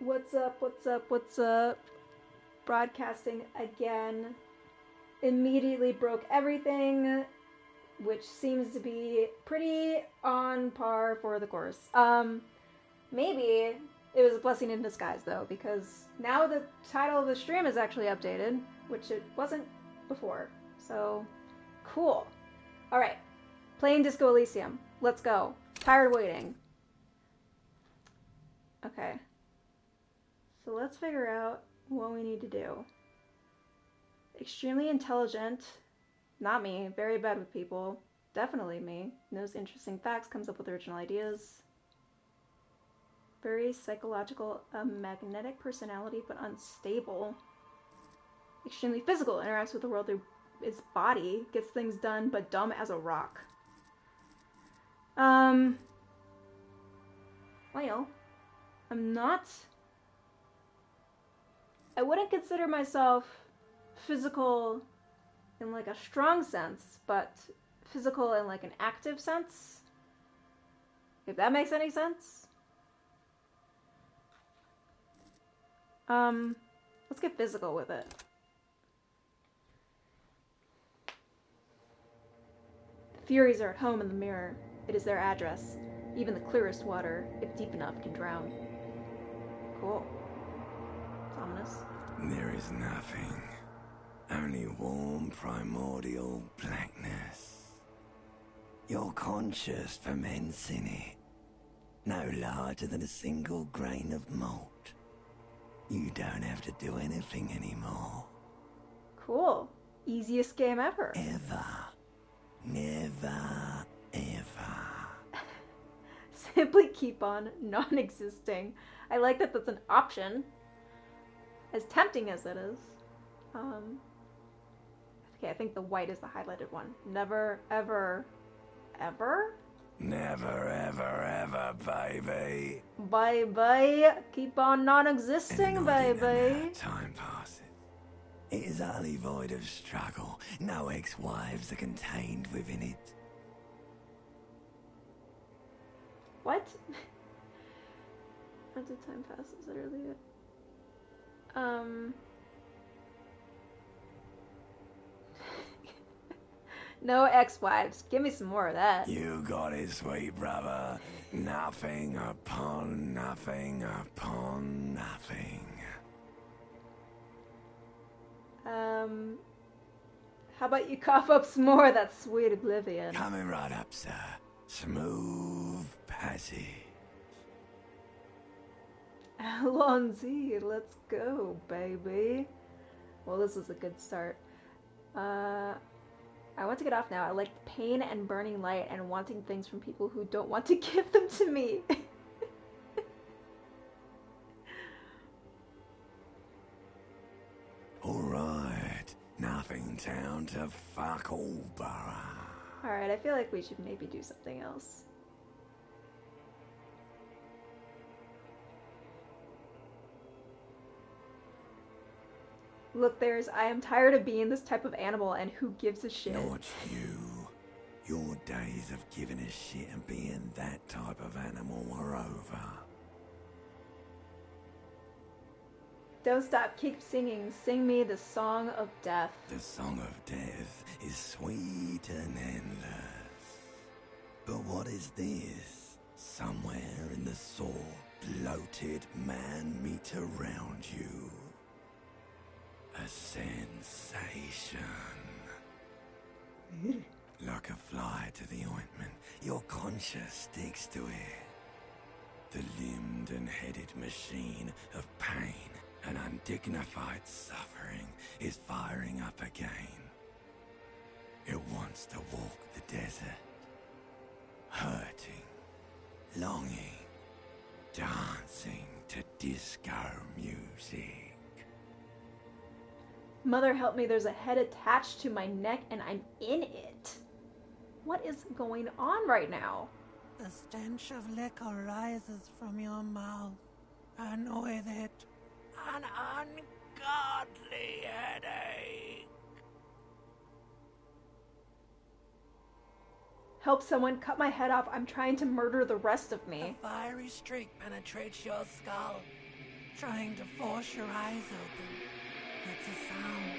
What's up, what's up, what's up? Broadcasting again. Immediately broke everything, which seems to be pretty on par for the course. Maybe it was a blessing in disguise, though, because now the title of the stream is actually updated, which it wasn't before. So, cool. Alright, playing Disco Elysium. Let's go. Tired waiting. Okay. So let's figure out what we need to do. Extremely intelligent. Not me. Very bad with people. Definitely me. Knows interesting facts, comes up with original ideas. Very psychological, a magnetic personality, but unstable. Extremely physical, interacts with the world through its body, gets things done, but dumb as a rock. Well, I'm not... I wouldn't consider myself physical in like a strong sense, but physical in like an active sense. If that makes any sense. Let's get physical with it. The Furies are at home in the mirror. It is their address. Even the clearest water, if deep enough, can drown. Cool. It's ominous. There is nothing. Only warm, primordial blackness. Your conscious ferments in it. No larger than a single grain of malt. You don't have to do anything anymore. Cool. Easiest game ever. Ever. Never, ever. Simply keep on non-existing. I like that that's an option. As tempting as it is. Okay, I think the white is the highlighted one. Never, ever, ever? Never, ever, ever, baby. Bye-bye. Keep on non-existing, baby. Time passes. It is utterly void of struggle. No ex-wives are contained within it. What? As the time passes, literally. No ex-wives. Give me some more of that. You got it, sweet brother. Nothing upon nothing upon nothing. How about you cough up some more of that sweet oblivion? Coming right up, sir. Smooth passage. Alonzi, let's go, baby. Well, this is a good start. I want to get off now. I like pain and burning light and wanting things from people who don't want to give them to me. Alright. Nothing town to fuck all borough. Alright, I feel like we should maybe do something else. Look, I am tired of being this type of animal, and who gives a shit? Not you. Your days of giving a shit and being that type of animal are over. Don't stop, keep singing. Sing me the song of death. The song of death is sweet and endless. But what is this? Somewhere in the sore, bloated man meet around you. A sensation. Like a fly to the ointment, your conscience sticks to it. The limbed and headed machine of pain and undignified suffering is firing up again. It wants to walk the desert, hurting, longing, dancing to disco music. Mother help me, there's a head attached to my neck and I'm in it. What is going on right now? The stench of liquor rises from your mouth, and with it, an ungodly headache. Help someone, cut my head off. I'm trying to murder the rest of me. A fiery streak penetrates your skull. trying to force your eyes open. It's a sound.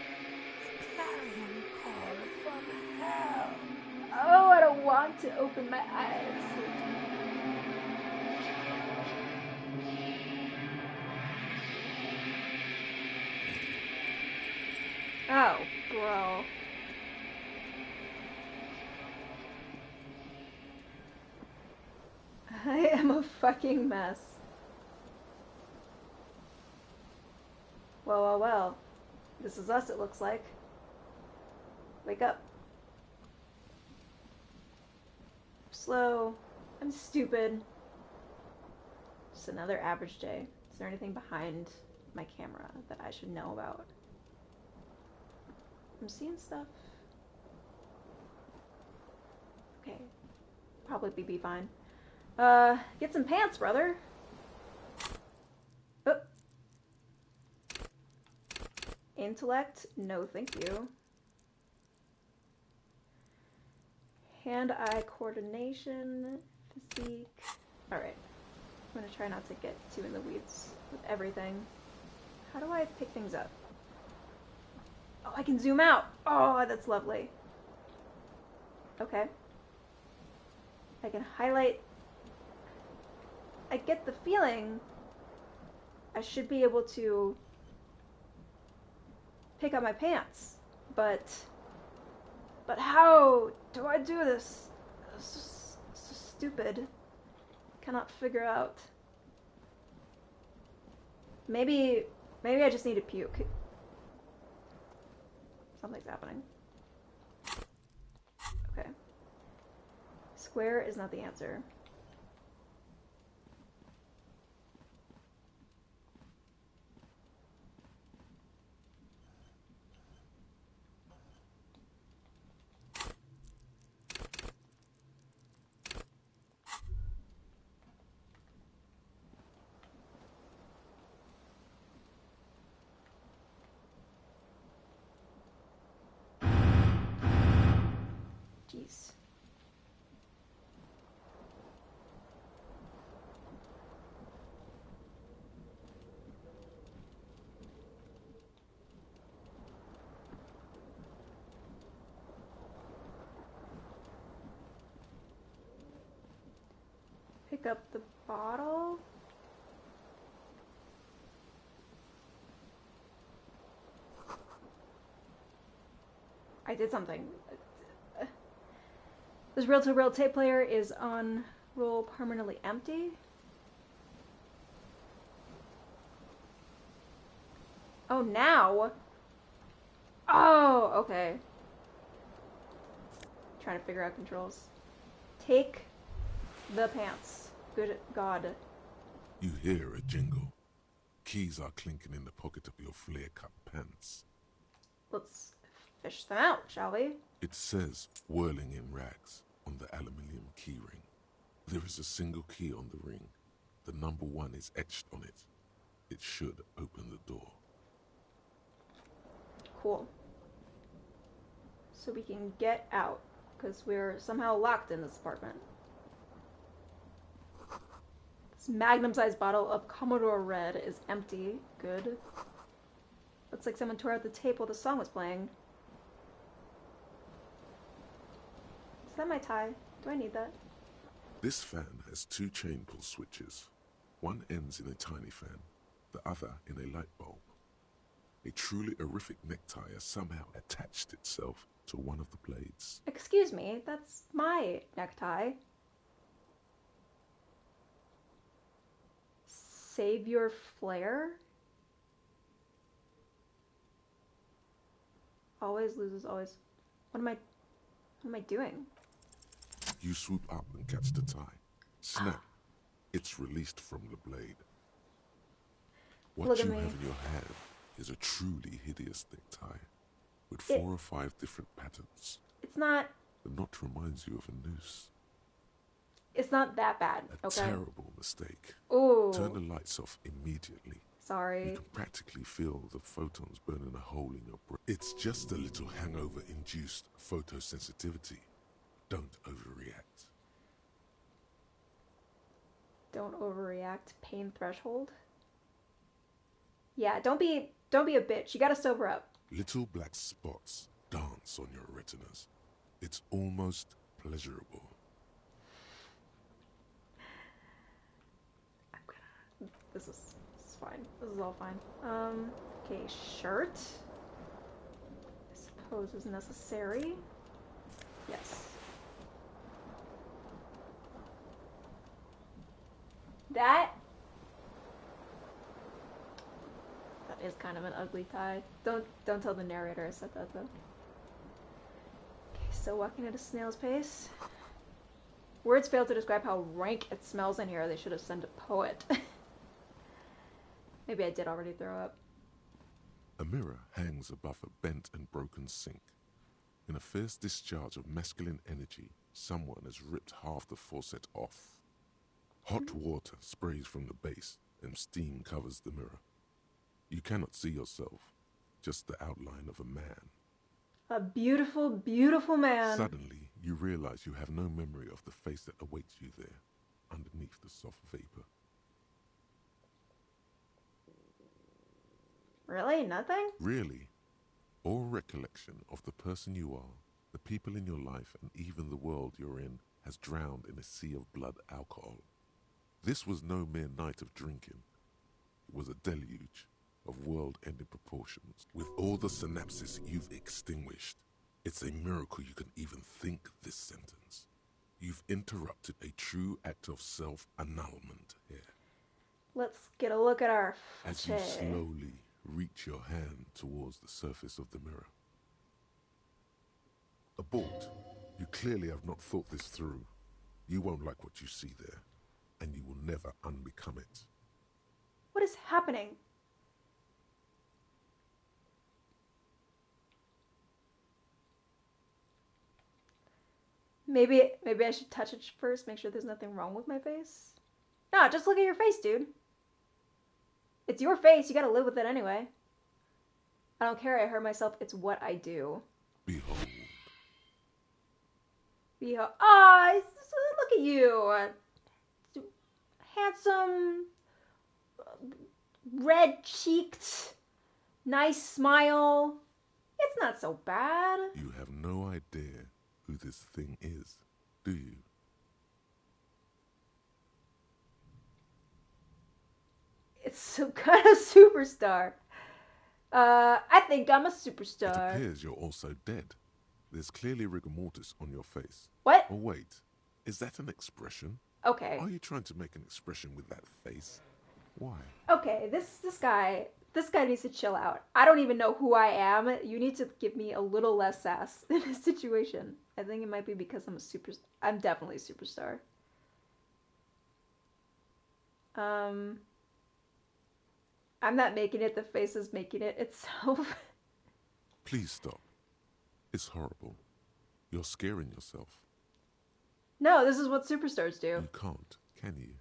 A clarion call from hell. Oh, I don't want to open my eyes. Oh, bro. I am a fucking mess. Well, well, well. This is us, it looks like. Wake up. I'm slow. I'm stupid. Just another average day. Is there anything behind my camera that I should know about? I'm seeing stuff. Okay. Probably be fine. Get some pants, brother. Oh. Intellect? No, thank you. Hand-eye coordination, physique. Alright. I'm gonna try not to get too in the weeds with everything. How do I pick things up? Oh, I can zoom out! Oh, that's lovely. Okay. I can highlight. I get the feeling I should be able to pick up my pants, but how do I do this? It's so stupid. Cannot figure out. Maybe I just need to puke. Something's happening. Okay. Square is not the answer. Jeez. Pick up the bottle. I did something. This reel-to-reel tape player is on roll permanently empty. Oh, now? Oh, okay. Trying to figure out controls. Take the pants. Good God. You hear a jingle. Keys are clinking in the pocket of your flare-cut pants. Let's fish them out, shall we? It says, whirling in rags, on the aluminium keyring. There is a single key on the ring. The number 1 is etched on it. It should open the door. Cool. So we can get out, because we're somehow locked in this apartment. This magnum-sized bottle of Commodore Red is empty. Good. Looks like someone tore out the tape while the song was playing. Is that my tie? Do I need that? This fan has 2 chain pull switches. One ends in a tiny fan, the other in a light bulb. A truly horrific necktie has somehow attached itself to one of the blades. Excuse me, that's my necktie. Save your flare? Always loses always. What am I doing? You swoop up and catch the tie. Snap. It's released from the blade. What Look at you me. have in your hand is a truly hideous necktie with 4 or 5 different patterns. It's not. The knot reminds you of a noose. It's not that bad. A Okay. terrible mistake. Ooh. Turn the lights off immediately. Sorry. You can practically feel the photons burning a hole in your brain. It's just a little hangover-induced photosensitivity. Don't overreact. Don't overreact. Pain threshold. Yeah, don't be a bitch. You gotta sober up. Little black spots dance on your retinas. It's almost pleasurable. This is fine. This is all fine. Okay, shirt. I suppose is necessary. Yes. That is kind of an ugly tie. Don't tell the narrator I said that though. Okay, so walking at a snail's pace. Words fail to describe how rank it smells in here. They should have sent a poet. Maybe I did already throw up. A mirror hangs above a bent and broken sink. In a fierce discharge of masculine energy, someone has ripped half the faucet off. Hot water sprays from the base, and steam covers the mirror. You cannot see yourself, just the outline of a man. A beautiful, beautiful man. Suddenly, you realize you have no memory of the face that awaits you there, underneath the soft vapor. Really? Nothing? Really, all recollection of the person you are, the people in your life, and even the world you're in has drowned in a sea of blood alcohol. This was no mere night of drinking. It was a deluge of world-ending proportions. With all the synapses you've extinguished, it's a miracle you can even think this sentence. You've interrupted a true act of self-annulment here. Let's get a look at our As you slowly reach your hand towards the surface of the mirror. Abort. You clearly have not thought this through. You won't like what you see there, and you will never unbecome it. What is happening? Maybe I should touch it first, make sure there's nothing wrong with my face. No, just look at your face, dude. It's your face, you gotta live with it anyway. I don't care, I hurt myself, it's what I do. Behold. Behold. Ah, look at you. Handsome, red-cheeked, nice smile. It's not so bad. You have no idea who this thing is, do you? It's some kind of superstar. I think I'm a superstar. It appears you're also dead. There's clearly rigor mortis on your face. What? Oh wait, is that an expression? Okay. Are you trying to make an expression with that face? Why? Okay, this guy needs to chill out. I don't even know who I am. You need to give me a little less sass in this situation. I think it might be because I'm definitely a superstar. I'm not making it, the face is making it itself. Please stop. It's horrible. You're scaring yourself. No, this is what superstars do. You can't, can you?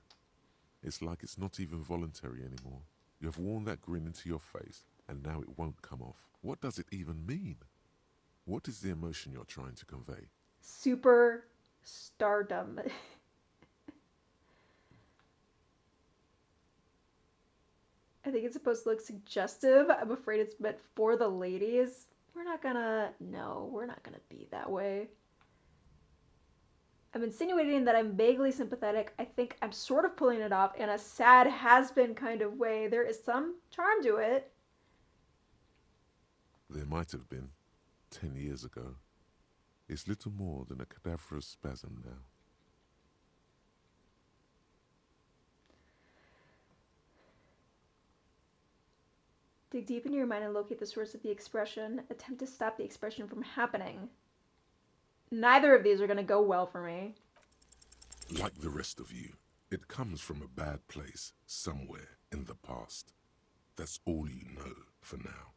It's like it's not even voluntary anymore. You have worn that grin into your face, and now it won't come off. What does it even mean? What is the emotion you're trying to convey? Super stardom. I think it's supposed to look suggestive. I'm afraid it's meant for the ladies. We're not gonna be that way. I'm insinuating that I'm vaguely sympathetic. I think I'm sort of pulling it off in a sad has-been kind of way. There is some charm to it. There might have been 10 years ago. It's little more than a cadaverous spasm now. Dig deep into your mind and locate the source of the expression. Attempt to stop the expression from happening. Neither of these are going to go well for me. Like the rest of you, it comes from a bad place somewhere in the past. That's all you know for now.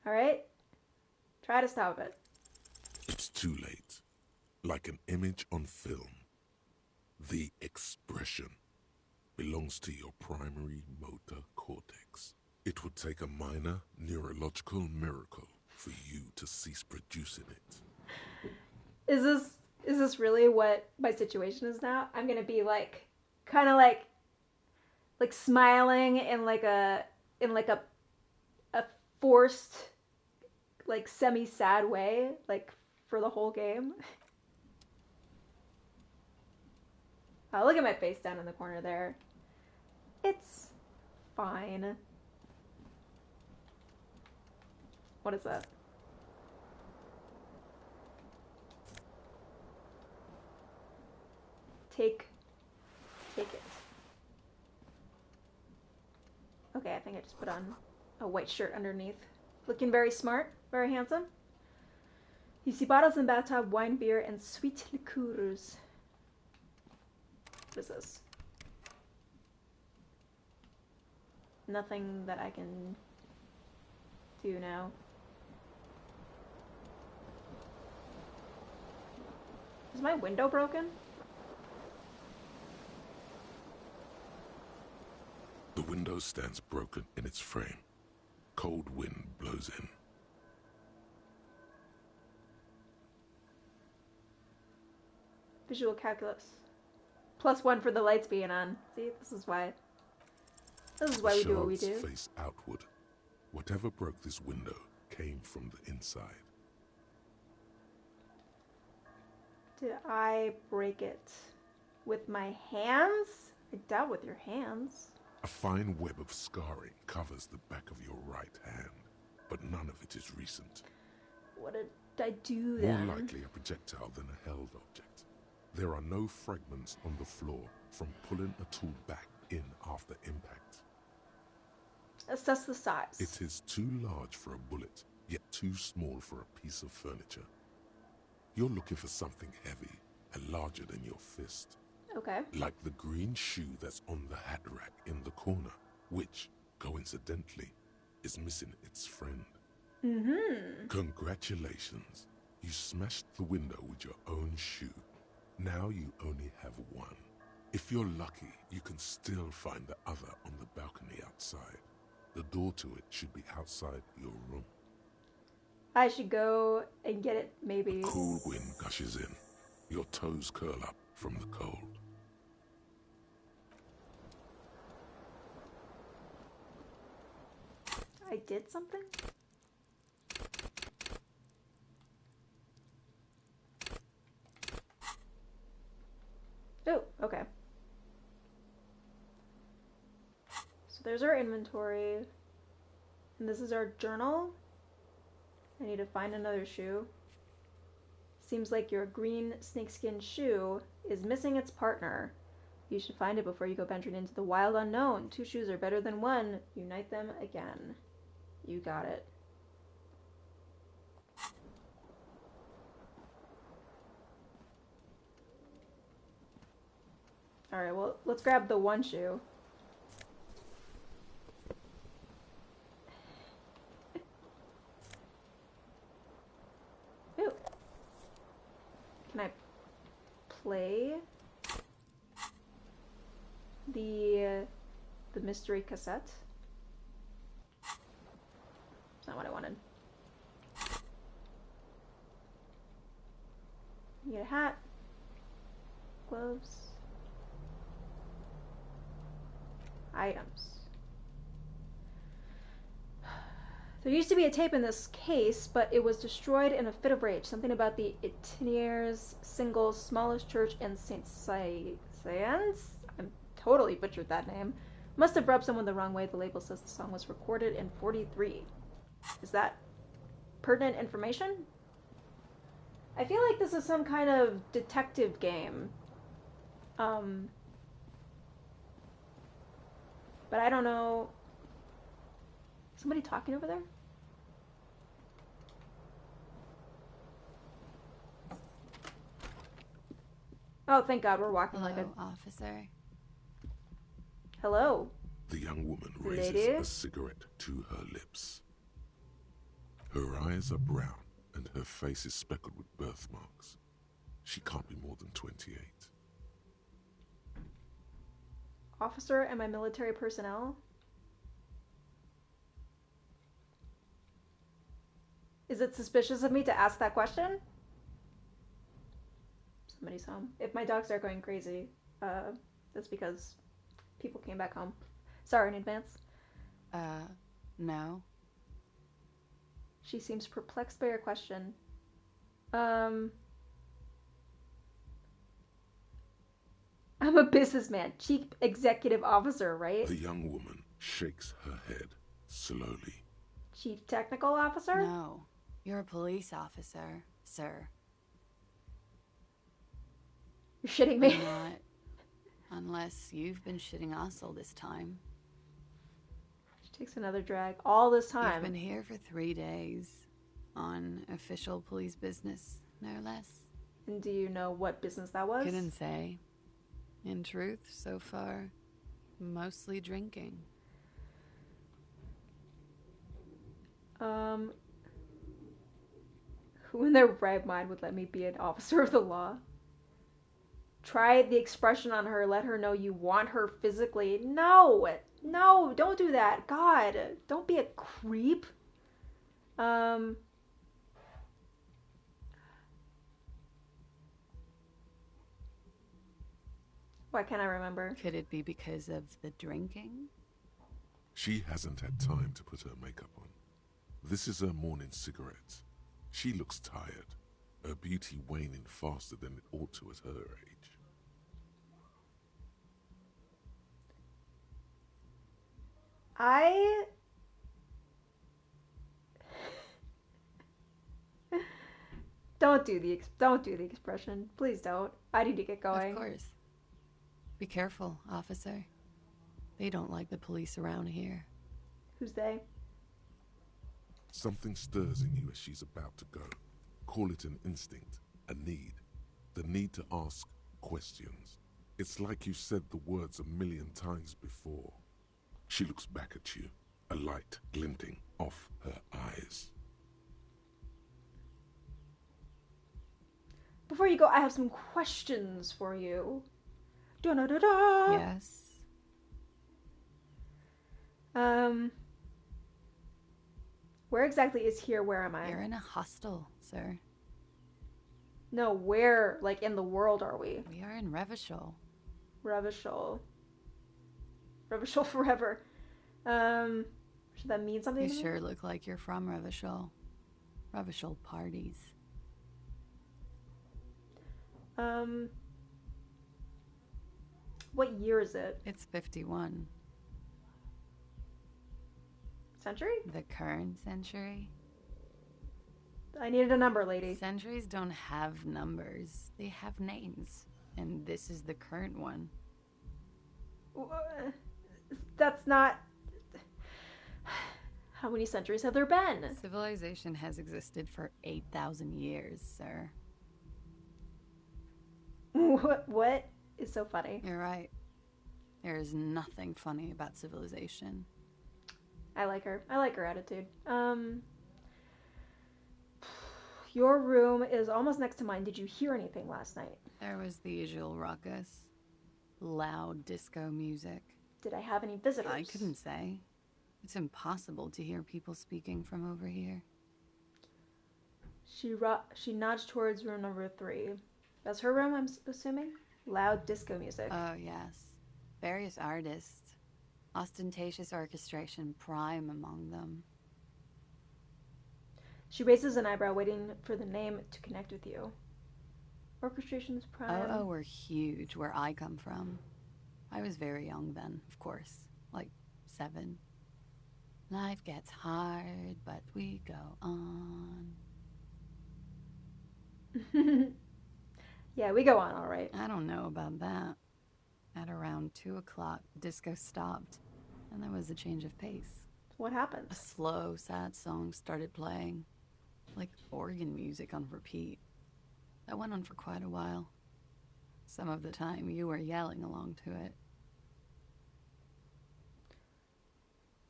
Alright? Try to stop it. It's too late. Like an image on film. The expression belongs to your primary motor cortex. It would take a minor neurological miracle for you to cease producing it. Is this really what my situation is now? I'm gonna be like, kind of like smiling in like a in like a forced, like semi-sad way, like for the whole game. Oh, look at my face down in the corner there. It's fine. What is that? Take it. Okay, I think I just put on a white shirt underneath. Looking very smart, very handsome. You see bottles in the bathtub, wine, beer, and sweet liqueurs. What is this? Nothing that I can do now. Is my window broken? The window stands broken in its frame. Cold wind blows in. Visual calculus. +1 for the lights being on. See, this is why. This is why we do what we do. Face outward. Whatever broke this window came from the inside. Did I break it with my hands? I doubt with your hands. A fine web of scarring covers the back of your right hand, but none of it is recent. What did I do then? More likely a projectile than a held object. There are no fragments on the floor from pulling a tool back in after impact. Assess the size. It is too large for a bullet, yet too small for a piece of furniture. You're looking for something heavy and larger than your fist. Okay. Like the green shoe that's on the hat rack in the corner, which, coincidentally, is missing its friend. Mm-hmm. Congratulations. You smashed the window with your own shoe. Now you only have one. If you're lucky, you can still find the other on the balcony outside. The door to it should be outside your room. I should go and get it, maybe. A cool wind gushes in. Your toes curl up from the cold. I did something? Oh, okay. So there's our inventory. And this is our journal. I need to find another shoe. Seems like your green snakeskin shoe is missing its partner. You should find it before you go venturing into the wild unknown. 2 shoes are better than 1. Unite them again. You got it. Alright, well, let's grab the 1 shoe. Ooh. Can I play the mystery cassette? That's not what I wanted. You get a hat, gloves, items. There used to be a tape in this case, but it was destroyed in a fit of rage. Something about the Itinéraires singles, smallest church in St. Sians? I'm totally butchered that name. Must have rubbed someone the wrong way. The label says the song was recorded in 43. Is that pertinent information? I feel like this is some kind of detective game. But I don't know. Somebody talking over there? Oh, thank God, we're walking Hello, like a... officer. Hello. The young woman raises Lady? a cigarette to her lips. Her eyes are brown and her face is speckled with birthmarks. She can't be more than 28. Officer, am I military personnel? Is it suspicious of me to ask that question? Somebody's home. If my dogs start going crazy, that's because people came back home. Sorry in advance. No. She seems perplexed by your question. I'm a businessman, chief executive officer, right? The young woman shakes her head slowly. Chief technical officer? No. You're a police officer, sir. You're shitting me. Not unless you've been shitting us all this time. She takes another drag. All this time. You've been here for 3 days. On official police business, no less. And do you know what business that was? Couldn't say. In truth, so far, mostly drinking. Who in their right mind would let me be an officer of the law? Try the expression on her. Let her know you want her physically. No, don't do that. God, don't be a creep. Why can't I remember? Could it be because of the drinking? She hasn't had time to put her makeup on. This is her morning cigarette. She looks tired, her beauty waning faster than it ought to at her age. Don't do the expression. Please don't. I need to get going. Of course. Be careful, officer. They don't like the police around here. Who's they? Something stirs in you as she's about to go. Call it an instinct, a need. The need to ask questions. It's like you said the words 1,000,000 times before. She looks back at you, a light glinting off her eyes. Before you go, I have some questions for you. Da-da-da-da. Yes. Where exactly is here? Where am I? You're in a hostel, sir. No, where, like, in the world are we? We are in Revachol. Revachol. Revachol forever. Should that mean something You to me? sure look like you're from Revachol. Revachol parties. What year is it? It's 51. Century? The current century? I needed a number, lady. Centuries don't have numbers. They have names. And this is the current one. That's not... How many centuries have there been? Civilization has existed for 8,000 years, sir. What is so funny? You're right. There is nothing funny about civilization. I like her. I like her attitude. Your room is almost next to mine. Did you hear anything last night? There was the usual ruckus. Loud disco music. Did I have any visitors? I couldn't say. It's impossible to hear people speaking from over here. She nudged towards room number 3. That's her room, I'm assuming? Loud disco music. Oh, yes. Various artists. Ostentatious orchestration prime among them. She raises an eyebrow, waiting for the name to connect with you. Orchestration's prime. Oh, were huge where I come from. I was very young then, of course. Like 7. Life gets hard, but we go on. Yeah, we go on all right. I don't know about that. At around 2 o'clock, disco stopped, and there was a change of pace. What happened? A slow, sad song started playing, like organ music on repeat. That went on for quite a while. Some of the time, you were yelling along to it.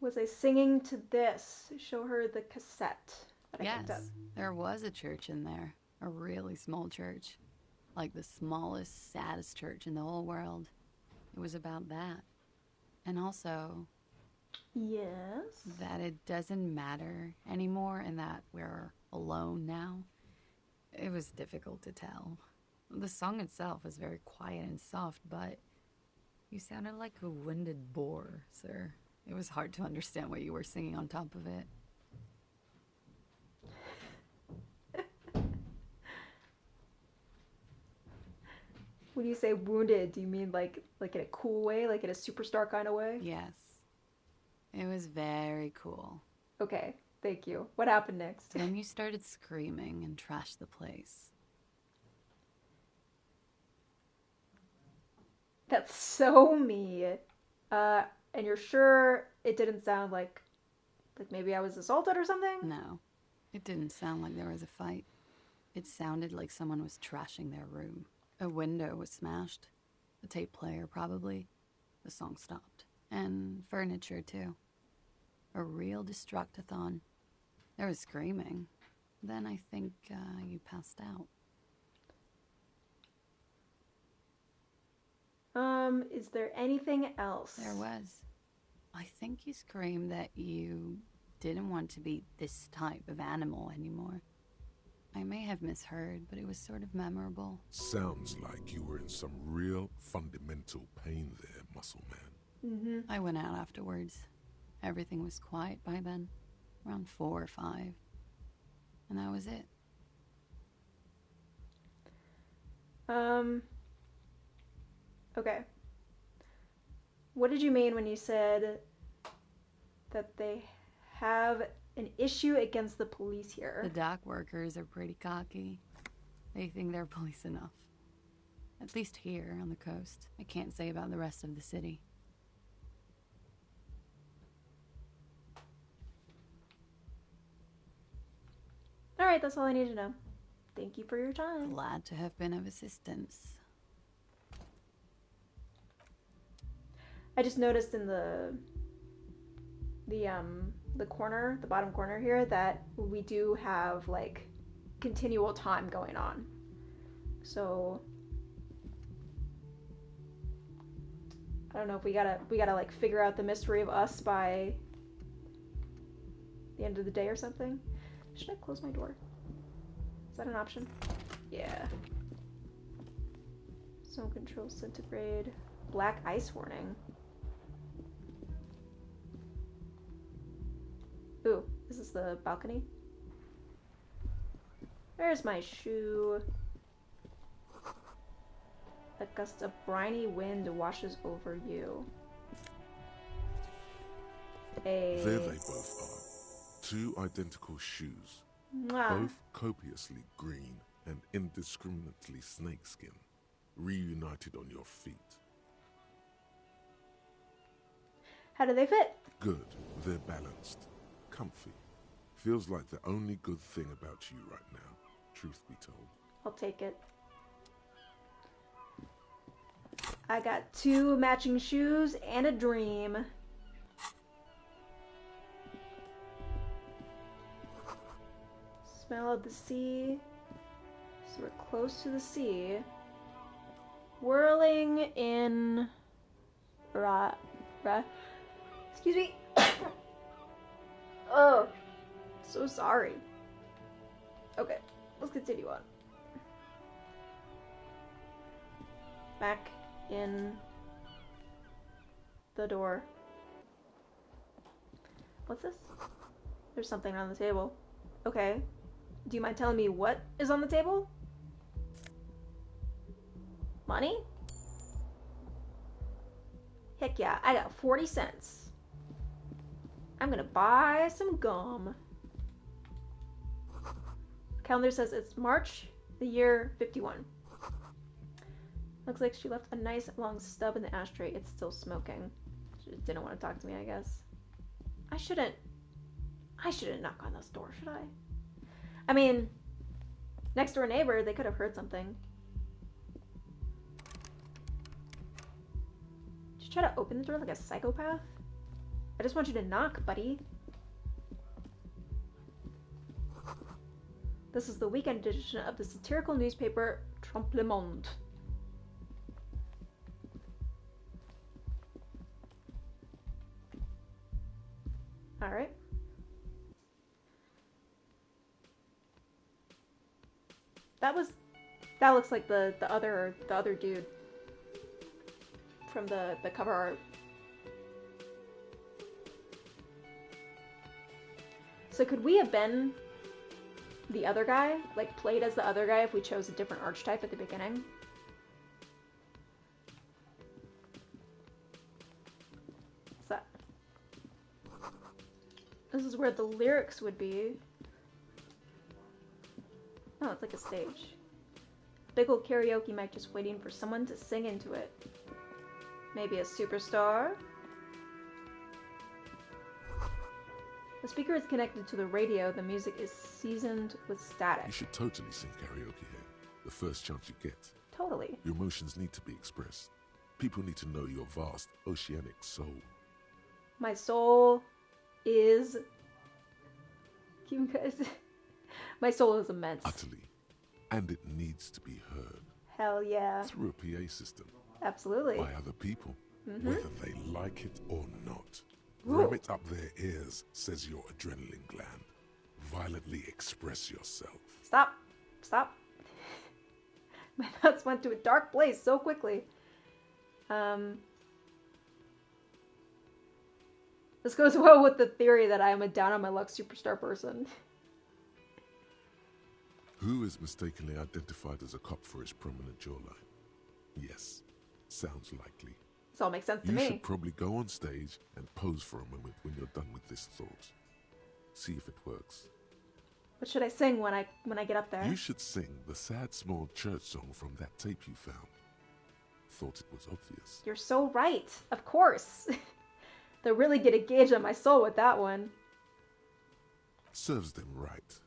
Was I singing to this? Show her the cassette that I picked up. Yes, there was a church in there. A really small church. Like the smallest, saddest church in the whole world. It was about that. And also... Yes? that it doesn't matter anymore and that we're alone now. It was difficult to tell. The song itself was very quiet and soft, but you sounded like a winded boar, sir. It was hard to understand what you were singing on top of it. When you say wounded, do you mean like in a cool way, like in a superstar kind of way? Yes. It was very cool. Okay, thank you. What happened next? Then you started screaming and trashed the place. That's so me. And you're sure it didn't sound like maybe I was assaulted or something? No, it didn't sound like there was a fight. It sounded like someone was trashing their room. A window was smashed. The tape player, probably. The song stopped. And furniture, too. A real destructathon. There was screaming. Then I think you passed out. Is there anything else? There was. I think you screamed that you didn't want to be this type of animal anymore. I may have misheard, but it was sort of memorable. Sounds like you were in some real fundamental pain there, Muscle Man. Mm-hmm. I went out afterwards. Everything was quiet by then, around 4 or 5. And that was it. Okay. What did you mean when you said that they have an issue against the police here? The dock workers are pretty cocky. They think they're police enough. At least here on the coast. I can't say about the rest of the city. Alright, that's all I need to know. Thank you for your time. Glad to have been of assistance. I just noticed in the corner, the bottom corner here, that we do have like continual time going on. So I don't know if we gotta like figure out the mystery of us by the end of the day or something. Should I close my door? Is that an option? Yeah. Zone control centigrade. Black ice warning. Ooh, is this the balcony? There's my shoe. A gust of briny wind washes over you. There they both are. 2 identical shoes. Mwah. Both copiously green and indiscriminately snakeskin. Reunited on your feet. How do they fit? Good. They're balanced. Comfy. Feels like the only good thing about you right now, truth be told. I'll take it. I got 2 matching shoes and a dream. Smell of the sea. So we're close to the sea. Whirling in... Excuse me. Oh, so sorry. Okay, let's continue on. Back in the door. What's this? There's something on the table. Okay. Do you mind telling me what is on the table? Money? Heck yeah, I got 40 cents. I'm gonna buy some gum. Calendar says it's March, the year 51. Looks like she left a nice long stub in the ashtray. It's still smoking. She just didn't want to talk to me, I guess. I shouldn't knock on this door, should I? I mean, next door neighbor, they could have heard something. Did you try to open the door like a psychopath? I just want you to knock, buddy. This is the weekend edition of the satirical newspaper Trompe le Monde. Alright. That looks like the other dude from the cover art. So could we have been the other guy? Like, played as the other guy if we chose a different archetype at the beginning? What's that? This is where the lyrics would be. Oh, it's like a stage. Big old karaoke mic just waiting for someone to sing into it. Maybe a superstar? The speaker is connected to the radio. The music is seasoned with static. You should totally sing karaoke here, the first chance you get. Totally. Your emotions need to be expressed. People need to know your vast, oceanic soul. My soul is... My soul is immense. Utterly. And it needs to be heard. Hell yeah. Through a PA system. Absolutely. By other people. Whether they like it or not. Ooh. Ram it up their ears, says your adrenaline gland. Violently express yourself. Stop. Stop. My thoughts went to a dark place so quickly. This goes well with the theory that I am a down-on-my-luck superstar person. Who is mistakenly identified as a cop for his prominent jawline? Yes, sounds likely. This all makes sense to You me. should probably go on stage and pose for a moment when you're done with this thought. See if it works. What should I sing when I get up there? You should sing the sad small church song from that tape you found. Thought it was obvious. You're so right. Of course. They'll really get a gauge on my soul with that one. Serves them right.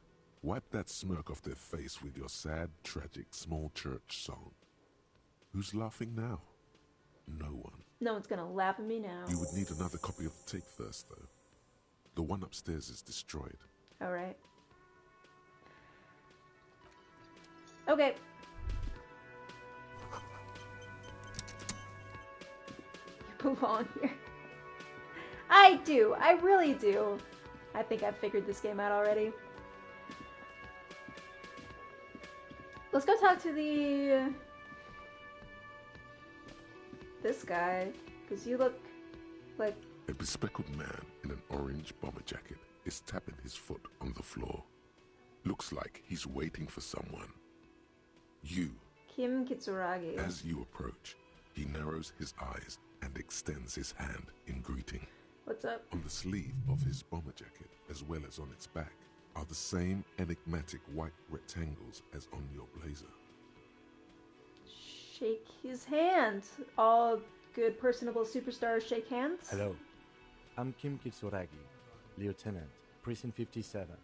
Wipe that smirk off their face with your sad, tragic, small church song. Who's laughing now? No one. No one's gonna laugh at me now. You would need another copy of the tape first, though. The one upstairs is destroyed. Alright. Okay. You belong here. I do. I really do. I think I've figured this game out already. Let's go talk to this guy, because you look like... A bespectacled man in an orange bomber jacket is tapping his foot on the floor. Looks like he's waiting for someone. You. Kim Kitsuragi. As you approach, he narrows his eyes and extends his hand in greeting. What's up? On the sleeve of his bomber jacket, as well as on its back, are the same enigmatic white rectangles as on your blazer. Shake his hand. All good, personable superstars shake hands. Hello. I'm Kim Kitsuragi, Lieutenant, Precinct 57.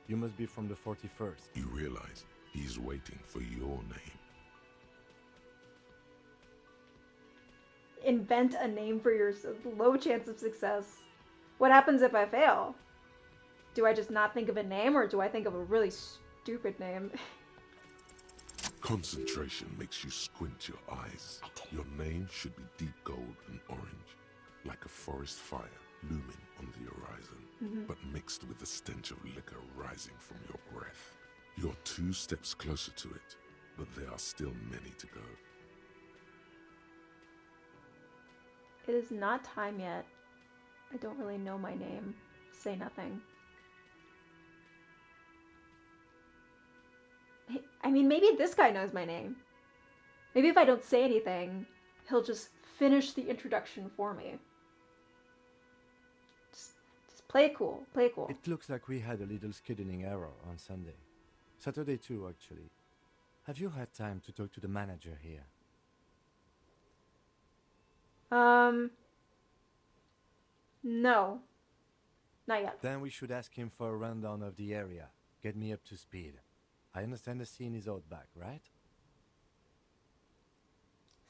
You must be from the 41st. You realize he's waiting for your name. Invent a name for your low chance of success. What happens if I fail? Do I just not think of a name, or do I think of a really stupid name? Concentration makes you squint your eyes. Your name should be deep gold and orange, like a forest fire looming on the horizon, but mixed with the stench of liquor rising from your breath. You're 2 steps closer to it, but there are still many to go. It is not time yet. I don't really know my name. Say nothing. I mean, maybe this guy knows my name. Maybe if I don't say anything, he'll just finish the introduction for me. Just play it cool. Play it cool. It looks like we had a little scheduling error on Sunday. Saturday too, actually. Have you had time to talk to the manager here? No. Not yet. Then we should ask him for a rundown of the area. Get me up to speed. I understand the scene is out back, right?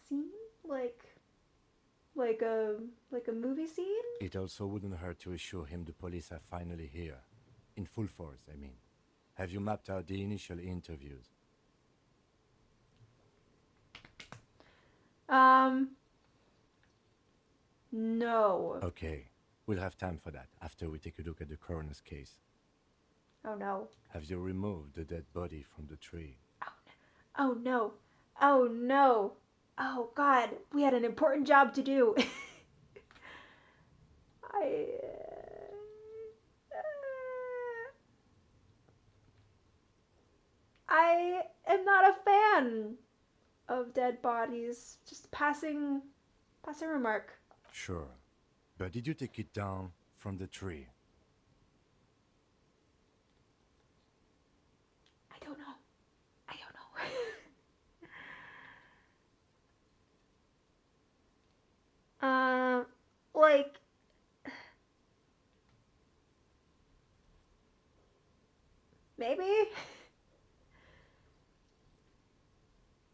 Scene? Like a movie scene? It also wouldn't hurt to assure him the police are finally here. In full force, I mean. Have you mapped out the initial interviews? No. Okay. We'll have time for that after we take a look at the coroner's case. Oh no. Have you removed the dead body from the tree? Oh no. Oh no. Oh God, we had an important job to do. I am not a fan of dead bodies. Just passing remark. Sure. But did you take it down from the tree? I don't know. Like, maybe?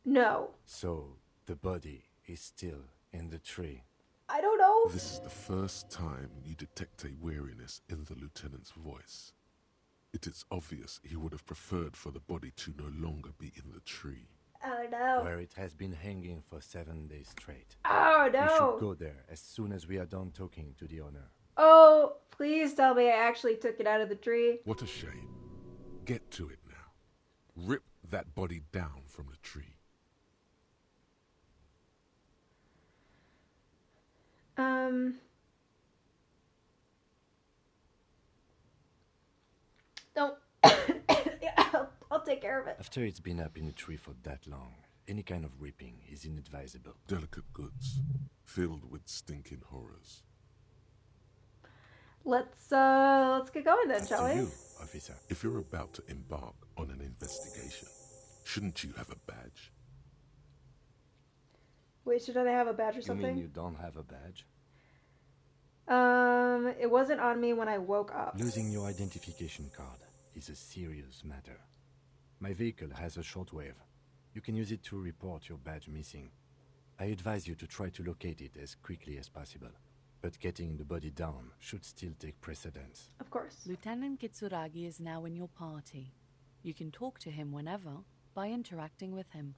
No. So, the body is still in the tree. I don't know. This is the first time you detect a weariness in the lieutenant's voice. It is obvious he would have preferred for the body to no longer be in the tree. Oh no. Where it has been hanging for 7 days straight. Oh We should no. go there as soon as we are done talking to the owner. Oh, please tell me I actually took it out of the tree. What a shame. Get to it now. Rip that body down from the tree. Don't. Yeah, I'll take care of it. After it's been up in the tree for that long, any kind of ripping is inadvisable. Delicate goods, filled with stinking horrors. Let's get going then, Up shall to we? you, officer. If you're about to embark on an investigation, shouldn't you have a badge? Wait, should I have a badge or You something? mean you don't have a badge? It wasn't on me when I woke up. Losing your identification card is a serious matter. My vehicle has a shortwave. You can use it to report your badge missing. I advise you to try to locate it as quickly as possible. But getting the body down should still take precedence. Of course. Lieutenant Kitsuragi is now in your party. You can talk to him whenever by interacting with him.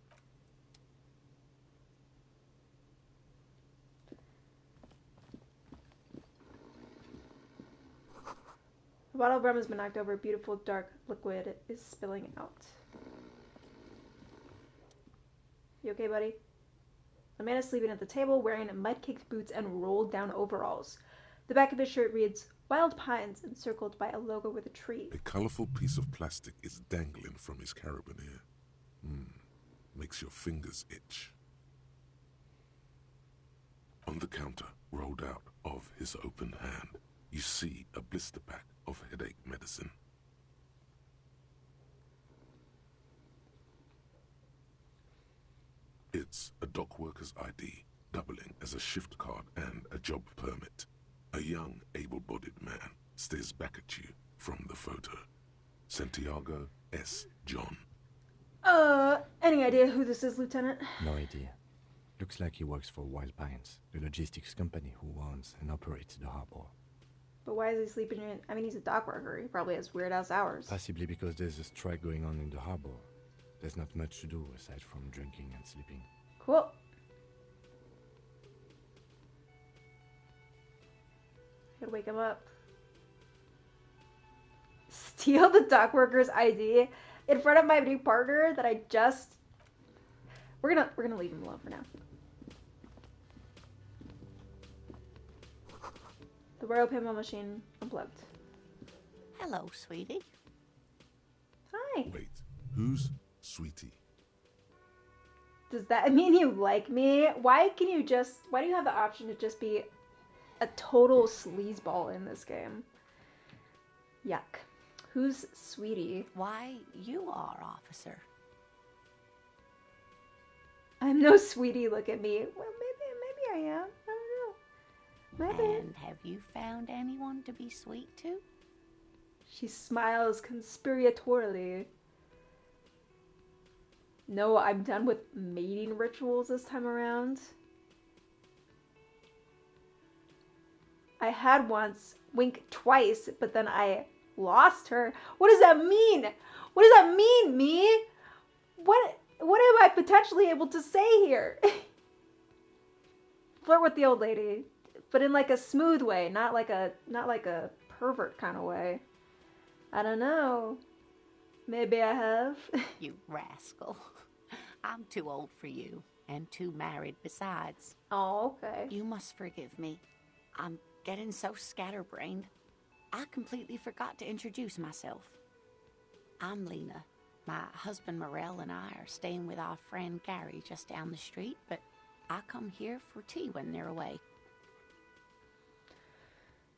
The bottle of rum has been knocked over. A beautiful dark liquid is spilling out. You okay, buddy? A man is sleeping at the table wearing mud-caked boots and rolled-down overalls. The back of his shirt reads, Wild Pines, encircled by a logo with a tree. A colorful piece of plastic is dangling from his carabiner. Makes your fingers itch. On the counter, rolled out of his open hand, you see a blister pack of headache medicine. It's a dock worker's ID, doubling as a shift card and a job permit. A young, able-bodied man stares back at you from the photo. Santiago S. John. Any idea who this is, Lieutenant? No idea. Looks like he works for Wild Pines, the logistics company who owns and operates the harbor. But why is he sleeping in? I mean, he's a dock worker. He probably has weird-ass hours. Possibly because there's a strike going on in the harbor. There's not much to do aside from drinking and sleeping. Cool. Gotta wake him up. Steal the dock worker's ID in front of my new partner that I just... We're gonna leave him alone for now. The royal pinball machine unplugged. Hello, sweetie. Hi. Wait, who's Sweetie? Does that mean you like me? Why do you have the option to just be a total sleazeball in this game? Yuck. Who's Sweetie? Why, you are, officer. I'm no Sweetie, look at me. Well, maybe I am. I don't know. Maybe. And have you found anyone to be sweet to? She smiles conspiratorially. No, I'm done with mating rituals this time around. I had once, wink twice, but then I lost her. What does that mean? What does that mean, me? What am I potentially able to say here? Flirt with the old lady, but in like a smooth way, not like a pervert kind of way. I don't know. Maybe I have. You rascal. I'm too old for you, and too married besides. Oh, okay. You must forgive me. I'm getting so scatterbrained. I completely forgot to introduce myself. I'm Lena, My husband Morel and I are staying with our friend Gary just down the street, but I come here for tea when they're away.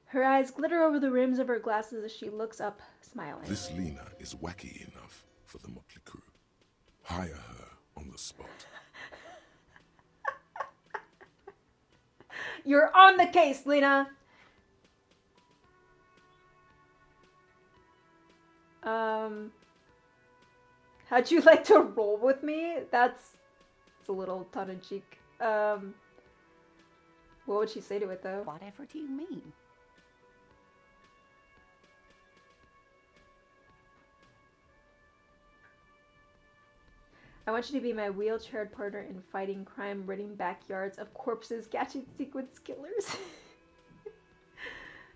Her eyes glitter over the rims of her glasses as she looks up, smiling. This Lena is wacky enough for the Motley Crew. Hire her on the spot. You're on the case, Lena! How'd you like to roll with me? It's a little tongue-in-cheek. What would she say to it, though? Whatever do you mean? I want you to be my wheelchaired partner in fighting crime-ridden backyards of corpses, gadget sequence killers.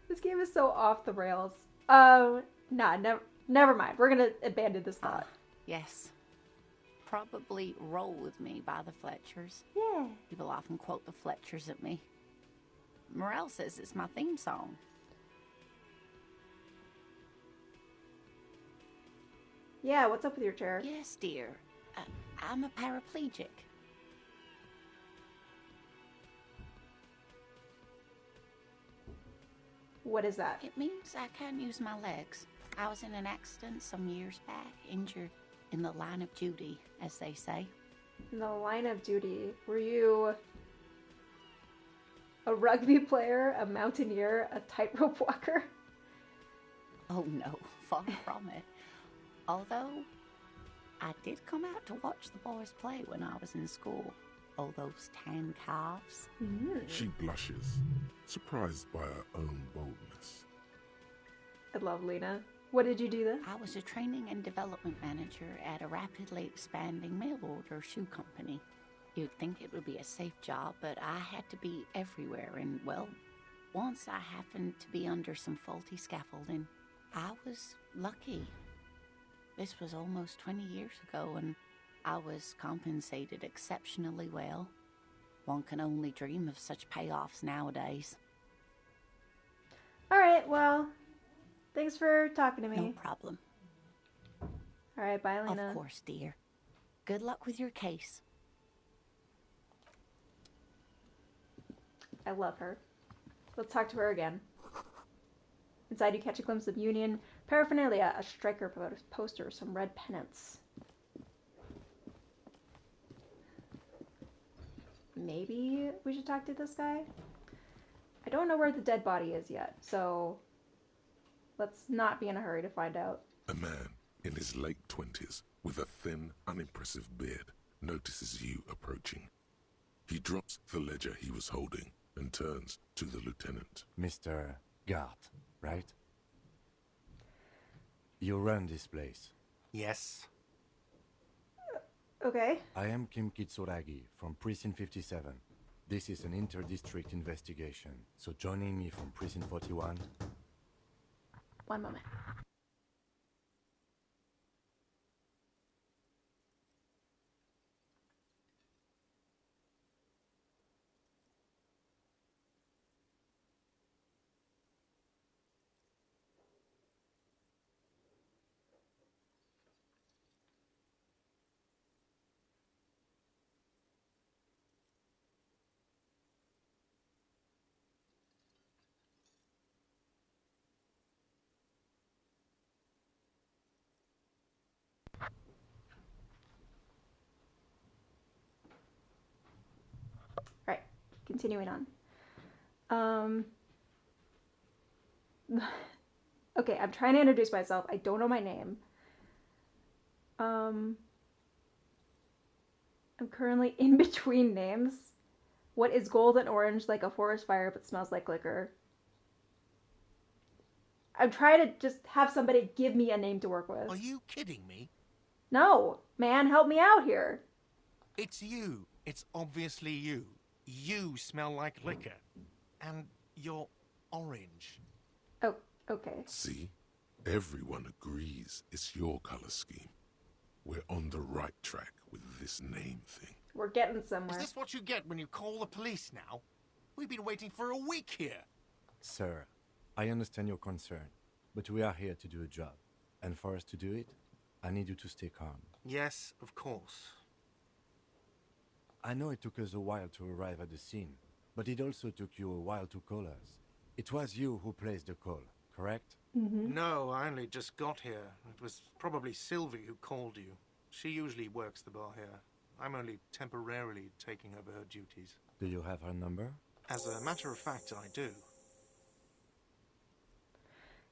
This game is so off the rails. Never mind. We're gonna abandon this thought. Yes. Probably Roll With Me by the Fletchers. Yeah. People often quote the Fletchers at me. Morel says it's my theme song. Yeah, what's up with your chair? Yes, dear. I'm a paraplegic. What is that? It means I can't use my legs. I was in an accident some years back, injured in the line of duty, as they say. In the line of duty, were you a rugby player, a mountaineer, a tightrope walker? Oh no, far from it. Although, I did come out to watch the boys play when I was in school. Oh, those tan calves. She blushes, surprised by her own boldness. I love Lena. What did you do then? I was a training and development manager at a rapidly expanding mail order shoe company. You'd think it would be a safe job, but I had to be everywhere, and, well, once I happened to be under some faulty scaffolding. I was lucky. This was almost 20 years ago, and I was compensated exceptionally well. One can only dream of such payoffs nowadays. Alright, well, thanks for talking to me. No problem. Alright, bye, Lena. Of course, dear. Good luck with your case. I love her. Let's talk to her again. Inside, you catch a glimpse of Union paraphernalia, a striker poster, some red pennants. Maybe we should talk to this guy? I don't know where the dead body is yet, so let's not be in a hurry to find out. A man in his late 20s with a thin, unimpressive beard notices you approaching. He drops the ledger he was holding and turns to the lieutenant. Mr. Gart, right? You run this place. Yes. Okay. I am Kim Kitsuragi from Precinct 57. This is an inter-district investigation, so joining me from Precinct 41... One moment. Right, continuing on. Okay, I'm trying to introduce myself. I don't know my name. I'm currently in between names. What is gold and orange like a forest fire but smells like liquor? I'm trying to just have somebody give me a name to work with. Are you kidding me? No, man, help me out here. It's you. It's obviously you. You smell like liquor. And you're orange. Oh, okay. See? Everyone agrees it's your color scheme. We're on the right track with this name thing. We're getting Is somewhere. this what you get when you call the police now? We've been waiting for a week here. Sir, I understand your concern, but we are here to do a job. And for us to do it, I need you to stay calm. Yes, of course. I know it took us a while to arrive at the scene, but it also took you a while to call us. It was you who placed the call, correct? No, I only just got here. It was probably Sylvie who called you. She usually works the bar here. I'm only temporarily taking over her duties. Do you have her number? As a matter of fact, I do.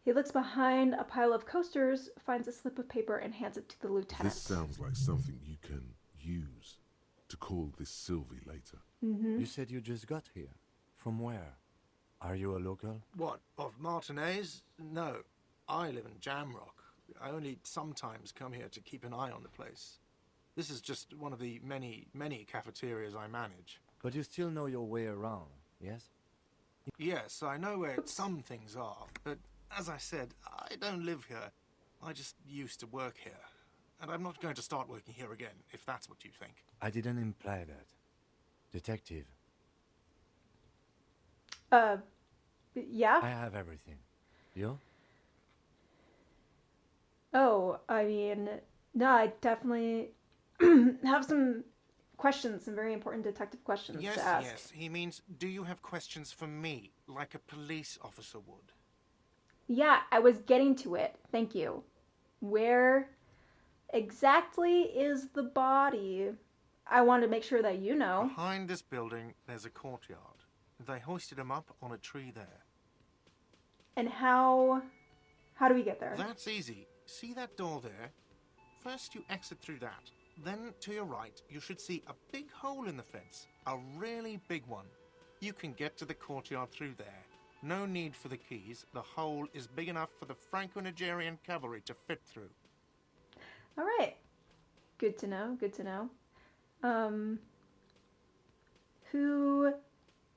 He looks behind a pile of coasters, finds a slip of paper, and hands it to the lieutenant. This sounds like something you can use to call this Sylvie later. You said you just got here. From where? Are you a local? What, of Martinez? No, I live in Jamrock. I only sometimes come here to keep an eye on the place. This is just one of the many, many cafeterias I manage. But you still know your way around, yes? Yes, I know where some things are, but as I said, I don't live here. I just used to work here. And I'm not going to start working here again, if that's what you think. I didn't imply that. Detective, Yeah? I have everything. You? Oh, I mean, no, I definitely have some questions, some very important detective questions Yes, to ask. yes. He means, do you have questions for me, like a police officer would? Yeah, I was getting to it. Thank you. Where exactly is the body? I want to make sure that you know. Behind this building, there's a courtyard. They hoisted him up on a tree there. And how do we get there? That's easy. See that door there? First you exit through that. Then to your right, you should see a big hole in the fence. A really big one. You can get to the courtyard through there. No need for the keys. The hole is big enough for the Franco-Nigerian cavalry to fit through. All right. Good to know. Good to know. Who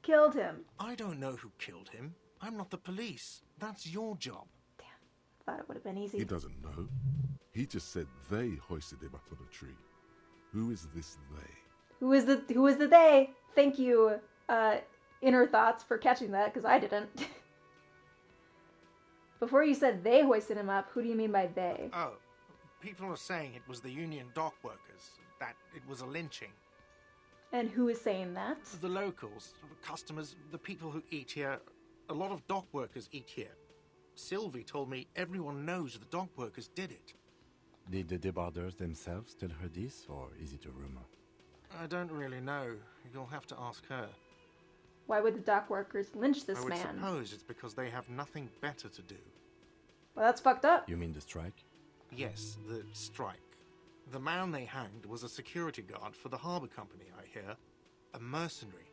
killed him? I don't know who killed him. I'm not the police. That's your job. Damn. Thought it would have been easy. He doesn't know. He just said they hoisted him up on a tree. Who is this they? Who is the they? Thank you, Inner Thoughts, for catching that, because I didn't. Before you said they hoisted him up, who do you mean by they? Oh, people are saying it was the union dock workers, that it was a lynching. And who is saying that? The locals, the customers, the people who eat here. A lot of dock workers eat here. Sylvie told me everyone knows the dock workers did it. Did the debarders themselves tell her this, or is it a rumor? I don't really know. You'll have to ask her. Why would the dock workers lynch this I would man? suppose it's because they have nothing better to do. Well, that's fucked up. You mean the strike? Yes, the strike. The man they hanged was a security guard for the harbour company, I hear. A mercenary.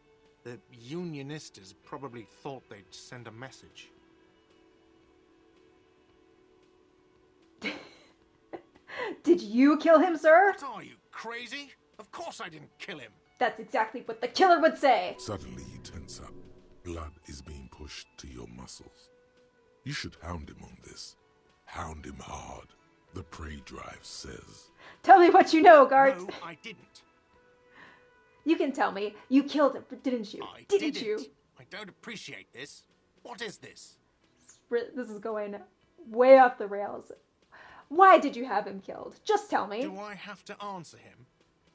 The unionistas probably thought they'd send a message. Did you kill him, sir? What are you, crazy? Of course I didn't kill him. That's exactly what the killer would say. Suddenly you tense up. Blood is being pushed to your muscles. You should hound him on this. Hound him hard. The prey drive says. Tell me what you know, Gart. No, I didn't. You can tell me. You killed him, didn't you? I Didn't you? I don't appreciate this. What is this? This is going way off the rails. Why did you have him killed? Just tell me. Do I have to answer him?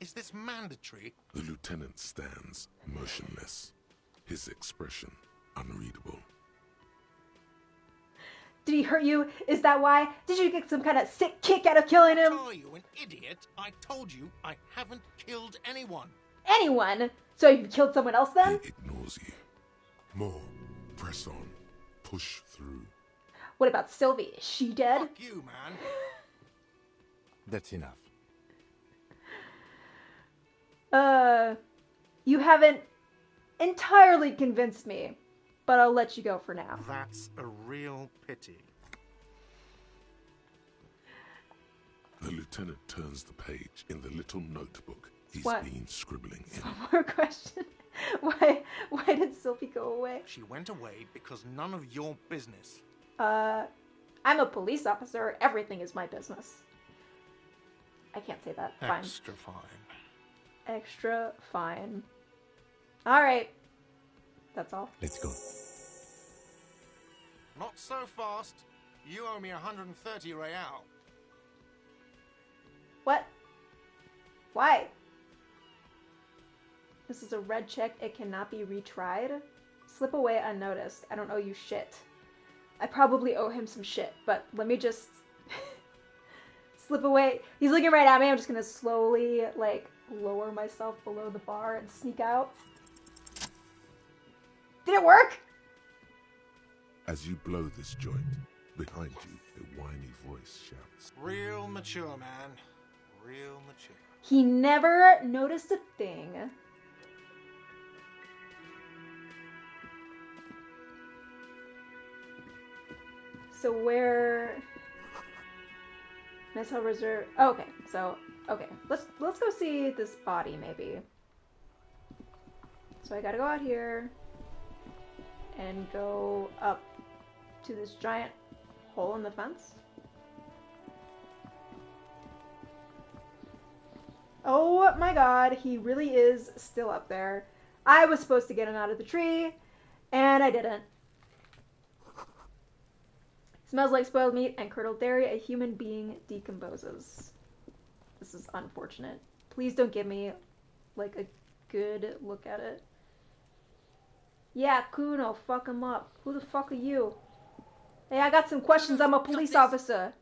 Is this mandatory? The lieutenant stands motionless. His expression unreadable. Did he hurt you? Is that why? Did you get some kind of sick kick out of killing him? Are you an idiot? I told you I haven't killed anyone. Anyone? So you killed someone else then? He ignores you. More. Press on. Push through. What about Sylvie? Is she dead? Fuck you, man. That's enough. You haven't entirely convinced me, but I'll let you go for now. That's a real pity. The lieutenant turns the page in the little notebook he's What? been scribbling in. One more question. Why did Sylvie go away? She went away because none of your business. I'm a police officer. Everything is my business. I can't say that. Fine. Extra fine. Extra fine. Alright. That's all. Let's go. Not so fast. You owe me 130 real. What? Why? This is a red check. It cannot be retried. Slip away unnoticed. I don't owe you shit. I probably owe him some shit, but let me just slip away. He's looking right at me. I'm just gonna slowly, like, lower myself below the bar and sneak out. Did it work? As you blow this joint, behind you, a whiny voice shouts. Real mature, man. Real mature. He never noticed a thing. So where... Mess Hall Reserve... Oh, okay, so... Okay, let's go see this body, maybe. So I gotta go out here and go up to this giant hole in the fence. Oh my god, he really is still up there. I was supposed to get him out of the tree, and I didn't. Smells like spoiled meat and curdled dairy. A human being decomposes. This is unfortunate. Please don't give me, like, a good look at it. Yeah, Kuno, fuck him up. Who the fuck are you? Hey, I got some questions. I'm a police officer.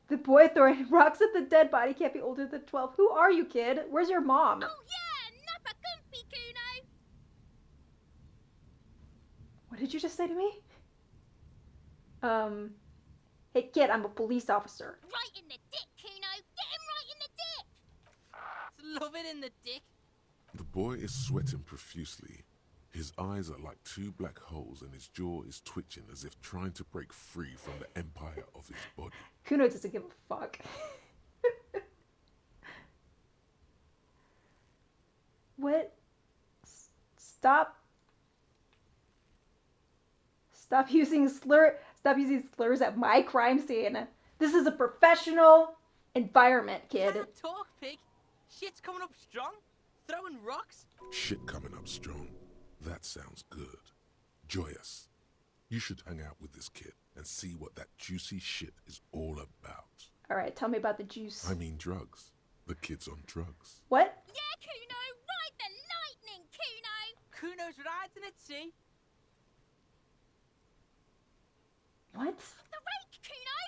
The boy throwing rocks at the dead body can't be older than 12. Who are you, kid? Where's your mom? Oh yeah, Nappa Gumpy, Kuno. What did you just say to me? Hey kid, I'm a police officer. Right in the dick, Kuno. Get him right in the dick. Love it in the dick. The boy is sweating profusely. His eyes are like two black holes and his jaw is twitching as if trying to break free from the empire of his body. Kuno doesn't give a fuck. What? Stop using slurs at my crime scene. This is a professional environment, kid. Cannot talk, pig. Shit's coming up strong. Throwing rocks. Shit coming up strong. That sounds good. Joyous. You should hang out with this kid and see what that juicy shit is all about. Alright, tell me about the juice. I mean drugs. The kid's on drugs. What? Yeah, Kuno. Ride the lightning, Kuno. Kuno's riding it, see? What? The rake, Kuno.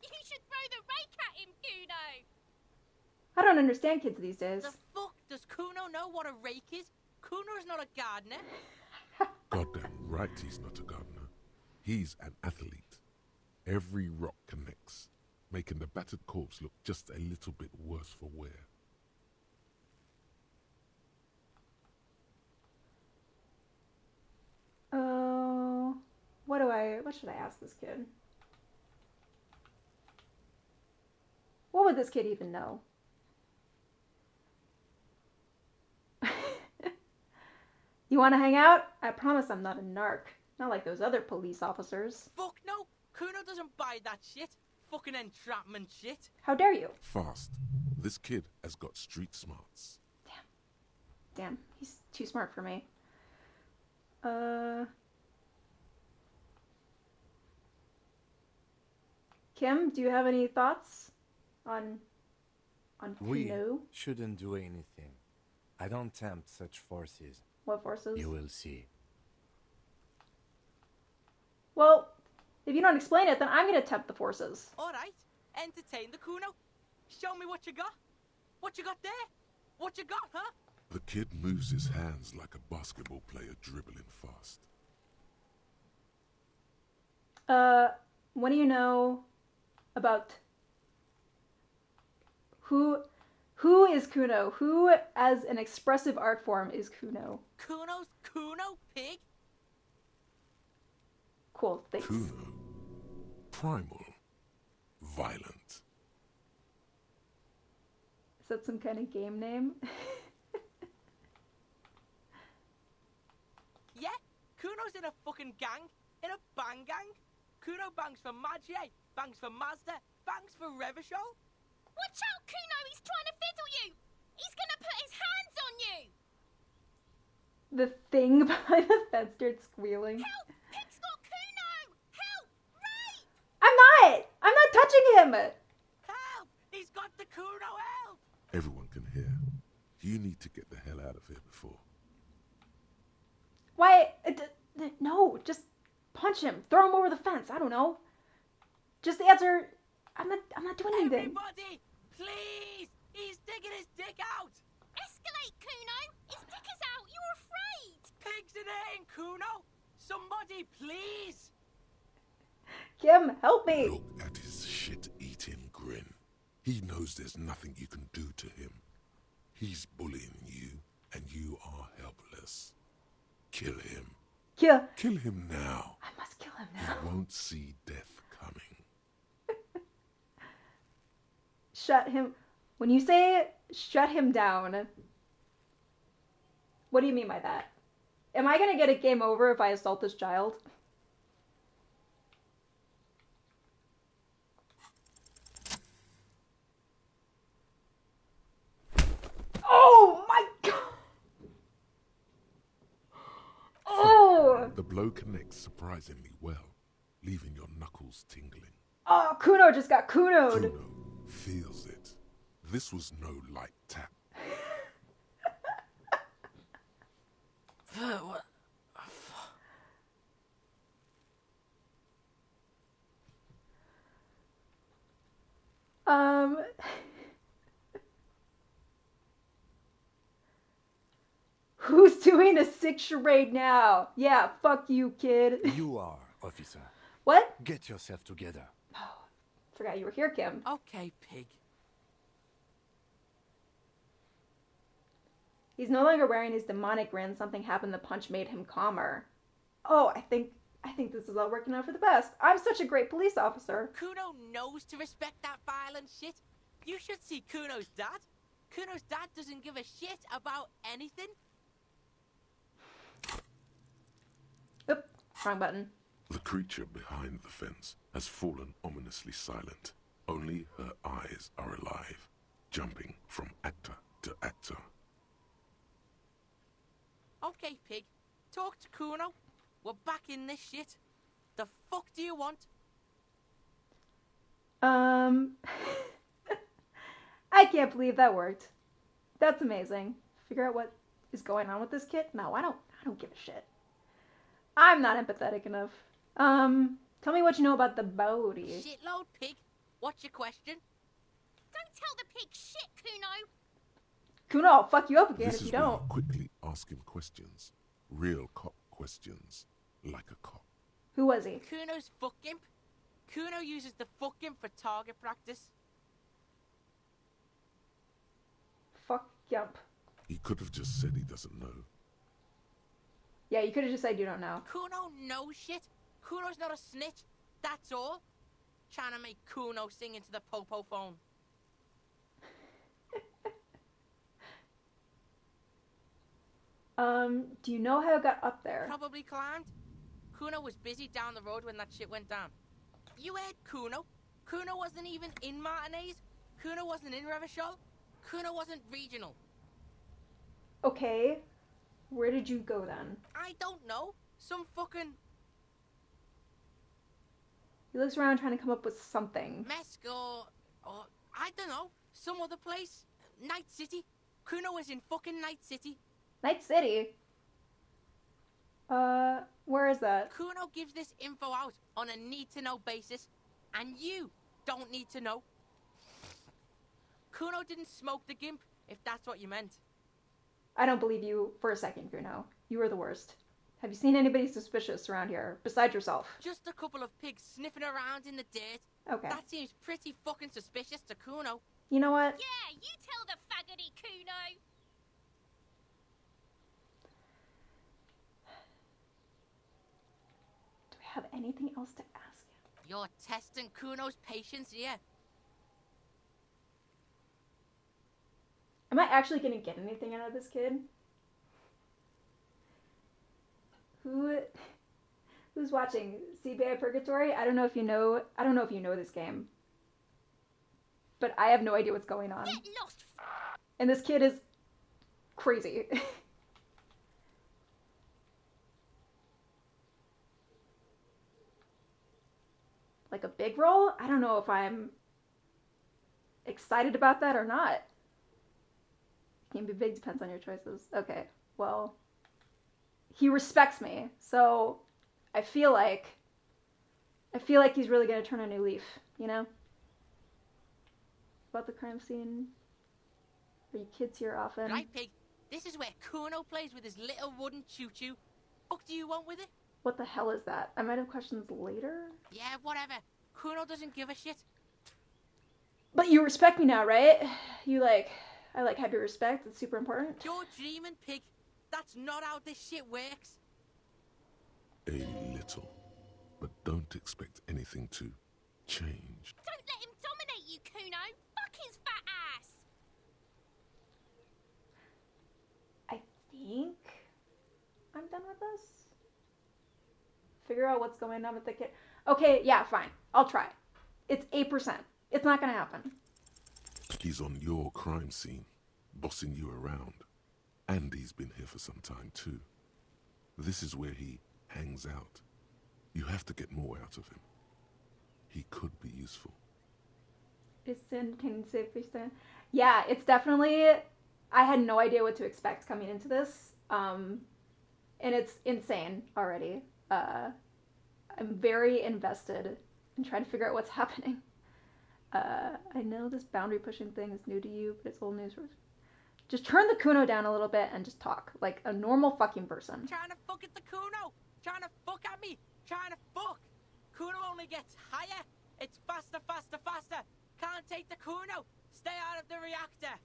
You should throw the rake at him, Kuno. I don't understand kids these days. The fuck does Kuno know what a rake is? Kuno's not a gardener. Goddamn right he's not a gardener. He's an athlete. Every rock connects, making the battered corpse look just a little bit worse for wear. Oh, what should I ask this kid? What would this kid even know? You want to hang out? I promise I'm not a narc. Not like those other police officers. Fuck no. Kuno doesn't buy that shit. Fucking entrapment shit. How dare you? Fast. This kid has got street smarts. Damn, he's too smart for me. Kim, do you have any thoughts on We Kuno? shouldn't do anything. I don't tempt such forces. What forces? You will see. Well, if you don't explain it, then I'm gonna tempt the forces. Alright. Entertain the Kuno. Show me what you got. What you got there? What you got, huh? The kid moves his hands like a basketball player dribbling fast. What do you know about who is Kuno? Who, as an expressive art form, is Kuno? Kuno's Kuno, pig? Cool, thanks. Kuno. Primal. Violent. Is that some kind of game name? Yeah, Kuno's in a fucking gang. In a bang gang. Kuno bangs for Magie, bangs for Mazda, bangs for Revachol. Watch out, Kuno. He's trying to fiddle you. He's going to put his hands on you. The thing behind the fence starts squealing. Help! Pig's got Kuno! Help! Rape! I'm not touching him! got the Kuno help! Everyone can hear. You need to get the hell out of here before. Why? No, just punch him. Throw him over the fence. I don't know. Just answer. I'm not doing anything. Everybody, please! He's digging his dick out! Escalate, Kuno! His dick is out! You're afraid! Pigs in eating, Kuno! Somebody, please! Kim, help me. Look at his shit-eating grin. He knows there's nothing you can do to him. He's bullying you, and you are helpless. Kill him. Kill him now. I must kill him now. He won't see death coming. Shut him. When you say shut him down, what do you mean by that? Am I gonna get a game over if I assault this child? Oh my god! Oh! The blow connects surprisingly well, leaving your knuckles tingling. Oh, Kuno just got Kuno'd. Kuno feels it. This was no light tap. Who's doing a sick charade now? Yeah, fuck you, kid. You are, officer. What? Get yourself together. Oh, forgot you were here, Kim. Okay, pig. He's no longer wearing his demonic grin. Something happened. The punch made him calmer. Oh, I think this is all working out for the best. I'm such a great police officer. Kuno knows to respect that violent shit. You should see Kuno's dad. Kuno's dad doesn't give a shit about anything. Oop, wrong button. The creature behind the fence has fallen ominously silent. Only her eyes are alive, jumping from actor to actor. Okay, pig. Talk to Kuno. We're back in this shit. The fuck do you want? I can't believe that worked. That's amazing. Figure out what is going on with this kid? No, I don't give a shit. I'm not empathetic enough. Tell me what you know about the body. Shitload, pig. What's your question? Don't tell the pig shit, Kuno! Kuno, I'll fuck you up again This if you is where don't. you quickly ask him questions. Real cop questions. Like a cop. Who was he? Kuno's fuck imp. Kuno uses the fuck imp for target practice. Fuck yump. He could have just said he doesn't know. Yeah, you could have just said you don't know. Kuno knows shit. Kuno's not a snitch. That's all. Trying to make Kuno sing into the popo phone. Do you know how it got up there? Probably climbed. Kuno was busy down the road when that shit went down. You heard Kuno. Kuno wasn't even in Martinez. Kuno wasn't in Revachol. Kuno wasn't regional. Okay. Where did you go then? I don't know. Some fucking He looks around trying to come up with something. Mesco or I don't know. Some other place. Night City. Kuno was in fucking Night City. Night City? Where is that? Kuno gives this info out on a need-to-know basis, and you don't need to know. Kuno didn't smoke the gimp, if that's what you meant. I don't believe you for a second, Kuno. You are the worst. Have you seen anybody suspicious around here, besides yourself? Just a couple of pigs sniffing around in the dirt. Okay. That seems pretty fucking suspicious to Kuno. You know what? Yeah, you tell the faggoty, Kuno! Do I have anything else to ask him? You're testing Kuno's patience here. Am I actually gonna get anything out of this kid? Who's watching CBI Purgatory? I don't know if you know this game. But I have no idea what's going on. Get lost! And this kid is crazy. Like a big roll? I don't know if I'm excited about that or not. Can be big, depends on your choices. Okay, well, he respects me, so I feel like he's really gonna turn a new leaf, you know? About the crime scene. Are you kids here often? Right, Pig. This is where Kuno plays with his little wooden choo-choo. What do you want with it? What the hell is that? I might have questions later. Yeah, whatever. Kuno doesn't give a shit. But you respect me now, right? I have your respect. It's super important. You're dreaming, Pig. That's not how this shit works. A little. But don't expect anything to change. Don't let him dominate you, Kuno. Fuck his fat ass. I think I'm done with this. Figure out what's going on with the kid. Okay, yeah, fine. I'll try. It's 8%. It's not gonna happen. He's on your crime scene, bossing you around. And he's been here for some time too. This is where he hangs out. You have to get more out of him. He could be useful. Yeah, it's definitely... I had no idea what to expect coming into this. And it's insane already. I'm very invested in trying to figure out what's happening. I know this boundary pushing thing is new to you, but it's old news. Just turn the Kuno down a little bit and just talk like a normal fucking person. Trying to fuck at the Kuno. Trying to fuck at me. Trying to fuck. Kuno only gets higher. It's faster, faster, faster. Can't take the Kuno. Stay out of the reactor.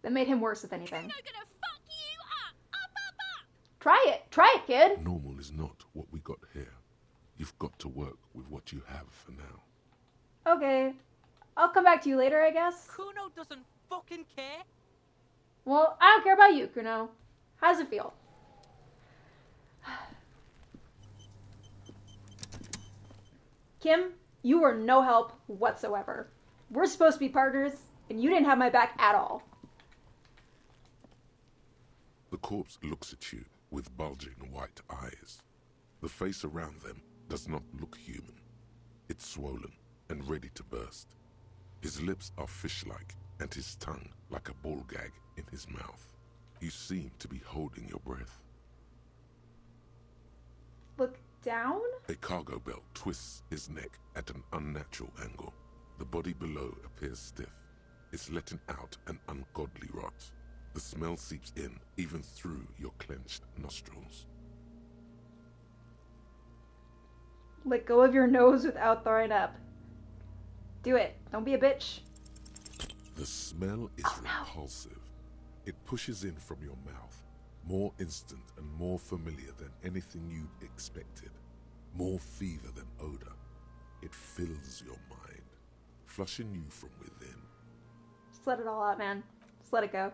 That made him worse, if anything. Kuno gonna fuck you up. Up. Try it, kid. Normal is not what we got here. You've got to work with what you have for now. Okay. I'll come back to you later, I guess. Kuno doesn't fucking care. Well, I don't care about you, Kuno. How does it feel? Kim, you were no help whatsoever. We're supposed to be partners, and you didn't have my back at all. The corpse looks at you with bulging white eyes. The face around them does not look human. It's swollen and ready to burst. His lips are fish-like, and his tongue like a ball gag in his mouth. You seem to be holding your breath. Look down? A cargo belt twists his neck at an unnatural angle. The body below appears stiff. It's letting out an ungodly rot. The smell seeps in, even through your clenched nostrils. Let go of your nose without throwing up. Do it. Don't be a bitch. The smell is repulsive. It pushes in from your mouth, more instant and more familiar than anything you'd expected. More fever than odor. It fills your mind, flushing you from within. Just let it all out, man. Just let it go.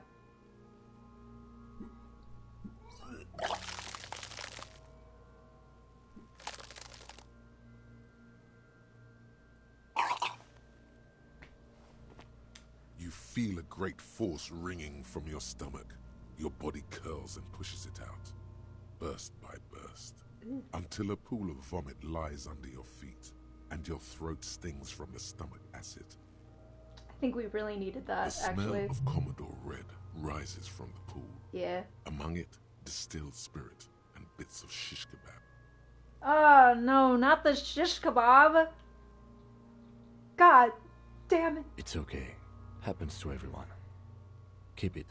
You feel a great force ringing from your stomach. Your body curls and pushes it out, burst by burst, until a pool of vomit lies under your feet, and your throat stings from the stomach acid. I think we really needed that, The smell actually. of Commodore Red rises from the pool. Yeah. Among it, distilled spirit and bits of shish kebab. Oh, no, not the shish kebab. God damn it. It's okay. Happens to everyone. Keep it.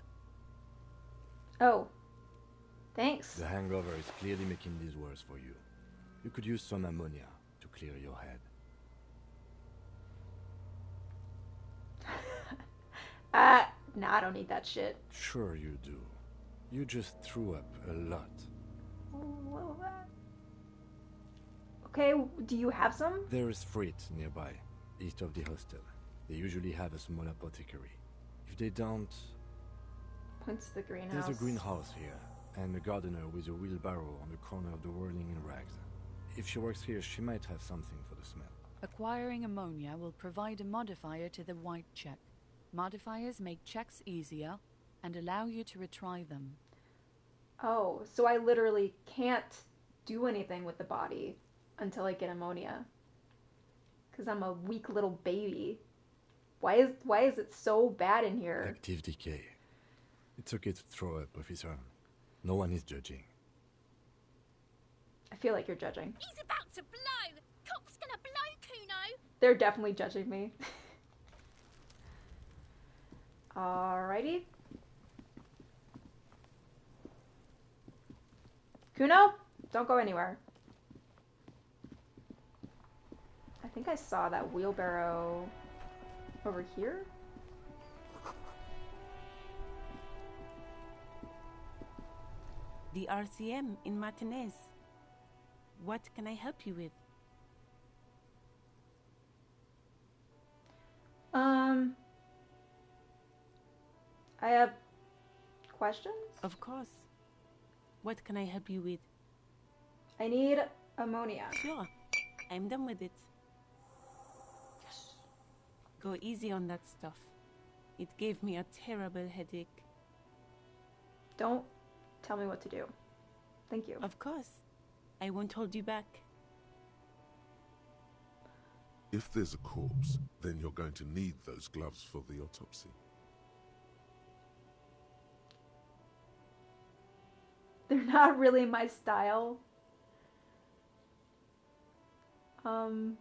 Oh. Thanks. The hangover is clearly making this worse for you. You could use some ammonia to clear your head. No, I don't need that shit. Sure you do. You just threw up a lot. Okay, do you have some? There is freight nearby, east of the hostel. They usually have a small apothecary. If they don't... Points to the greenhouse. There's a greenhouse here, and a gardener with a wheelbarrow on the corner of the whirling in rags. If she works here, she might have something for the smell. Acquiring ammonia will provide a modifier to the white check. Modifiers make checks easier and allow you to retry them. Oh, so I literally can't do anything with the body until I get ammonia. Because I'm a weak little baby. Why is it so bad in here? Active decay. It's okay to throw up, officer. No one is judging. I feel like you're judging. He's about to blow. Cop's gonna blow, Kuno. They're definitely judging me. Alrighty. Kuno, don't go anywhere. I think I saw that wheelbarrow over here. The RCM in Martinez. What can I help you with? I have questions. Of course. What can I help you with? I need ammonia. Sure. I'm done with it. Yes. Go easy on that stuff. It gave me a terrible headache. Don't tell me what to do. Thank you. Of course. I won't hold you back. If there's a corpse, then you're going to need those gloves for the autopsy. They're not really my style. Can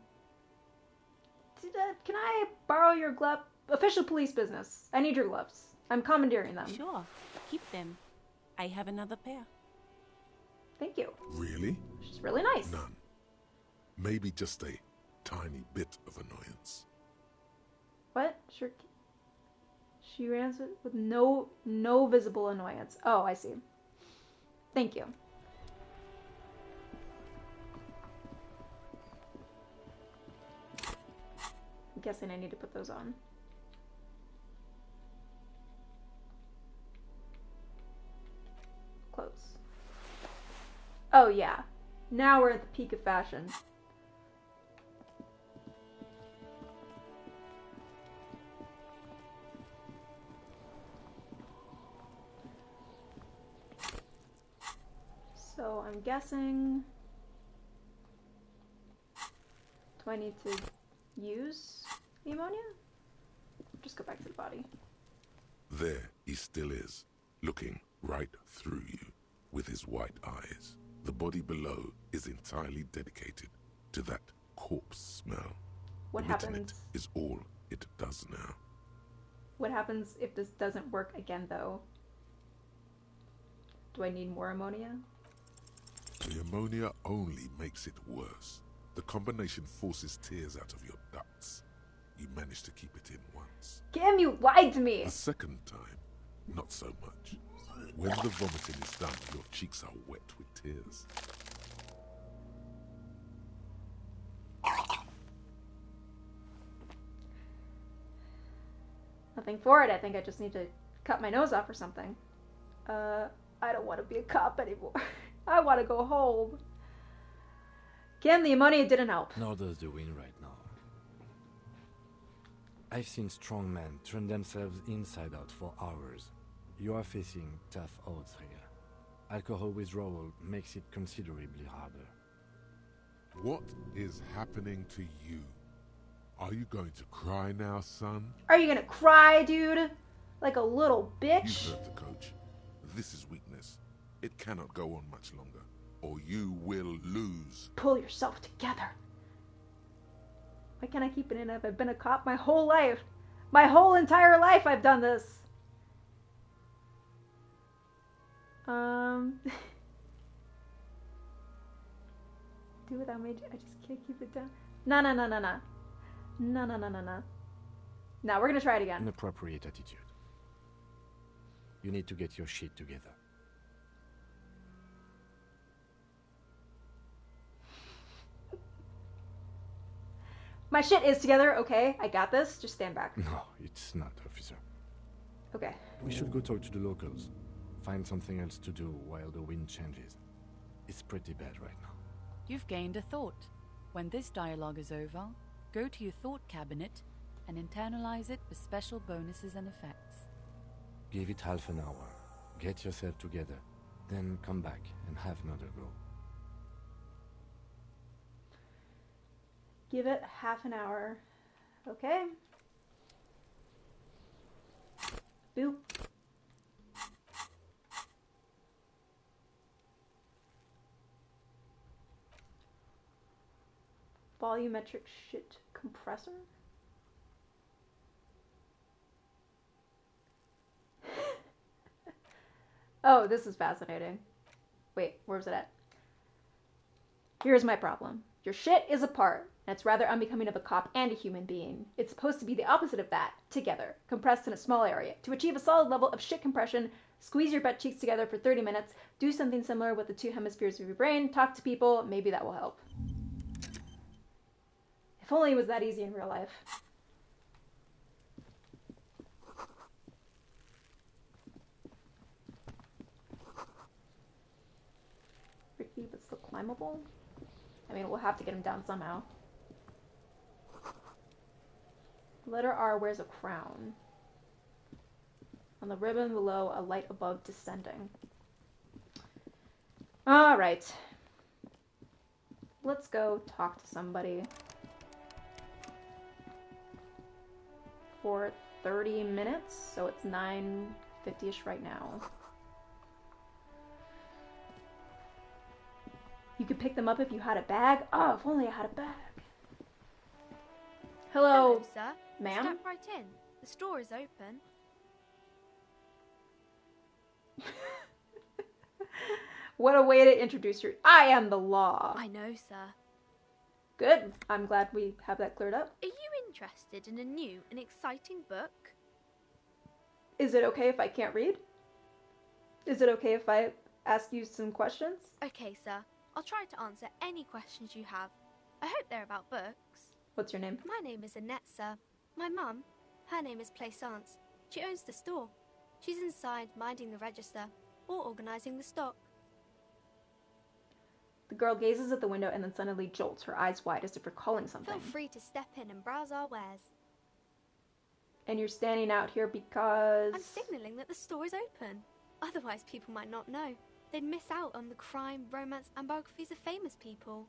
I borrow your glove? Official police business. I need your gloves. I'm commandeering them. Sure. Keep them. I have another pair. Thank you. Really? She's really nice. None. Maybe just a tiny bit of annoyance. What? Sure. She answered with no visible annoyance. Oh, I see. Thank you. I'm guessing I need to put those on. Close. Oh yeah. Now we're at the peak of fashion. So I'm guessing, do I need to use the ammonia? Just go back to the body. There he still is, looking right through you with his white eyes. The body below is entirely dedicated to that corpse smell. What Emitting happens? it is all it does now. What happens if this doesn't work again, though? Do I need more ammonia? The ammonia only makes it worse. The combination forces tears out of your ducts. You managed to keep it in once. Kim, you lied to me! A second time, not so much. When the vomiting is done, your cheeks are wet with tears. Nothing for it. I think I just need to cut my nose off or something. I don't want to be a cop anymore. I want to go home. Kim, the ammonia didn't help. Nor does the wind right now. I've seen strong men turn themselves inside out for hours. You are facing tough odds here. Alcohol withdrawal makes it considerably harder. What is happening to you? Are you going to cry now, son? Are you gonna cry, dude? Like a little bitch? You heard the coach. This is weakness. It cannot go on much longer, or you will lose. Pull yourself together. Why can't I keep it in if I've been a cop my whole life? My whole entire life I've done this. Do without me. I just can't keep it down. No. Now we're gonna try it again. An appropriate attitude. You need to get your shit together. My shit is together, okay? I got this. Just stand back. No, it's not, officer. Okay. We should go talk to the locals. Find something else to do while the wind changes. It's pretty bad right now. You've gained a thought. When this dialogue is over, go to your thought cabinet and internalize it with special bonuses and effects. Give it half an hour. Get yourself together. Then come back and have another go. Give it half an hour. Okay. Boop. Volumetric shit compressor? Oh, this is fascinating. Wait, where's it at? Here's my problem. Your shit is apart, and it's rather unbecoming of a cop and a human being. It's supposed to be the opposite of that, together, compressed in a small area. To achieve a solid level of shit compression, squeeze your butt cheeks together for 30 minutes, do something similar with the two hemispheres of your brain, talk to people, maybe that will help. If only it was that easy in real life. Tricky, but still climbable? I mean, we'll have to get him down somehow. Letter R wears a crown. On the ribbon below, a light above descending. Alright. Let's go talk to somebody. For 30 minutes, so it's 9:50ish right now. You could pick them up if you had a bag? Oh, if only I had a bag. Hello, sir. ma'am? Step right in. The store is open. What a way to introduce your... I am the law. I know, sir. Good. I'm glad we have that cleared up. Are you interested in a new and exciting book? Is it okay if I can't read? Is it okay if I ask you some questions? Okay, sir. I'll try to answer any questions you have. I hope they're about books. What's your name? My name is Annette, sir. My mum, her name is Plaisance. She owns the store. She's inside minding the register or organising the stock. The girl gazes at the window and then suddenly jolts, her eyes wide as if recalling something. Feel free to step in and browse our wares. And you're standing out here because... I'm signalling that the store is open. Otherwise, people might not know. They'd miss out on the crime, romance, and biographies of famous people.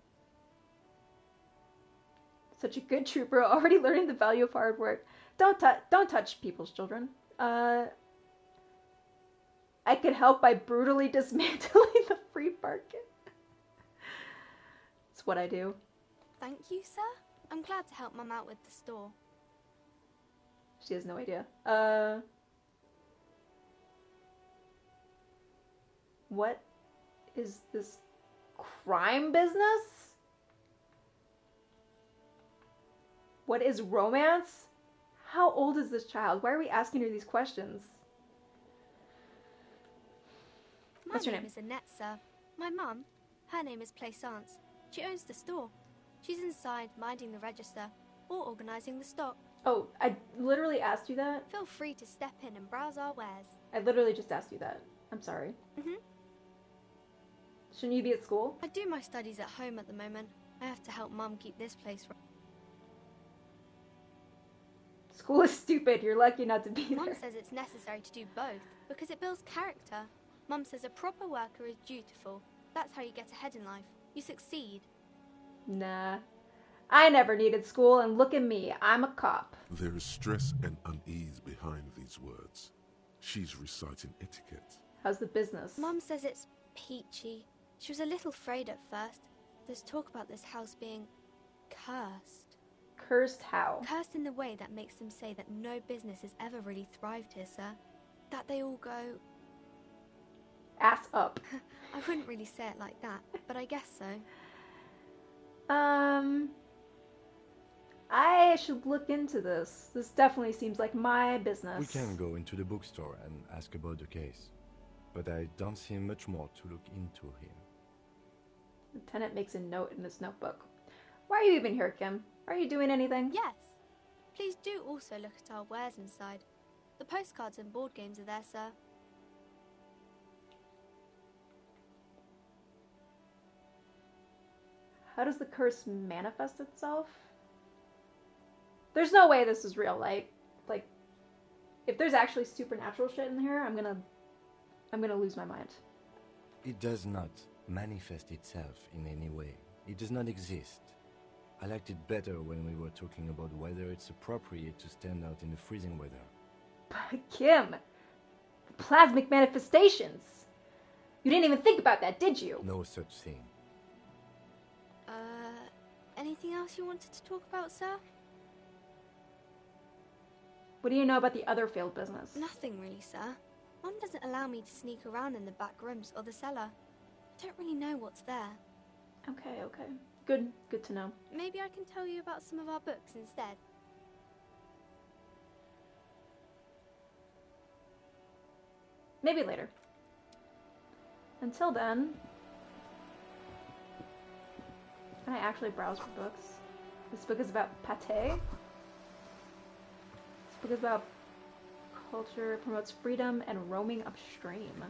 Such a good trooper, already learning the value of hard work. Don't touch people's children. I could help by brutally dismantling the free market. It's what I do. Thank you, sir. I'm glad to help Mum out with the store. She has no idea. What is this crime business? What is romance? How old is this child? Why are we asking her these questions? What's your name? My name is Annette, sir. My mum, her name is Plaisance. She owns the store. She's inside minding the register or organising the stock. Oh, I literally asked you that? Feel free to step in and browse our wares. I literally just asked you that. I'm sorry. Shouldn't you be at school? I do my studies at home at the moment. I have to help Mum keep this place right. School is stupid. You're lucky not to be there. Mum says it's necessary to do both because it builds character. Mum says a proper worker is dutiful. That's how you get ahead in life. You succeed. Nah. I never needed school, and look at me. I'm a cop. There is stress and unease behind these words. She's reciting etiquette. How's the business? Mum says it's peachy. She was a little afraid at first. There's talk about this house being cursed. Cursed how? Cursed in the way that makes them say that no business has ever really thrived here, sir. That they all go... ass up. I wouldn't really say it like that, but I guess so. I should look into this. This definitely seems like my business. We can go into the bookstore and ask about the case, but I don't see much more to look into here. Lieutenant makes a note in his notebook. Why are you even here, Kim? Are you doing anything? Yes. Please do also look at our wares inside. The postcards and board games are there, sir. How does the curse manifest itself? There's no way this is real. Like, if there's actually supernatural shit in here, I'm gonna lose my mind. It does not manifest itself in any way. It does not exist. I liked it better when we were talking about whether it's appropriate to stand out in the freezing weather. But Kim, plasmic manifestations. You didn't even think about that, did you? No such thing. Anything else you wanted to talk about, sir? What do you know about the other failed business? Nothing really, sir. Mum doesn't allow me to sneak around in the back rooms or the cellar. I don't really know what's there. Okay. Good to know. Maybe I can tell you about some of our books instead. Maybe later. Until then, can I actually browse for books? This book is about pate. This book is about culture, promotes freedom and roaming upstream.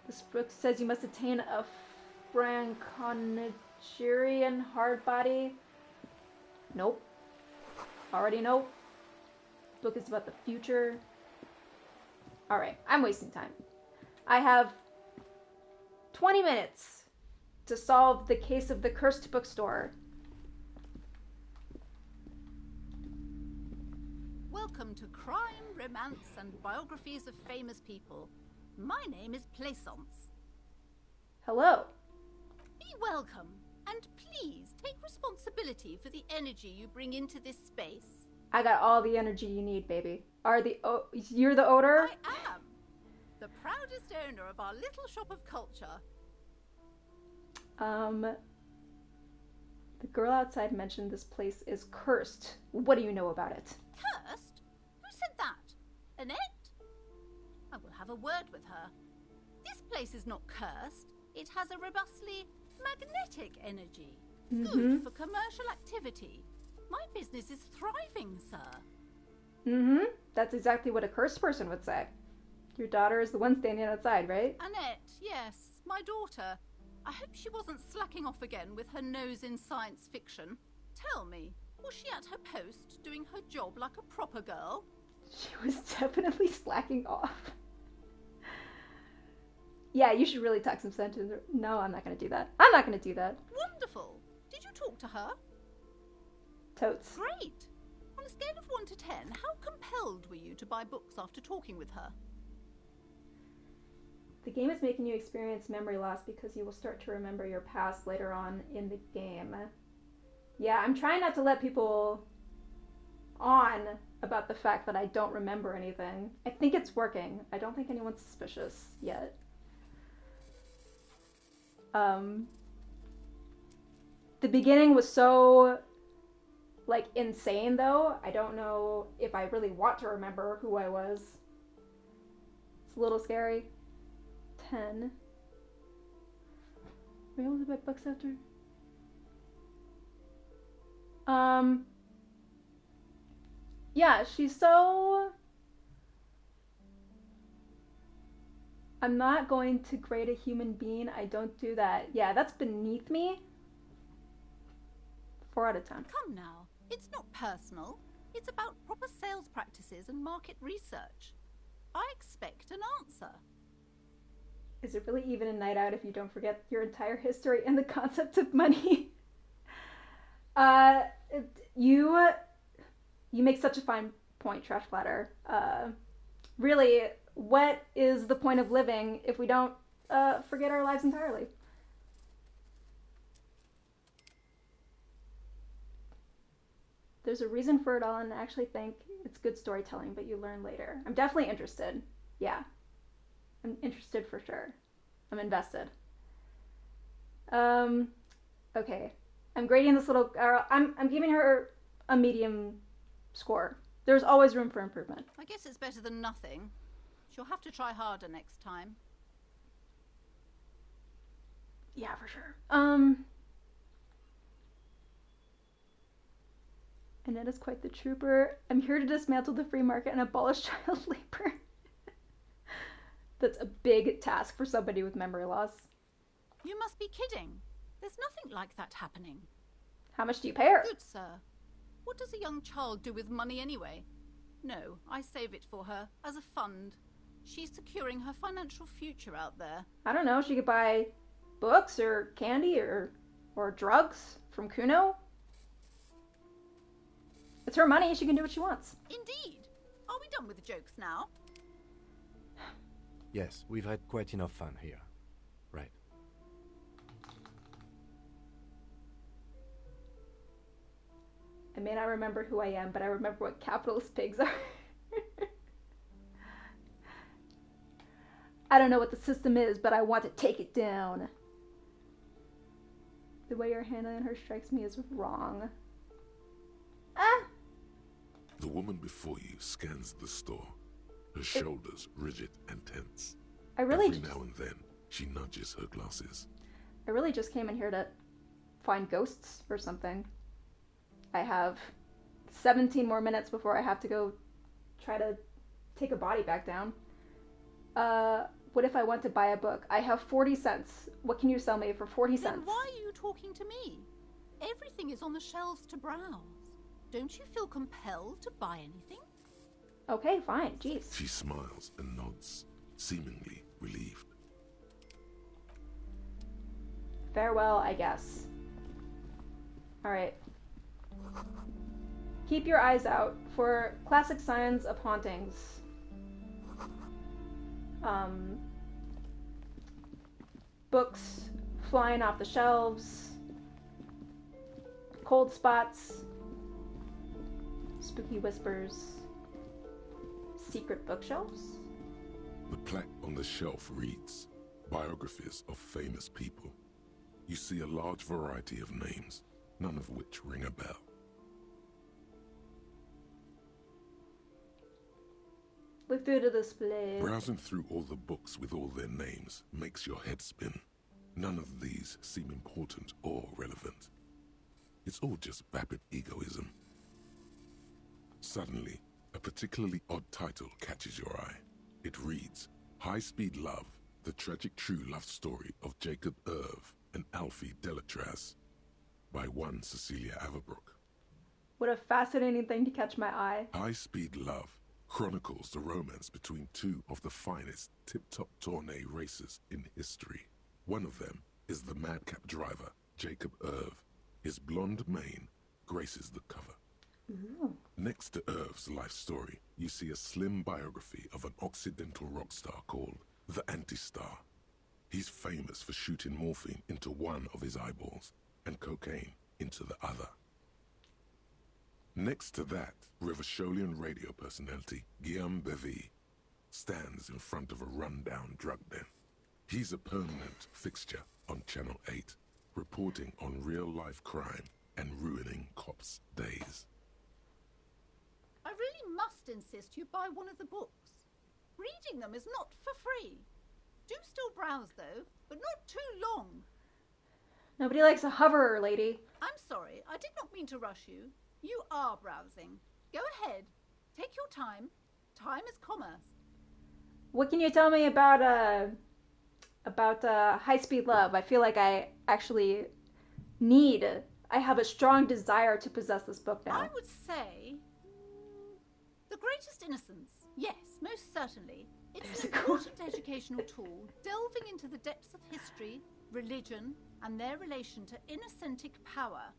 This book says you must attain a Franconigerian hard body. Nope. Already nope. Book is about the future. Alright, I'm wasting time. I have 20 minutes to solve the case of the cursed bookstore. Welcome to Crime, Romance, and Biographies of Famous People. My name is Plaisance. Hello. Be welcome, and please take responsibility for the energy you bring into this space. I got all the energy you need, baby. You're the owner? I am. The proudest owner of our little shop of culture. The girl outside mentioned this place is cursed. What do you know about it? Cursed? Who said that? Annette? I will have a word with her. This place is not cursed. It has a robustly magnetic energy. Good for commercial activity. My business is thriving, sir. That's exactly what a cursed person would say. Your daughter is the one standing outside, right? Annette, yes, my daughter. I hope she wasn't slacking off again with her nose in science fiction. Tell me, was she at her post doing her job like a proper girl? She was definitely slacking off. Yeah, you should really talk some sense into her. No, I'm not going to do that. I'm not going to do that. Wonderful. Did you talk to her? Totes. Great. On a scale of 1 to 10, how compelled were you to buy books after talking with her? The game is making you experience memory loss because you will start to remember your past later on in the game. Yeah, I'm trying not to let people on about the fact that I don't remember anything. I think it's working. I don't think anyone's suspicious yet. The beginning was so, like, insane, though. I don't know if I really want to remember who I was. It's a little scary. 10. Were you able to buy books after? Yeah, she's so... I'm not going to grade a human being. I don't do that. Yeah, that's beneath me. 4 out of 10. Come now. It's not personal. It's about proper sales practices and market research. I expect an answer. Is it really even a night out if you don't forget your entire history and the concept of money? You make such a fine point, Trash Platter. Really, what is the point of living if we don't forget our lives entirely? There's a reason for it all, and I actually think it's good storytelling, but you learn later. I'm definitely interested. Yeah. I'm interested for sure. I'm invested. Okay. I'm grading this little girl. I'm giving her a medium score. There's always room for improvement. I guess it's better than nothing. She'll have to try harder next time. Yeah, for sure. Annette is quite the trooper. I'm here to dismantle the free market and abolish child labor. That's a big task for somebody with memory loss. You must be kidding. There's nothing like that happening. How much do you pay her? Good, sir. What does a young child do with money anyway? No, I save it for her, as a fund. She's securing her financial future out there. I don't know, she could buy books or candy or Or drugs from Kuno? It's her money, she can do what she wants. Indeed. Are we done with the jokes now? Yes, we've had quite enough fun here. Right. I may not remember who I am, but I remember what capitalist pigs are. I don't know what the system is, but I want to take it down. The way you're handling her strikes me as wrong. Ah! The woman before you scans the store, her shoulders rigid and tense. Every now and then, she nudges her glasses. I really just came in here to find ghosts or something. I have 17 more minutes before I have to go try to take a body back down. What if I want to buy a book? I have 40 cents. What can you sell me for 40 cents? Then why are you talking to me? Everything is on the shelves to browse. Don't you feel compelled to buy anything? Okay, fine. Jeez. She smiles and nods, seemingly relieved. Farewell, I guess. Alright. Keep your eyes out for classic signs of hauntings. Books flying off the shelves. Cold spots. Spooky whispers. Secret bookshelves. The plaque on the shelf reads, "Biographies of famous people." You see a large variety of names, none of which ring a bell. Look through the display. Browsing through all the books with all their names makes your head spin. None of these seem important or relevant. It's all just vapid egoism. Suddenly, a particularly odd title catches your eye. It reads, High Speed Love, the tragic true love story of Jacob Irv and Alfie Delatraz, by one Cecilia Averbrook. What a fascinating thing to catch my eye. High Speed Love chronicles the romance between two of the finest tip-top tourney racers in history. One of them is the madcap driver, Jacob Irv. His blonde mane graces the cover. Ooh. Next to Irv's life story, you see a slim biography of an Occidental rock star called the Anti-Star. He's famous for shooting morphine into one of his eyeballs and cocaine into the other. Next to that, Revacholian radio personality Guillaume Bevy stands in front of a run-down drug den. He's a permanent fixture on Channel 8, reporting on real-life crime and ruining cops' days. I really must insist you buy one of the books. Reading them is not for free. Do still browse, though, but not too long. Nobody likes a hoverer, lady. I'm sorry, I did not mean to rush you. You are browsing. Go ahead. Take your time. Time is commerce. What can you tell me about High Speed Love? I feel like I actually I have a strong desire to possess this book now. I would say The Greatest Innocence. Yes, most certainly. It's an important educational tool, delving into the depths of history, religion, and their relation to innocentic power.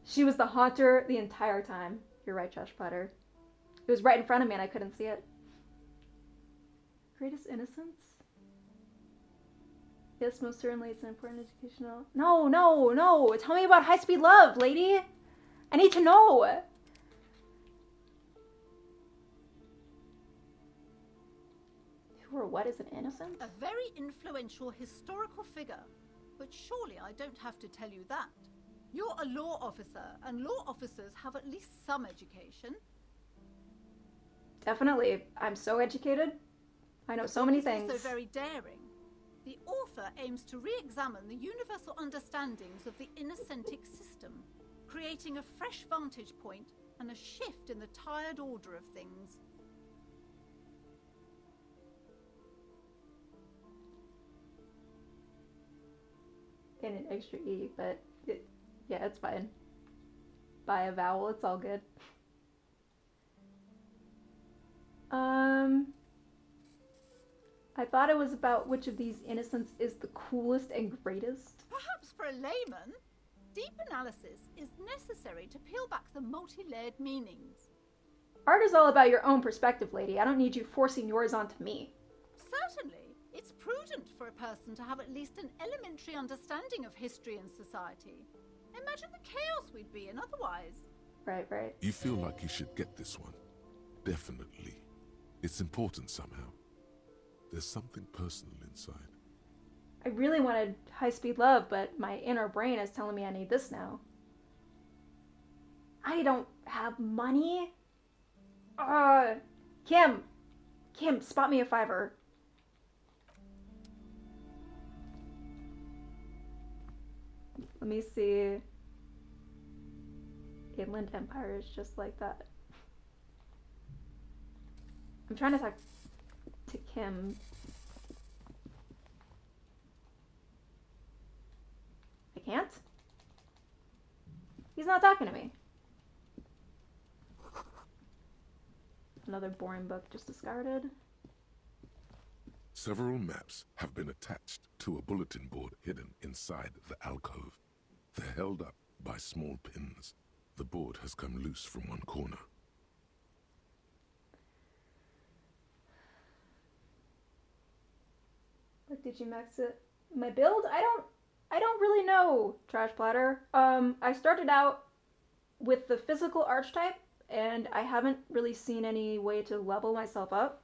She was the haunter the entire time. You're right, Josh Potter. It was right in front of me and I couldn't see it. Greatest Innocence? Yes, most certainly it's an important educational... No! Tell me about High Speed Love, lady! I need to know! Who or what is an innocent? A very influential historical figure. But surely I don't have to tell you that. You're a law officer, and law officers have at least some education. Definitely. I'm so educated. I know so many things. Also very daring. The author aims to re-examine the universal understandings of the innocentic system, creating a fresh vantage point and a shift in the tired order of things. And an extra E, but yeah, it's fine. By a vowel, it's all good. I thought it was about which of these innocents is the coolest and greatest. Perhaps for a layman, deep analysis is necessary to peel back the multi-layered meanings. Art is all about your own perspective, lady. I don't need you forcing yours onto me. Certainly, it's prudent for a person to have at least an elementary understanding of history and society. Imagine the chaos we'd be in otherwise. Right. You feel like you should get this one. Definitely. It's important somehow. There's something personal inside. I really wanted high-speed love, but my inner brain is telling me I need this now. I don't have money. Kim, spot me a $5. Let me see. Inland Empire is just like that. I'm trying to talk to Kim. I can't? He's not talking to me. Another boring book just discarded. Several maps have been attached to a bulletin board hidden inside the alcove. They're held up by small pins. The board has come loose from one corner. Like, did you max it? My build? I don't really know, Trash Platter. I started out with the physical archetype, and I haven't really seen any way to level myself up.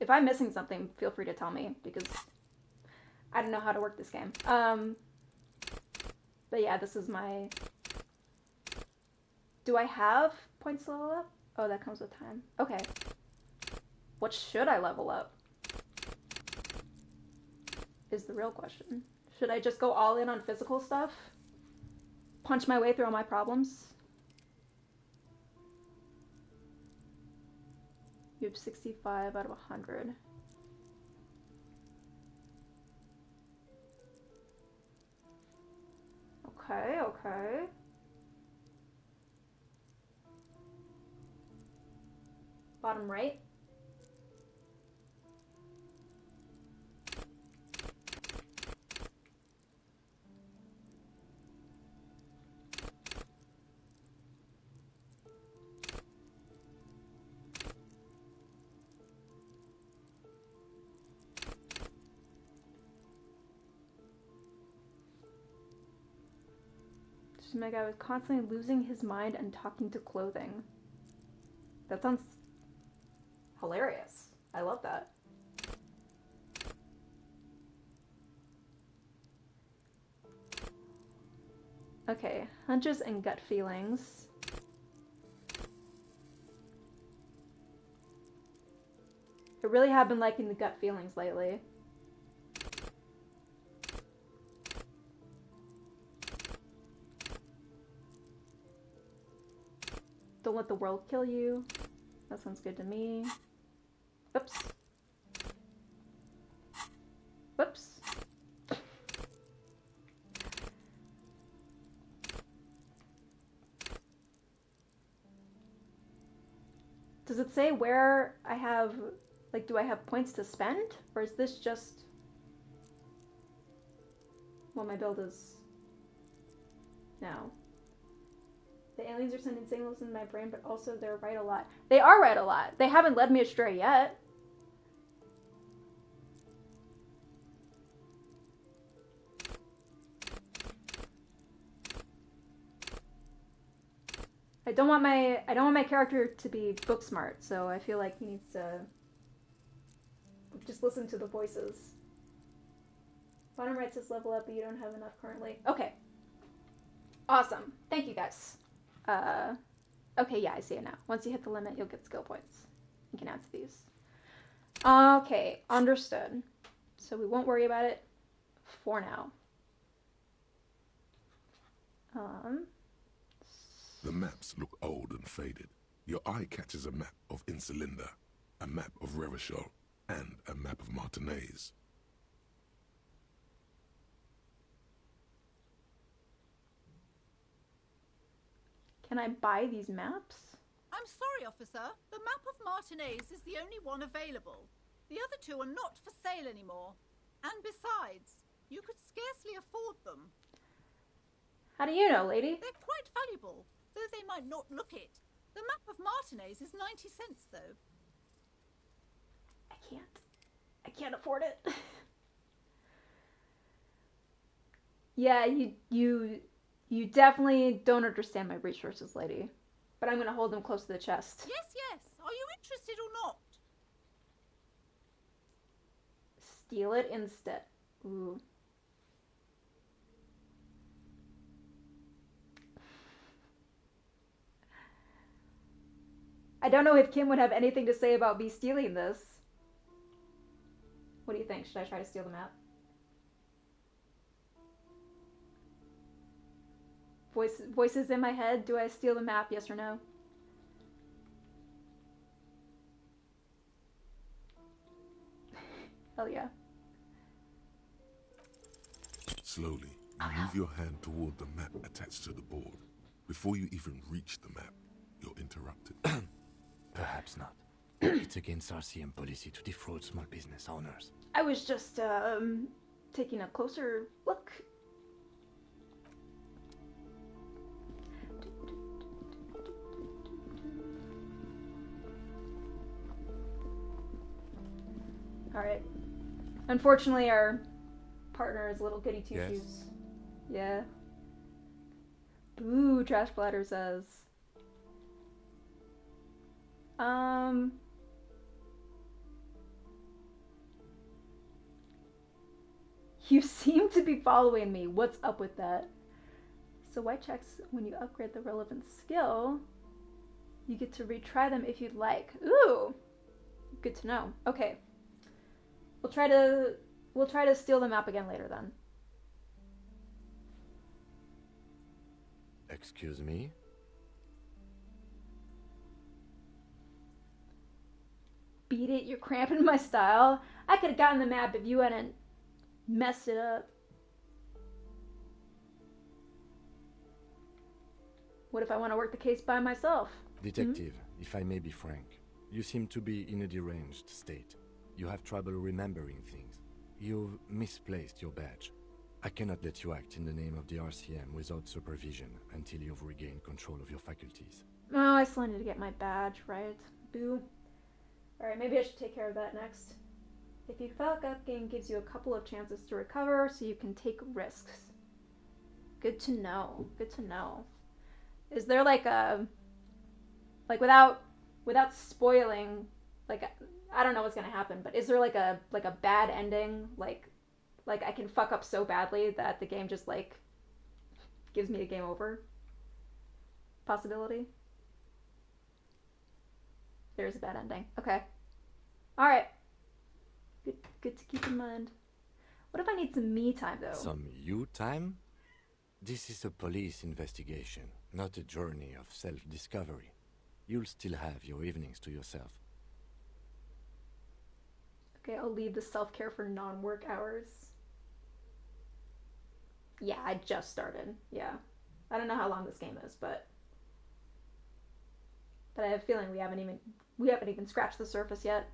If I'm missing something, feel free to tell me, because I don't know how to work this game. But yeah, this is my... Do I have points to level up? Oh, that comes with time. Okay. What should I level up? Is the real question. Should I just go all in on physical stuff? Punch my way through all my problems? You have 65 out of 100. Okay. Bottom right. My guy was constantly losing his mind and talking to clothing. That sounds hilarious. I love that. Okay, hunches and gut feelings. I really have been liking the gut feelings lately. Don't let the world kill you. That sounds good to me. Oops. Whoops. Does it say where I have, like, do I have points to spend? Or is this just what my build is now? The aliens are sending signals in my brain, but also they're right a lot. They are right a lot. They haven't led me astray yet. I don't want my character to be book smart, so I feel like he needs to just listen to the voices. Bottom right says level up, but you don't have enough currently. Okay. Awesome. Thank you, guys. Okay, yeah, I see it now. Once you hit the limit, you'll get skill points. You can add to these. Okay, understood. So we won't worry about it for now. The maps look old and faded. Your eye catches a map of Insulinda, a map of Revachol, and a map of Martinez. Can I buy these maps? I'm sorry, officer. The map of Martinez is the only one available. The other two are not for sale anymore. And besides, you could scarcely afford them. How do you know, lady? They're quite valuable, though they might not look it. The map of Martinez is 90 cents, though. I can't afford it. Yeah, you definitely don't understand my resources, lady. But I'm gonna hold them close to the chest. Yes, yes. Are you interested or not? Steal it instead. Ooh. I don't know if Kim would have anything to say about me stealing this. What do you think? Should I try to steal the map? Voices in my head. Do I steal the map? Yes or no? Hell yeah. Slowly, you move your hand toward the map attached to the board. Before you even reach the map, you're interrupted. Perhaps not. It's against RCM policy to defraud small business owners. I was just, taking a closer look. Alright. Unfortunately, our partner is little goody two-shoes. Yes. Yeah. Boo, Trash Bladder says. You seem to be following me. What's up with that? So white checks when you upgrade the relevant skill. You get to retry them if you'd like. Ooh! Good to know. Okay. We'll try to steal the map again later then. Excuse me? Beat it, you're cramping my style. I could have gotten the map if you hadn't messed it up. What if I want to work the case by myself? Detective, if I may be frank, you seem to be in a deranged state. You have trouble remembering things. You've misplaced your badge. I cannot let you act in the name of the RCM without supervision until you've regained control of your faculties. Oh, I still need to get my badge, right? Boo. Alright, maybe I should take care of that next. If you fuck up, game gives you a couple of chances to recover so you can take risks. Good to know. Good to know. Is there like a... Like without spoiling, like I don't know what's gonna happen, but is there like a bad ending? Like I can fuck up so badly that the game just like gives me a game over possibility? There's a bad ending. Okay. Alright. Good to keep in mind. What if I need some me time, though? Some you time? This is a police investigation, not a journey of self-discovery. You'll still have your evenings to yourself. Okay, I'll leave the self-care for non-work hours. Yeah, I just started. Yeah. I don't know how long this game is, but I have a feeling we haven't even scratched the surface yet.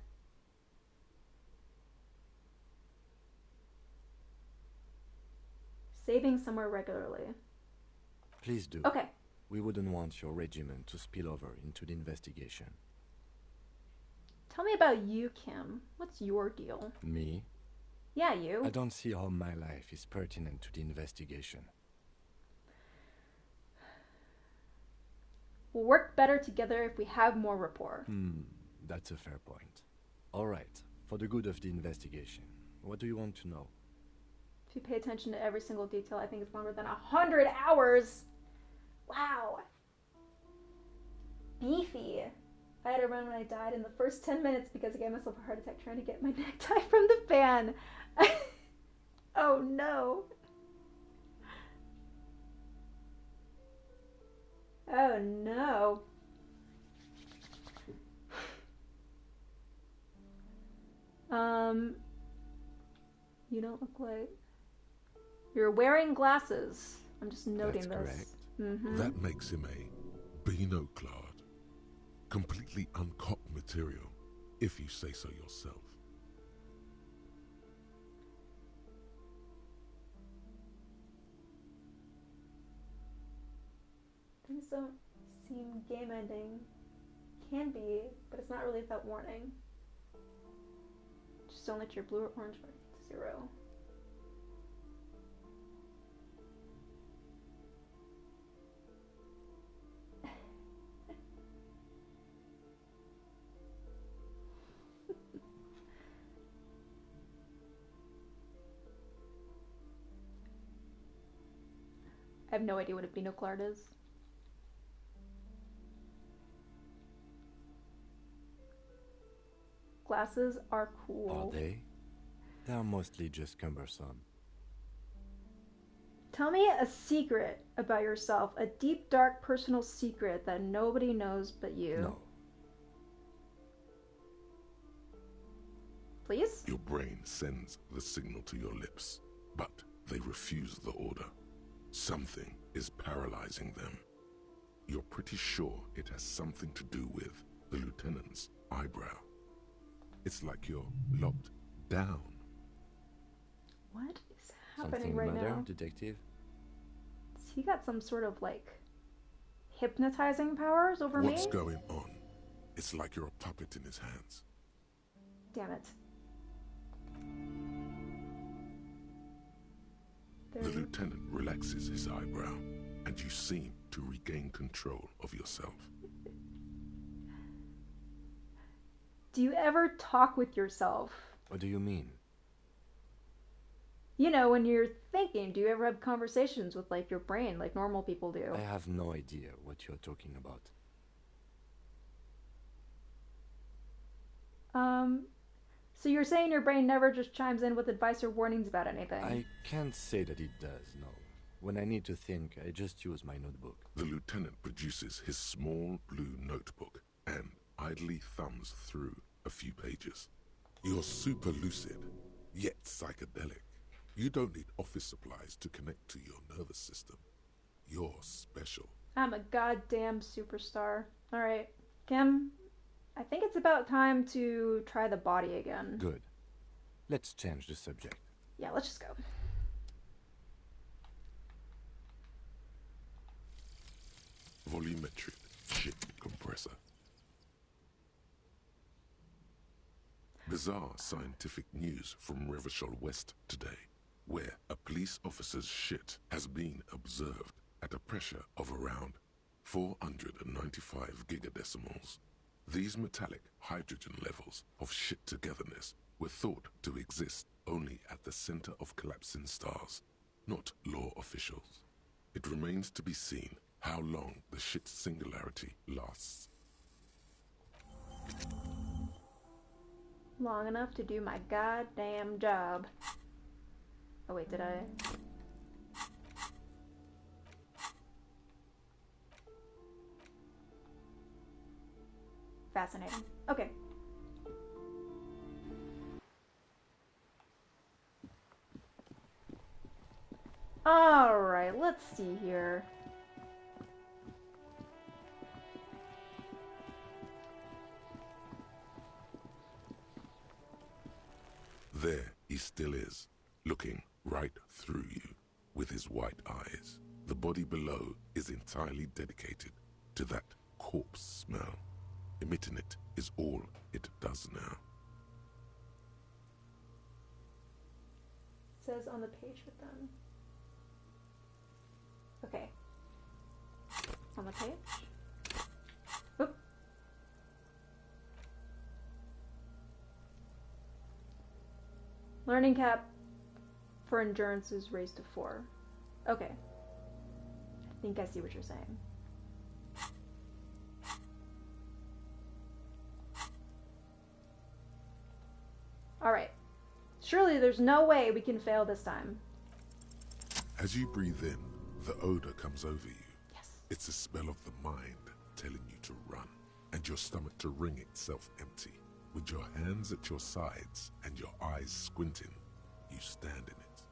Saving somewhere regularly. Please do. Okay. We wouldn't want your regiment to spill over into the investigation. Tell me about you, Kim. What's your deal? Me? Yeah, you. I don't see how my life is pertinent to the investigation. We'll work better together if we have more rapport. That's a fair point. All right, for the good of the investigation, what do you want to know? If you pay attention to every single detail, I think it's longer than 100 hours. Wow. Beefy. I had a run when I died in the first 10 minutes because I gave myself a heart attack trying to get my necktie from the fan. Oh no. Oh no. You don't look like... You're wearing glasses. I'm just noting That's this. correct. Mm-hmm. That makes him a Beano-clad, completely uncocked material, if you say so yourself. Things don't seem game ending. Can be, but it's not really without warning. Just don't let your blue or orange mark get to 0. I have no idea what a binoclard is. Glasses are cool. Are they? They are mostly just cumbersome. Tell me a secret about yourself, a deep, dark, personal secret that nobody knows but you. No. Please? Your brain sends the signal to your lips, but they refuse the order. Something is paralyzing them. You're pretty sure it has something to do with the lieutenant's eyebrow. It's like you're locked down. What is happening Something right matter, now? detective? Has he got some sort of, like, hypnotizing powers over me? What's going on? It's like you're a puppet in his hands. Damn it. The lieutenant relaxes his eyebrow, and you seem to regain control of yourself. Do you ever talk with yourself? What do you mean? You know, when you're thinking, do you ever have conversations with, like, your brain, like normal people do? I have no idea what you're talking about. So you're saying your brain never just chimes in with advice or warnings about anything? I can't say that it does, no. When I need to think, I just use my notebook. The lieutenant produces his small blue notebook and idly thumbs through a few pages. You're super lucid, yet psychedelic. You don't need office supplies to connect to your nervous system. You're special. I'm a goddamn superstar. Alright, Kim, I think it's about time to try the body again. Good. Let's change the subject. Yeah, let's just go. Volumetric ship compressor. Bizarre scientific news from Revachol West today, where a police officer's shit has been observed at a pressure of around 495 gigadecimals. These metallic hydrogen levels of shit togetherness were thought to exist only at the center of collapsing stars, not law officials. It remains to be seen how long the shit singularity lasts. Long enough to do my goddamn job. Oh wait, did I? Fascinating. Okay. Alright, let's see here. There he still is, looking right through you with his white eyes. The body below is entirely dedicated to that corpse smell. Emitting it is all it does now. It says on the page with them. Okay. On the page. Oop. Learning cap for endurance is raised to 4. Okay. I think I see what you're saying. Alright. Surely there's no way we can fail this time. As you breathe in, the odor comes over you. Yes. It's a smell of the mind telling you to run, and your stomach to wring itself empty. With your hands at your sides and your eyes squinting, you stand in it.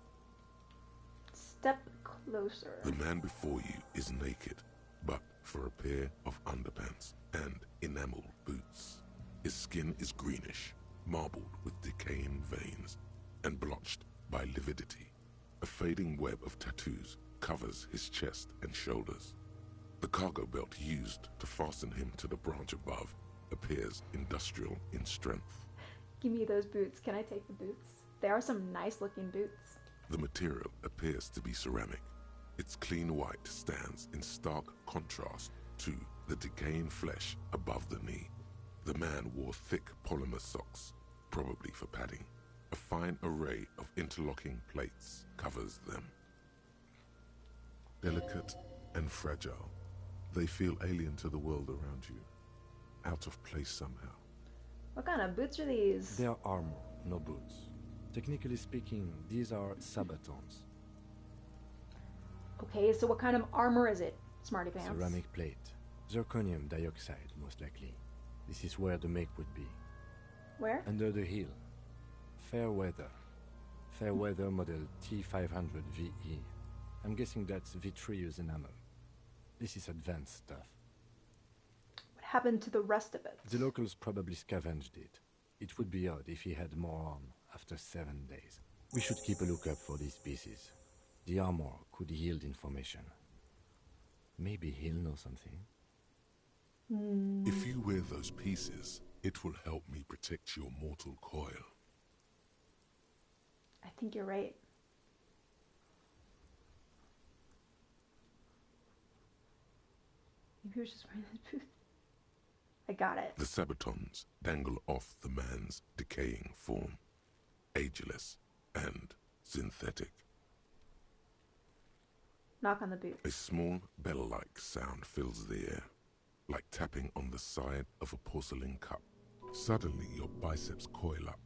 Step closer. The man before you is naked, but for a pair of underpants and enameled boots. His skin is greenish, marbled with decaying veins, and blotched by lividity. A fading web of tattoos covers his chest and shoulders. The cargo belt used to fasten him to the branch above appears industrial in strength. Give me those boots. Can I take the boots? They are some nice looking boots. The material appears to be ceramic. Its clean white stands in stark contrast to the decaying flesh above the knee. The man wore thick polymer socks, probably for padding. A fine array of interlocking plates covers them. Delicate and fragile, they feel alien to the world around you, out of place somehow. What kind of boots are these? They are armor, no boots. Technically speaking, these are sabatons. Okay, so what kind of armor is it, Smarty Pants? Ceramic plate. Zirconium dioxide, most likely. This is where the make would be. Where? Under the heel. Fair weather. Fair weather model T500 VE. I'm guessing that's vitreous enamel. This is advanced stuff. What happened to the rest of it? The locals probably scavenged it. It would be odd if he had more on after 7 days. We should keep a lookout for these pieces. The armor could yield information. Maybe he'll know something. If you wear those pieces, it will help me protect your mortal coil. I think you're right. Maybe he was just wearing the boots. I got it. The sabatons dangle off the man's decaying form, ageless and synthetic. Knock on the boot. A small bell-like sound fills the air, like tapping on the side of a porcelain cup. Suddenly, your biceps coil up.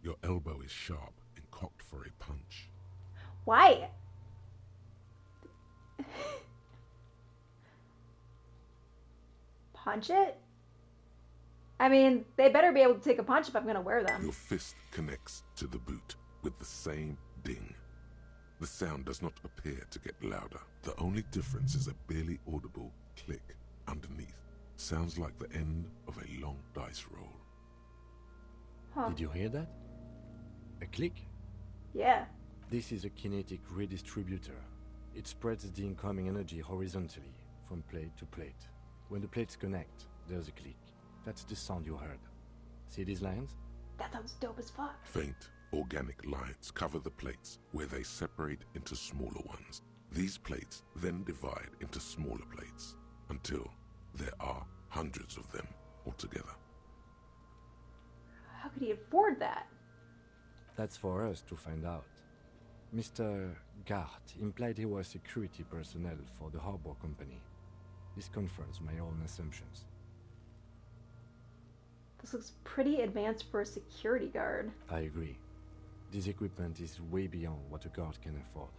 Your elbow is sharp and cocked for a punch. Why? Punch it? I mean, they better be able to take a punch if I'm going to wear them. Your fist connects to the boot with the same ding. The sound does not appear to get louder. The only difference is a barely audible click underneath. Sounds like the end of a long dice roll. Huh. Did you hear that? A click? Yeah. This is a kinetic redistributor. It spreads the incoming energy horizontally, from plate to plate. When the plates connect, there's a click. That's the sound you heard. See these lines? That sounds dope as fuck. Faint, organic lines cover the plates where they separate into smaller ones. These plates then divide into smaller plates until there are hundreds of them altogether. How could he afford that? That's for us to find out. Mr. Gart implied he was security personnel for the harbor company. This confirms my own assumptions. This looks pretty advanced for a security guard. I agree. This equipment is way beyond what a guard can afford.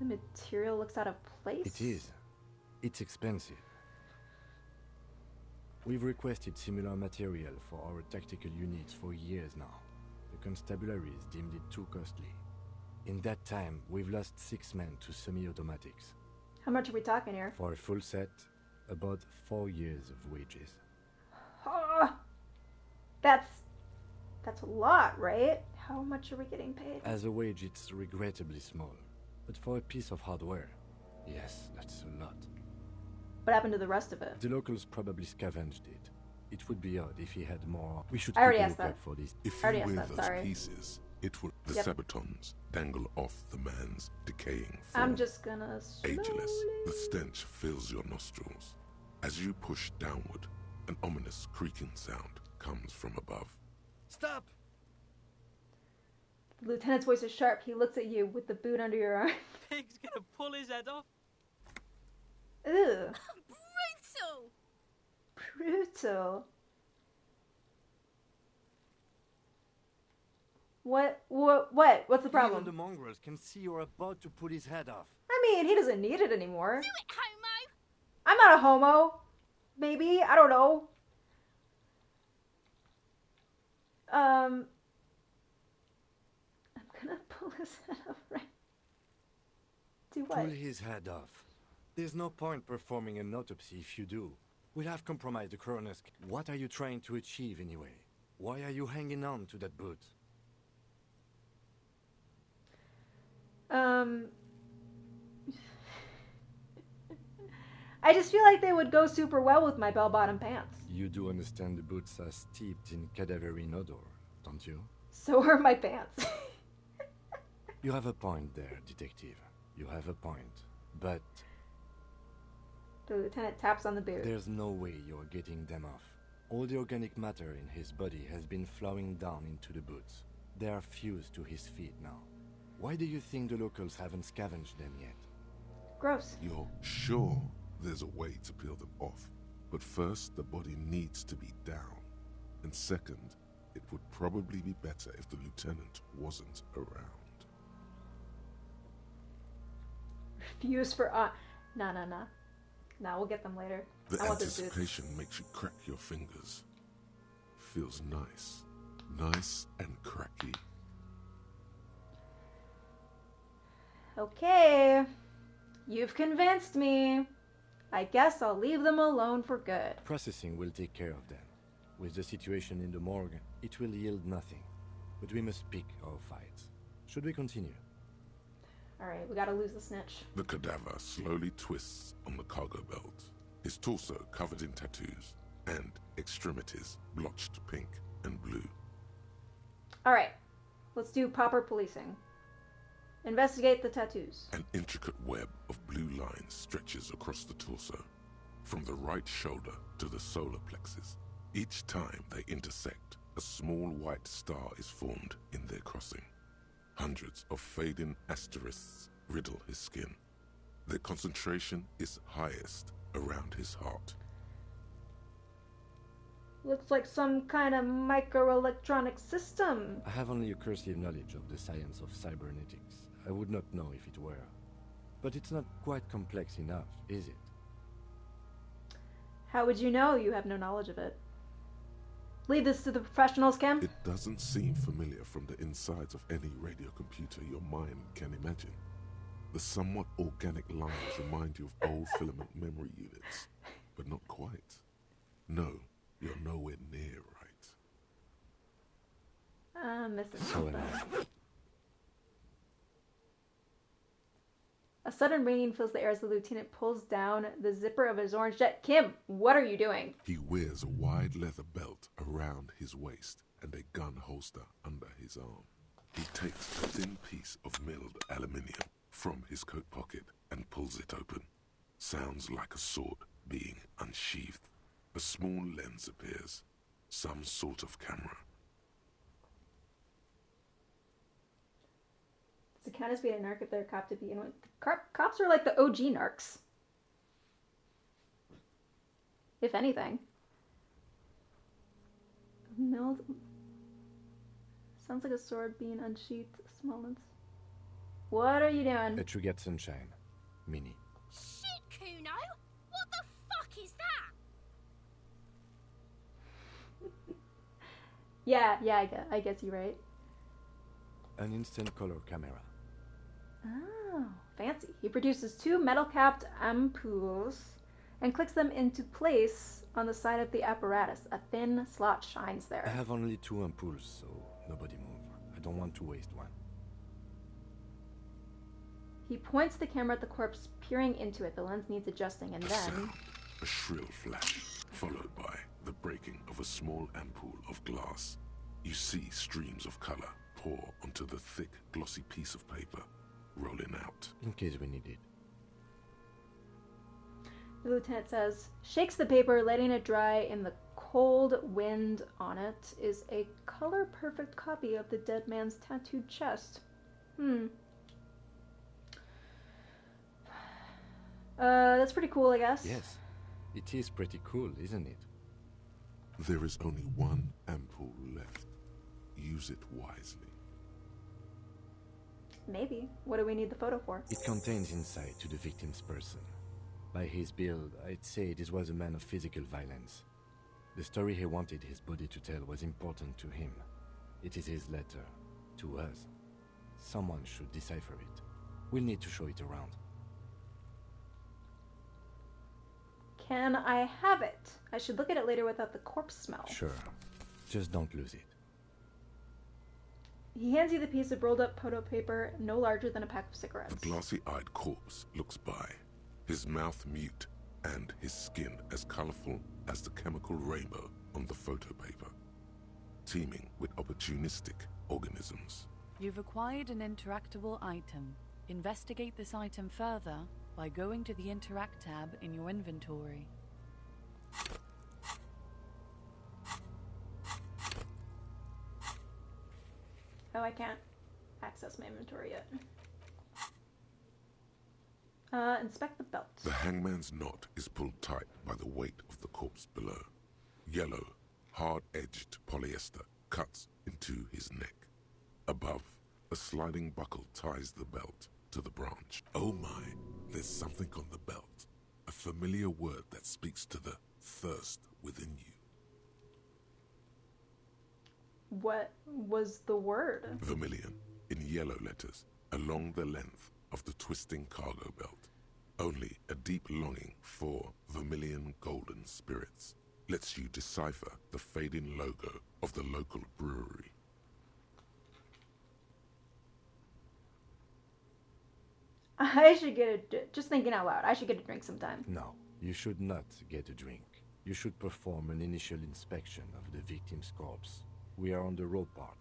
The material looks out of place. It is. It's expensive. We've requested similar material for our tactical units for years now. The constabularies deemed it too costly. In that time, we've lost 6 men to semi-automatics. How much are we talking here? For a full set, about 4 years of wages. Oh, that's a lot, right? How much are we getting paid? As a wage, it's regrettably small. But for a piece of hardware, yes, that's a lot. What happened to the rest of it? The locals probably scavenged it. It would be odd if he had more. We should I already keep a asked lookout that. for this. If you wear those pieces, it will. The Yep. sabatons dangle off the man's decaying form. I'm just gonna Ageless, the stench fills your nostrils. As you push downward, an ominous creaking sound comes from above. Stop! The lieutenant's voice is sharp. He looks at you with the boot under your arm. Pig's gonna pull his head off. Ew. Brutal! Brutal. What? What's the problem? Even the mongrels can see you're about to pull his head off. I mean, he doesn't need it anymore. Do it, homo! I'm not a homo. Maybe. I don't know. I'm gonna pull his head off, right? Do what? Pull his head off. There's no point performing an autopsy if you do. We'll have compromised the coroner's. What are you trying to achieve anyway? Why are you hanging on to that boot? I just feel like they would go super well with my bell-bottom pants. You do understand the boots are steeped in cadaverine odor, don't you? So are my pants. You have a point there, detective. You have a point. But The lieutenant taps on the boot. there's no way you're getting them off. All the organic matter in his body has been flowing down into the boots. They are fused to his feet now. Why do you think the locals haven't scavenged them yet? Gross. You're sure there's a way to peel them off, but first the body needs to be down. And second, it would probably be better if the lieutenant wasn't around. Refuse for Nah. Nah, we'll get them later. The I want those boots. anticipation makes you crack your fingers. Feels nice. Nice and cracky. Okay. You've convinced me. I guess I'll leave them alone for good. Processing will take care of them. With the situation in the morgue, it will yield nothing. But we must pick our fights. Should we continue? Alright, we gotta lose the snitch. The cadaver slowly twists on the cargo belt, his torso covered in tattoos, and extremities blotched pink and blue. Alright, let's do proper policing. Investigate the tattoos. An intricate web of blue lines stretches across the torso, from the right shoulder to the solar plexus. Each time they intersect, a small white star is formed in their crossing. Hundreds of fading asterisks riddle his skin. Their concentration is highest around his heart. Looks like some kind of microelectronic system. I have only a cursive knowledge of the science of cybernetics. I would not know if it were. But it's not quite complex enough, is it? How would you know? You have no knowledge of it. Leave this to the professionals, Kim. It doesn't seem familiar from the insides of any radio computer your mind can imagine. The somewhat organic lines remind you of old filament memory units, but not quite. No, you're nowhere near right. Missing So something. am I. A sudden ringing fills the air as the lieutenant pulls down the zipper of his orange jet. Kim, what are you doing? He wears a wide leather belt around his waist and a gun holster under his arm. He takes a thin piece of milled aluminium from his coat pocket and pulls it open. Sounds like a sword being unsheathed. A small lens appears. Some sort of camera. Does it count as being a narc if they're a cop to begin with? Cops are like the OG narcs. If anything. Milled. Sounds like a sword being unsheathed. Small lens. What are you doing? A true get sunshine. Mini. Shit, Kuno! What the fuck is that? Yeah, I guess you're right. An instant color camera. Oh, fancy. He produces two metal-capped ampoules and clicks them into place on the side of the apparatus. A thin slot shines there. I have only 2 ampoules, so nobody move. I don't want to waste one. He points the camera at the corpse, peering into it. The lens needs adjusting, and then... A shrill flash, followed by the breaking of a small ampoule of glass. You see streams of color pour onto the thick, glossy piece of paper, rolling out. In case we need it. The lieutenant says, shakes the paper, letting it dry in the cold wind. On it is a color-perfect copy of the dead man's tattooed chest. That's pretty cool, I guess. Yes, it is pretty cool, isn't it? There is only one ampoule left. Use it wisely. Maybe. What do we need the photo for? It contains insight to the victim's person. By his build, I'd say this was a man of physical violence. The story he wanted his body to tell was important to him. It is his letter to us. Someone should decipher it. We'll need to show it around. Can I have it? I should look at it later without the corpse smell. Sure. Just don't lose it. He hands you the piece of rolled up photo paper, no larger than a pack of cigarettes. The glassy-eyed corpse looks by, his mouth mute and his skin as colorful as the chemical rainbow on the photo paper, teeming with opportunistic organisms. You've acquired an interactable item. Investigate this item further by going to the Interact tab in your inventory. Oh, I can't access my inventory yet. Inspect the belt. The hangman's knot is pulled tight by the weight of the corpse below. Yellow, hard-edged polyester cuts into his neck. Above, a sliding buckle ties the belt to the branch. Oh my, there's something on the belt. A familiar word that speaks to the thirst within you. What was the word? Vermilion, in yellow letters, along the length of the twisting cargo belt. Only a deep longing for vermilion golden spirits lets you decipher the fading logo of the local brewery. I should get just thinking out loud, I should get a drink sometime. No, you should not get a drink. You should perform an initial inspection of the victim's corpse. We are on the rope part.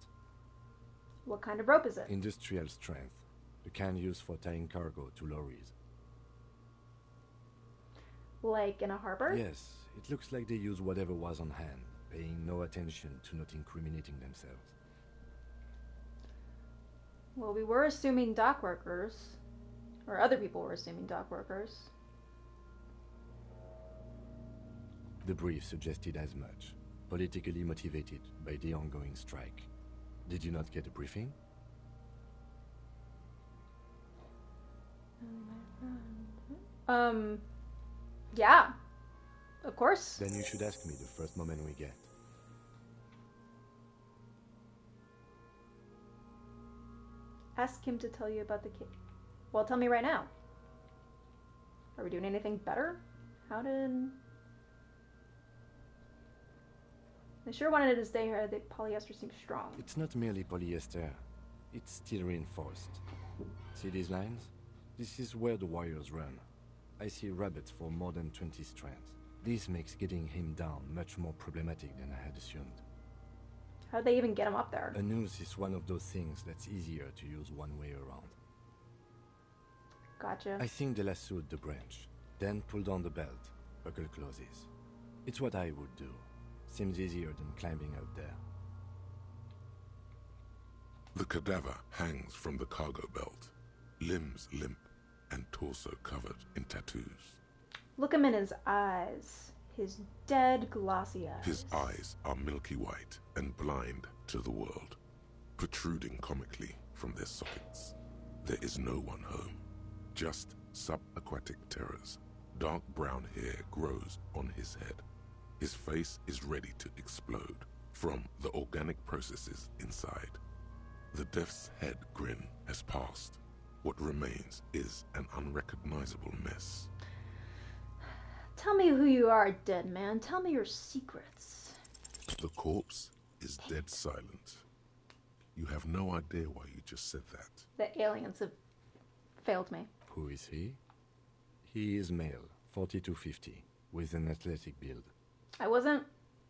What kind of rope is it? Industrial strength. The kind used for tying cargo to lorries. Like in a harbor? Yes, it looks like they use whatever was on hand, paying no attention to not incriminating themselves. Well, we were assuming dock workers. Or other people were assuming dock workers. The brief suggested as much, politically motivated by the ongoing strike. Did you not get a briefing? Yeah. Of course. Then you should ask me the first moment we get. Ask him to tell you about the kid. Well, tell me right now. Are we doing anything better? How did... I sure wanted to stay here. The polyester seems strong. It's not merely polyester. It's steel reinforced. See these lines? This is where the wires run. I see rabbits for more than 20 strands. This makes getting him down much more problematic than I had assumed. How'd they even get him up there? A noose is one of those things that's easier to use one way around. Gotcha. I think they lassoed the branch, then pulled on the belt. Buckle closes. It's what I would do. Seems easier than climbing out there. The cadaver hangs from the cargo belt, limbs limp and torso covered in tattoos. Look him in his eyes. His dead, glossy eyes. His eyes are milky white and blind to the world, protruding comically from their sockets. There is no one home, just subaquatic terrors. Dark brown hair grows on his head. His face is ready to explode from the organic processes inside. The death's head grin has passed. What remains is an unrecognizable mess. Tell me who you are, dead man. Tell me your secrets. The corpse is dead silent. You have no idea why you just said that. The aliens have failed me. Who is he? He is male, 40 to 50, with an athletic build. I wasn't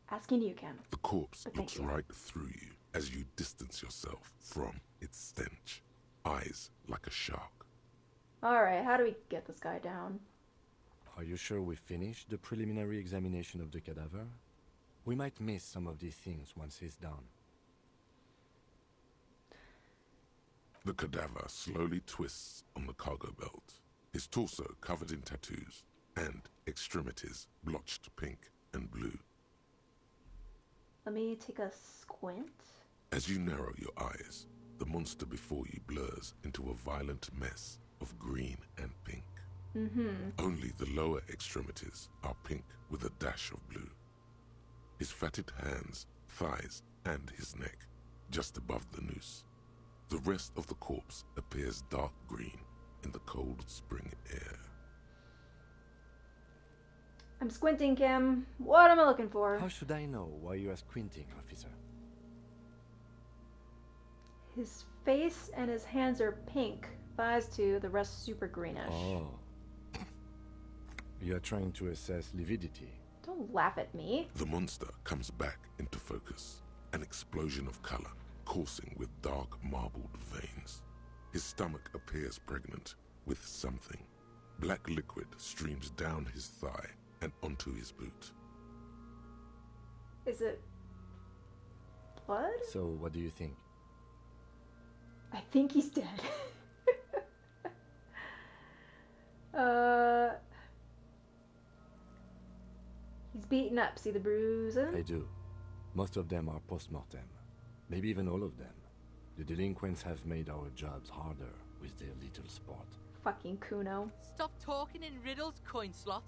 asking you, Ken. The corpse looks right through you as you distance yourself from its stench. Eyes like a shark. Alright, how do we get this guy down? Are you sure we finished the preliminary examination of the cadaver? We might miss some of these things once he's down. The cadaver slowly twists on the cargo belt, his torso covered in tattoos, and extremities blotched pink and blue. Let me take a squint. As you narrow your eyes, the monster before you blurs into a violent mess of green and pink. Only the lower extremities are pink with a dash of blue. His fatted hands, thighs, and his neck, just above the noose. The rest of the corpse appears dark green in the cold spring air. I'm squinting, Kim. What am I looking for? How should I know why you are squinting, officer? His face and his hands are pink. Thighs too, the rest super greenish. Oh. You are trying to assess lividity. Don't laugh at me. The monster comes back into focus, an explosion of color, coursing with dark marbled veins. His stomach appears pregnant with something. Black liquid streams down his thigh and onto his boot. Is it blood? So, what do you think? I think he's dead. He's beaten up. See the bruises? I do. Most of them are post-mortem. Maybe even all of them. The delinquents have made our jobs harder with their little sport. Fucking Kuno. Stop talking in riddles, coin slot.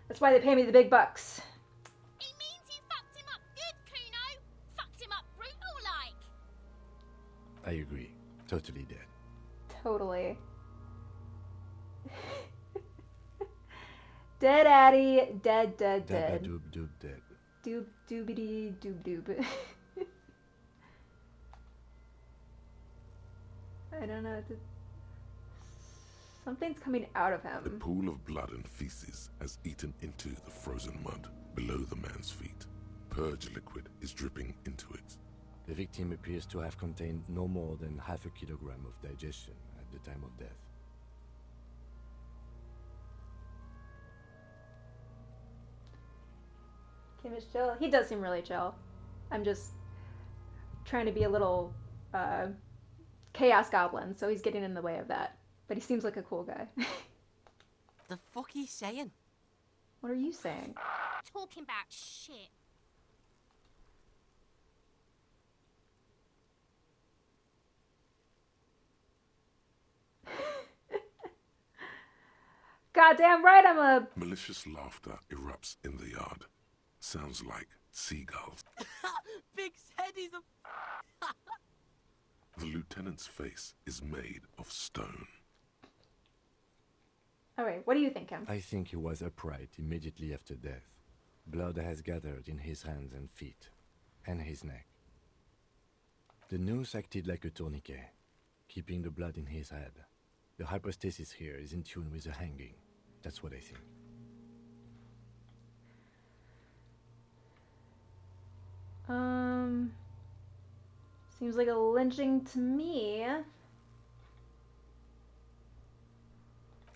That's why they pay me the big bucks. It means you fucked him up good, Kuno. Fucked him up brutal-like. I agree. Totally dead. Totally. Dead Addy, dead. Dabba-doob doob dead. Doob doobity doob. I don't know. Something's coming out of him. The pool of blood and feces has eaten into the frozen mud below the man's feet. Purge liquid is dripping into it. The victim appears to have contained no more than half a kilogram of digestion at the time of death. Kim is chill. He does seem really chill. I'm just trying to be a little chaos goblin, so he's getting in the way of that. But he seems like a cool guy. The fuck he's saying? What are you saying? Talking about shit. Goddamn right I'm a... Malicious laughter erupts in the yard. Sounds like seagulls. Big said he's a... The lieutenant's face is made of stone. Alright, what do you think, Kim? I think he was upright immediately after death. Blood has gathered in his hands and feet, and his neck. The noose acted like a tourniquet, keeping the blood in his head. The hypostasis here is in tune with the hanging. That's what I think. Seems like a lynching to me.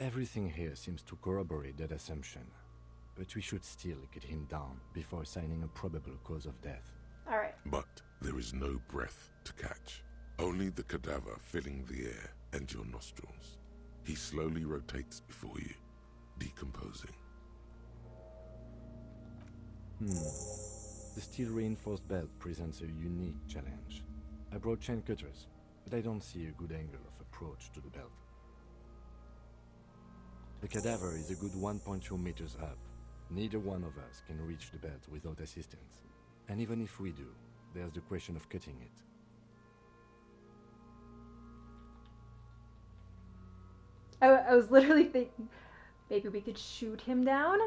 Everything here seems to corroborate that assumption, but we should still get him down before assigning a probable cause of death. Alright. But there is no breath to catch. Only the cadaver filling the air and your nostrils. He slowly rotates before you, decomposing. The steel-reinforced belt presents a unique challenge. I brought chain cutters, but I don't see a good angle of approach to the belt. The cadaver is a good 1.2 meters up. Neither one of us can reach the belt without assistance. And even if we do, there's the question of cutting it. I was literally thinking, maybe we could shoot him down?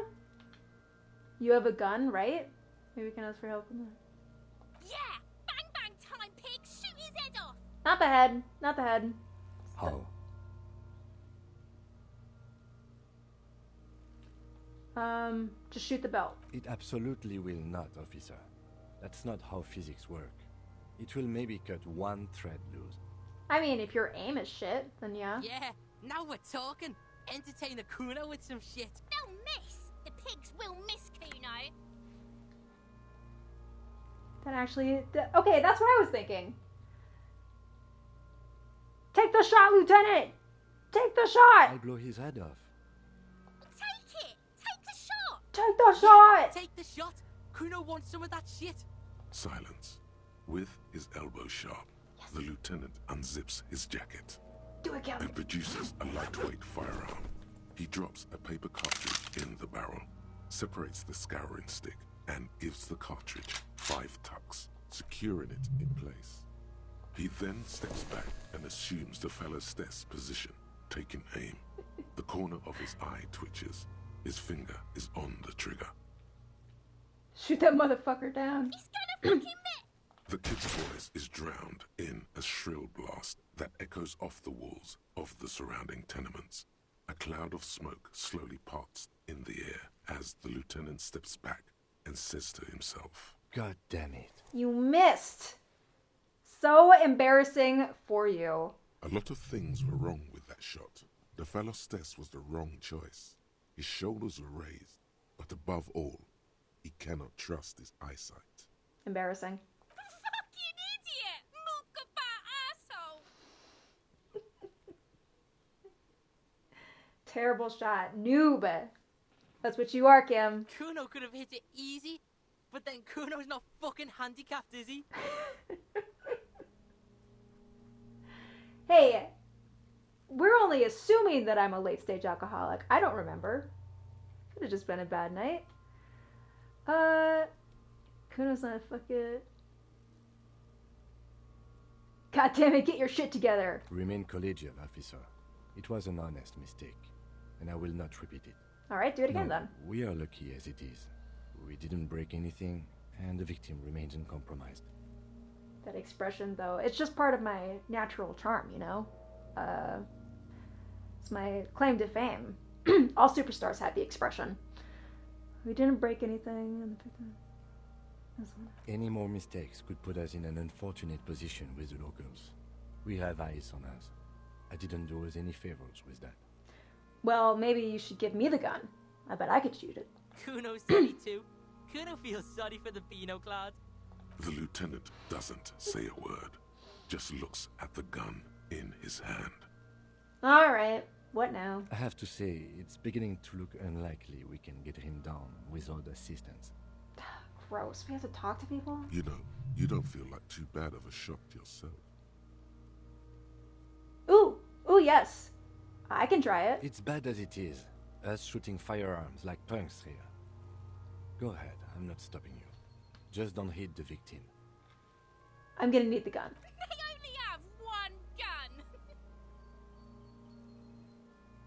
You have a gun, right? Maybe we can ask for help in that. Yeah! Bang bang time, pig! Shoot his head off! Not the head. Not the head. How? Just shoot the belt. It absolutely will not, officer. That's not how physics work. It will maybe cut one thread loose. I mean, if your aim is shit, then yeah. Yeah, now we're talking. Entertain the Kuno with some shit. They'll miss! The pigs will miss, Kuno! That actually... Okay, that's what I was thinking. Take the shot, Lieutenant! Take the shot! I'll blow his head off. Take it! Take the shot! Take the shot! Take the shot. Kuno wants some of that shit. Silence. With his elbow sharp, the lieutenant unzips his jacket Do it, Kim. and produces a lightweight firearm. He drops a paper cartridge in the barrel, separates the scouring stick, and gives the cartridge 5 tucks, securing it in place. He then steps back and assumes the fallostes position, taking aim. The corner of his eye twitches. His finger is on the trigger. Shoot that motherfucker down. He's gonna fucking miss! The kid's voice is drowned in a shrill blast that echoes off the walls of the surrounding tenements. A cloud of smoke slowly parts in the air as the lieutenant steps back and says to himself, God damn it. You missed! So embarrassing for you. A lot of things were wrong with that shot. The Phalostes was the wrong choice. His shoulders were raised, but above all, he cannot trust his eyesight. Embarrassing. Fucking idiot! Mookaba asshole! Terrible shot. Noob. That's what you are, Kim. Kuno could have hit it easy, but then Kuno's not fucking handicapped, is he? Hey, we're only assuming that I'm a late-stage alcoholic. I don't remember. Could have just been a bad night. Kuno's not fucking... God damn it, get your shit together. Remain collegial, officer. It was an honest mistake, and I will not repeat it. Alright, do it again then. We are lucky as it is. We didn't break anything, and the victim remains uncompromised. That expression, though, it's just part of my natural charm, you know? It's my claim to fame. All superstars have the expression. We didn't break anything. Any more mistakes could put us in an unfortunate position with the locals. We have eyes on us. I didn't do us any favors with that. Well, maybe you should give me the gun. I bet I could shoot it. Kuno's sorry too. Kuno feels sorry for the Beano Cloud. The lieutenant doesn't say a word, just looks at the gun in his hand. Alright, what now? I have to say, it's beginning to look unlikely we can get him down without assistance. Gross. We have to talk to people? You know, you don't feel like too bad of a shot yourself. Ooh, yes. I can try it. It's bad as it is, us shooting firearms like punks here. Go ahead, I'm not stopping you. Just don't hit the victim. I'm gonna need the gun. They only have one gun!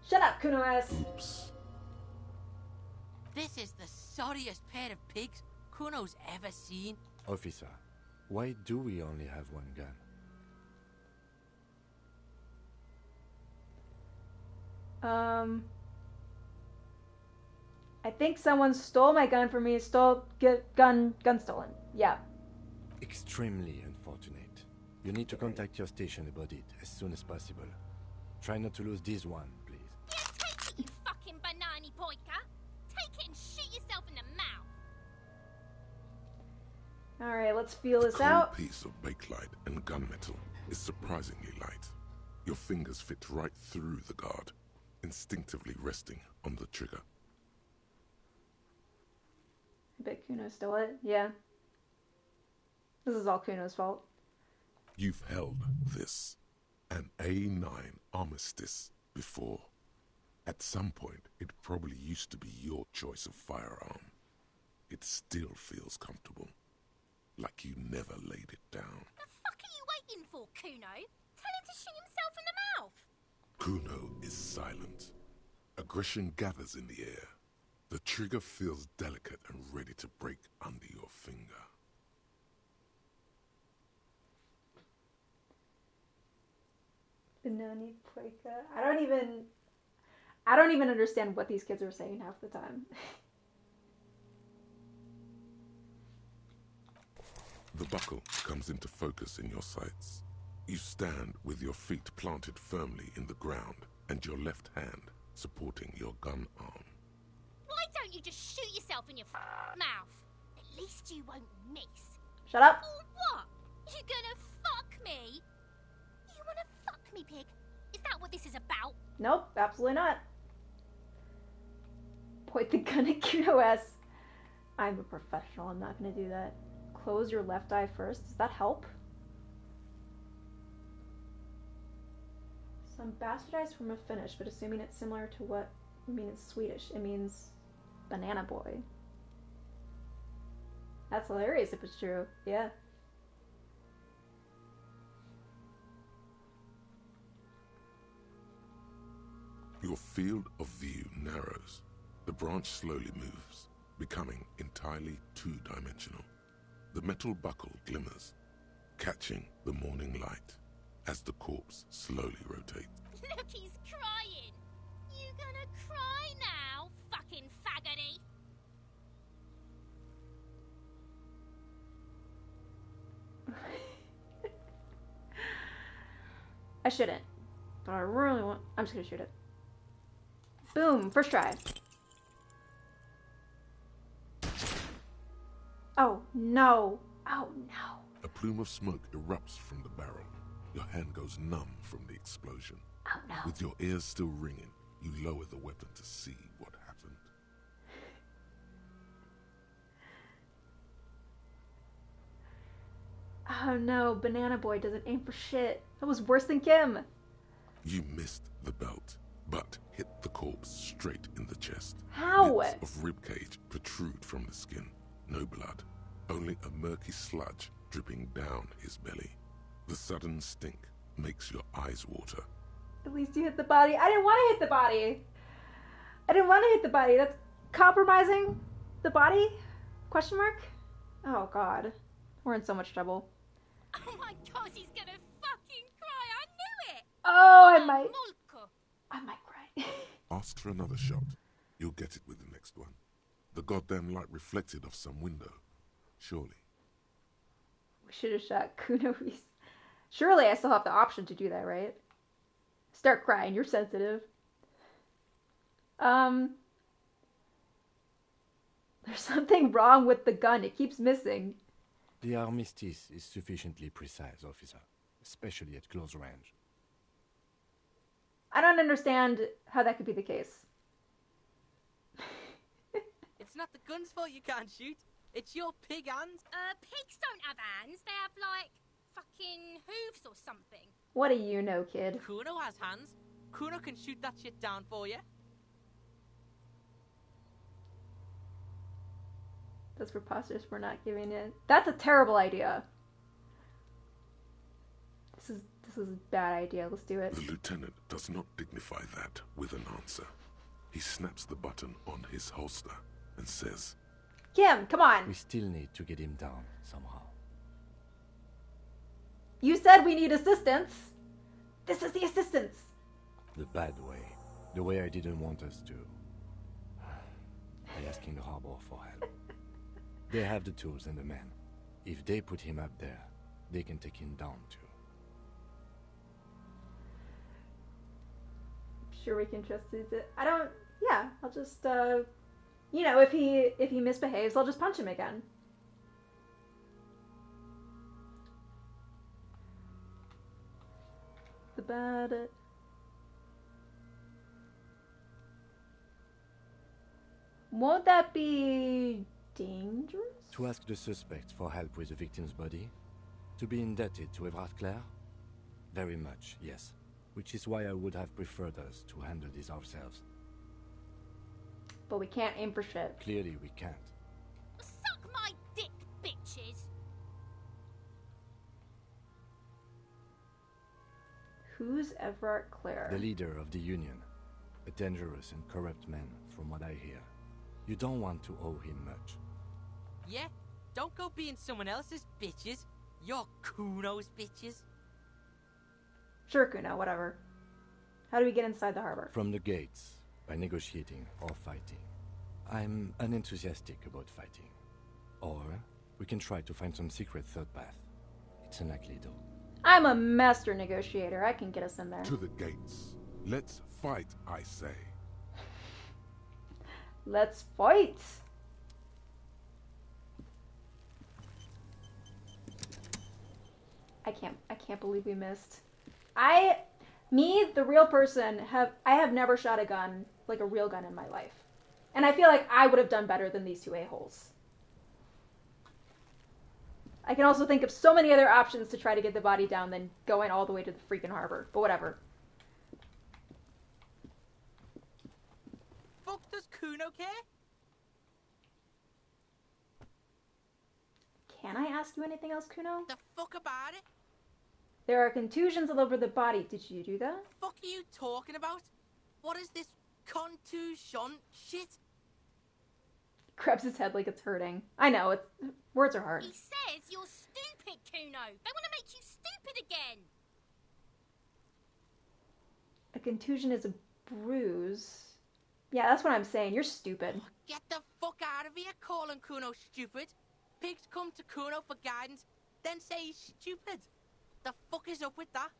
Shut up, Kuno S. Oops. This is the sorriest pair of pigs Kuno's ever seen. Officer, why do we only have one gun? I think someone stole my gun from me. Gun stolen. Yeah. Extremely unfortunate. You need to contact your station about it as soon as possible. Try not to lose this one, please. Yeah, take it, you fucking banana boyka! Take it and shoot yourself in the mouth! Alright, let's feel this The cold out. piece of bakelite and gunmetal is surprisingly light. Your fingers fit right through the guard, instinctively resting on the trigger. I bet Kuno stole it. Yeah. This is all Kuno's fault. You've held this, an A9 Armistice, before. At some point, it probably used to be your choice of firearm. It still feels comfortable, like you never laid it down. The fuck are you waiting for, Kuno? Tell him to shoot himself in the mouth! Kuno is silent. Aggression gathers in the air. The trigger feels delicate and ready to break under your finger. Banani Poika. I don't even understand what these kids are saying half the time. The buckle comes into focus in your sights. You stand with your feet planted firmly in the ground and your left hand supporting your gun arm. Why don't you just shoot yourself in your mouth? At least you won't miss. Shut up. Or what? You gonna fuck me? You wanna fuck me, pig? Is that what this is about? Nope, absolutely not. Point the gun at Kuno S. I'm a professional. I'm not going to do that. Close your left eye first. Does that help? Some bastardized form of Finnish, but assuming it's similar to what you mean it's Swedish. It means banana boy. That's hilarious if it's true. Yeah. Your field of view narrows. The branch slowly moves, becoming entirely two-dimensional. The metal buckle glimmers, catching the morning light as the corpse slowly rotates. Look, he's crying. You shouldn't. But I really want... I'm just gonna shoot it. Boom! First try. Oh, no. Oh, no. A plume of smoke erupts from the barrel. Your hand goes numb from the explosion. Oh, no. With your ears still ringing, you lower the weapon to see what happened. Oh, no. Banana Boy doesn't aim for shit. That was worse than Kim. You missed the belt, but hit the corpse straight in the chest. How? Bits of ribcage protrude from the skin. No blood, only a murky sludge dripping down his belly. The sudden stink makes your eyes water. At least you hit the body. I didn't want to hit the body. I didn't want to hit the body. That's compromising the body? Question mark? Oh, God. We're in so much trouble. Oh my god, he's gonna fucking cry. I knew it. Oh, I might cry. Ask for another shot. You'll get it with the next one. The goddamn light reflected off some window. Surely. We should have shot Kuno. Surely I still have the option to do that, right? Start crying. You're sensitive. There's something wrong with the gun. It keeps missing. The armistice is sufficiently precise, officer, especially at close range. I don't understand how that could be the case. It's not the gun's fault you can't shoot. It's your pig hands. Pigs don't have hands. They have, like, fucking hooves or something. What do you know, kid? Kuno has hands. Kuno can shoot that shit down for you. That's preposterous. We're not giving it. That's a terrible idea. This is a bad idea. Let's do it. The lieutenant does not dignify that with an answer. He snaps the button on his holster and says, Kim, come on. We still need to get him down somehow. You said we need assistance. This is the assistance. The bad way. The way I didn't want us to. By asking the harbor for help. They have the tools and the men. If they put him up there, they can take him down too. Sure we can trust it. I don't... Yeah, I'll just, you know, if he misbehaves, I'll just punch him again. The bad... Won't that be dangerous? To ask the suspect for help with the victim's body? To be indebted to Everard Clare? Very much, yes. Which is why I would have preferred us to handle this ourselves. But we can't aim for shit. Clearly we can't. Suck my dick, bitches! Who's Everard Clare? The leader of the Union. A dangerous and corrupt man, from what I hear. You don't want to owe him much. Yeah? Don't go being someone else's bitches. You're Kuno's bitches. Sure, Kuno, whatever. How do we get inside the harbor? From the gates, by negotiating or fighting. I'm unenthusiastic about fighting. Or we can try to find some secret third path. It's unlikely though. I'm a master negotiator. I can get us in there. To the gates. Let's fight, I say. Let's fight! I can't believe we missed. Me, the real person, I have never shot a gun, like a real gun in my life. And I feel like I would have done better than these two a-holes. I can also think of so many other options to try to get the body down than going all the way to the freaking harbor. But whatever. Fuck does Kuno care? Can I ask you anything else, Kuno? The fuck about it? There are contusions all over the body. Did you do that? The fuck are you talking about? What is this contusion shit? Grabs his head like it's hurting. I know, words are hard. He says you're stupid, Kuno. They want to make you stupid again. A contusion is a bruise. Yeah, that's what I'm saying. You're stupid. Get the fuck out of here calling Kuno stupid. Pigs come to Kuno for guidance, then say he's stupid. The fuck is up with that?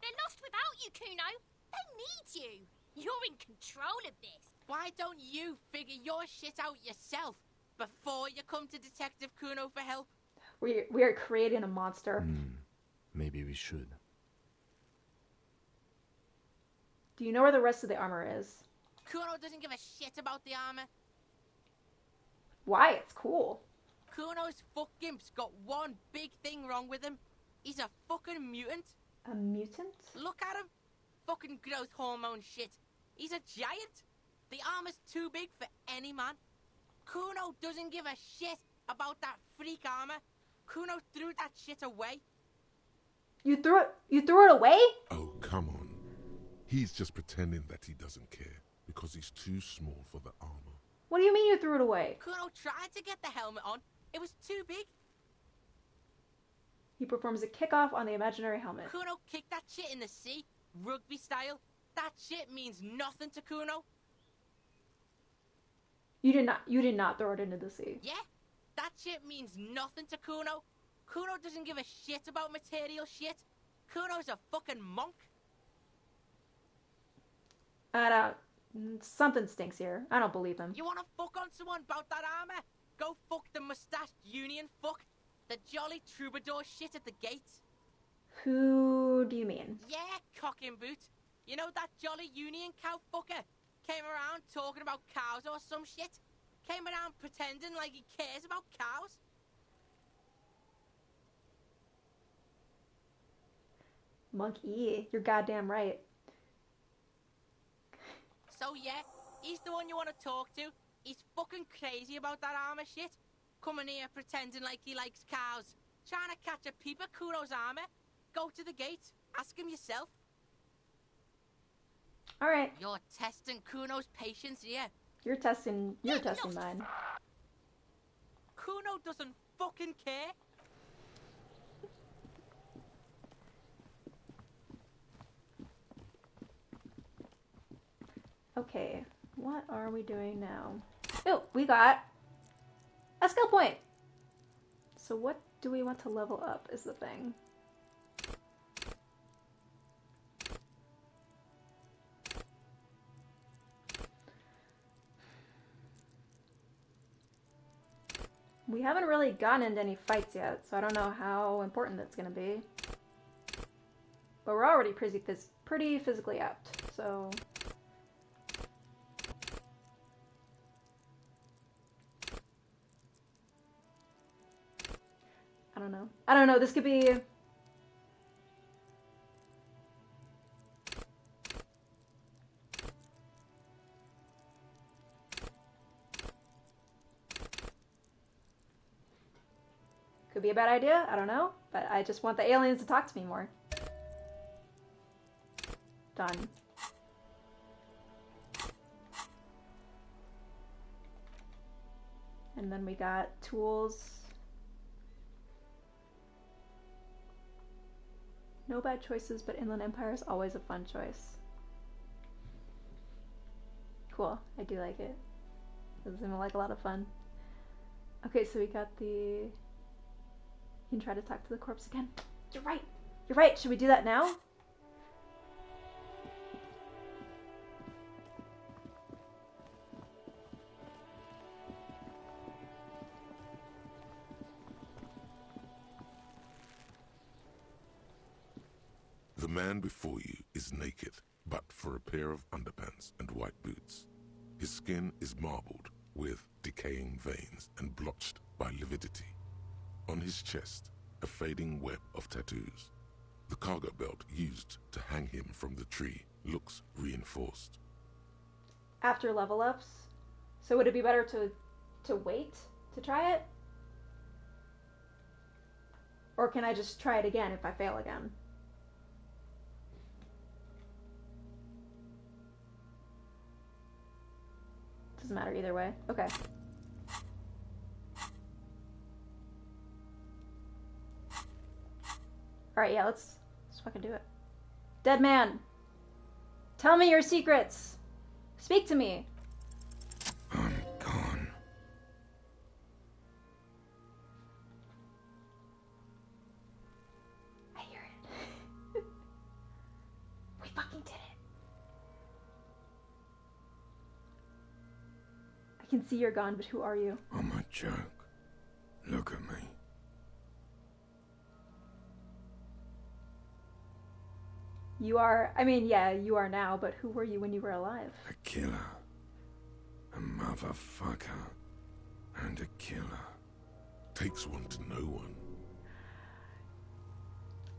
They're lost without you, Kuno. They need you. You're in control of this. Why don't you figure your shit out yourself before you come to Detective Kuno for help? We are creating a monster. Maybe we should. Do you know where the rest of the armor is? Kuno doesn't give a shit about the armor. Why? It's cool. Kuno's fuck gimp's got one big thing wrong with him. He's a fucking mutant. A mutant? Look at him. Fucking growth hormone shit. He's a giant. The armor's too big for any man. Kuno doesn't give a shit about that freak armor. Kuno threw that shit away. You threw it away? Oh, come on. He's just pretending that he doesn't care because he's too small for the armor. What do you mean you threw it away? Kuno tried to get the helmet on. It was too big. He performs a kickoff on the imaginary helmet. Kuno kicked that shit in the sea, rugby style. That shit means nothing to Kuno. You did not throw it into the sea. Yeah, that shit means nothing to Kuno. Kuno doesn't give a shit about material shit. Kuno's a fucking monk. Something stinks here. I don't believe him. You wanna fuck on someone about that armor? Go fuck the mustached union fuck. The jolly troubadour shit at the gate. Who do you mean? Yeah, cock and boot. You know that jolly union cow fucker? Came around talking about cows or some shit. Came around pretending like he cares about cows. Monkey, you're goddamn right. So yeah, he's the one you want to talk to. He's fucking crazy about that armor shit. Coming here pretending like he likes cows. Trying to catch a peep at Kuno's armor. Go to the gate. Ask him yourself. Alright. You're testing Kuno's patience here. You're testing mine. Kuno doesn't fucking care. Okay, what are we doing now? Oh, we got a skill point. So what do we want to level up is the thing. We haven't really gotten into any fights yet, so I don't know how important that's going to be. But we're already pretty physically apt, so... I don't know, this could be... Could be a bad idea, I don't know. But I just want the aliens to talk to me more. Done. And then we got tools. No bad choices, but Inland Empire is always a fun choice. Cool, I do like it. It seems like a lot of fun. Okay, so we got the... You can try to talk to the corpse again. You're right! You're right! Should we do that now? The man before you is naked, but for a pair of underpants and white boots. His skin is marbled with decaying veins and blotched by lividity. On his chest, a fading web of tattoos. The cargo belt used to hang him from the tree looks reinforced. After level ups? So would it be better to wait to try it? Or can I just try it again if I fail again? Doesn't matter either way. Okay. Alright, yeah, let's fucking do it. Dead man! Tell me your secrets! Speak to me! I'm gone. I hear it. fucking did it. I can see you're gone, but who are you? I'm a joke. Look at me. You are, I mean, yeah, you are now, but who were you when you were alive? A killer. A motherfucker. And a killer. Takes one to know one.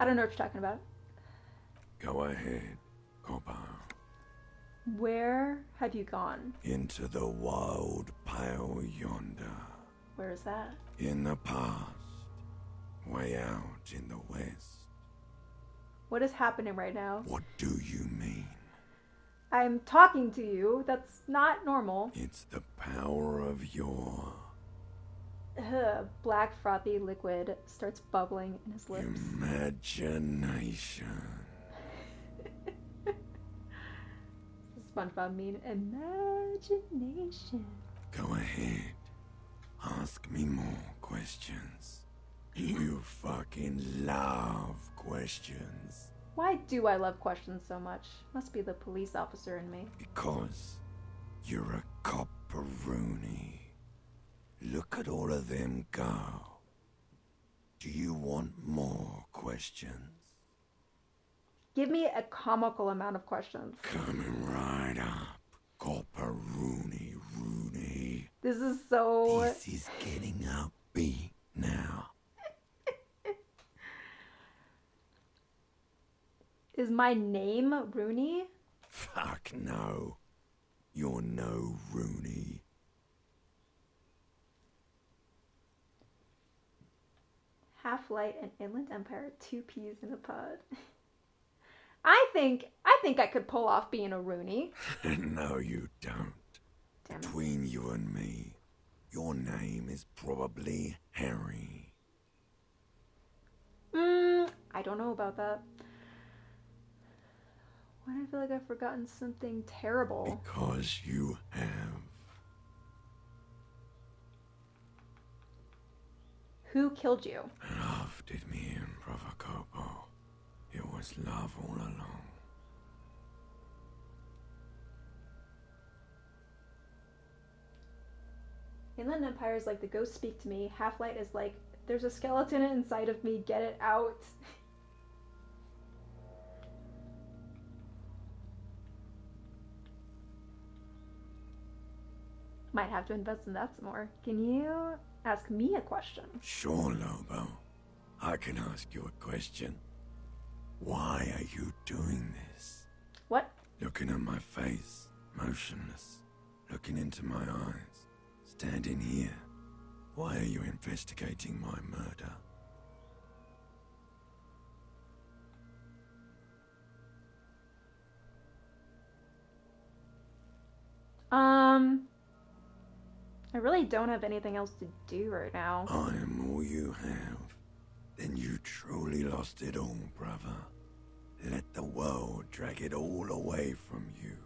I don't know what you're talking about. Go ahead, Copper. Where have you gone? Into the wild pale yonder. Where is that? In the past. Way out in the west. What is happening right now? What do you mean? I'm talking to you. That's not normal. It's the power of your... Black frothy liquid starts bubbling in his lips. Imagination. SpongeBob mean imagination. Go ahead. Ask me more questions. You fucking love questions. Why do I love questions so much? Must be the police officer in me. Because you're a copperoonie. Look at all of them go. Do you want more questions? Give me a comical amount of questions. Coming right up. Copperoonie, Rooney. This is so... This is getting upbeat now. Is my name Rooney? Fuck no. You're no Rooney. Half-Light and Inland Empire, 2 peas in a pod. I think I could pull off being a Rooney. No, you don't. Damn it. Between you and me, your name is probably Harry. I don't know about that. Why do I feel like I've forgotten something terrible? Because you have. Who killed you? Love did me in, Provocopo. It was love all along. Inland Empire is like the ghosts speak to me. Half-Light is like, there's a skeleton inside of me, get it out. Might have to invest in that some more. Can you ask me a question? Sure, Lobo. I can ask you a question. Why are you doing this? What? Looking at my face, motionless. Looking into my eyes. Standing here. Why are you investigating my murder? I really don't have anything else to do right now. I am all you have. Then you truly lost it all, brother. Let the world drag it all away from you.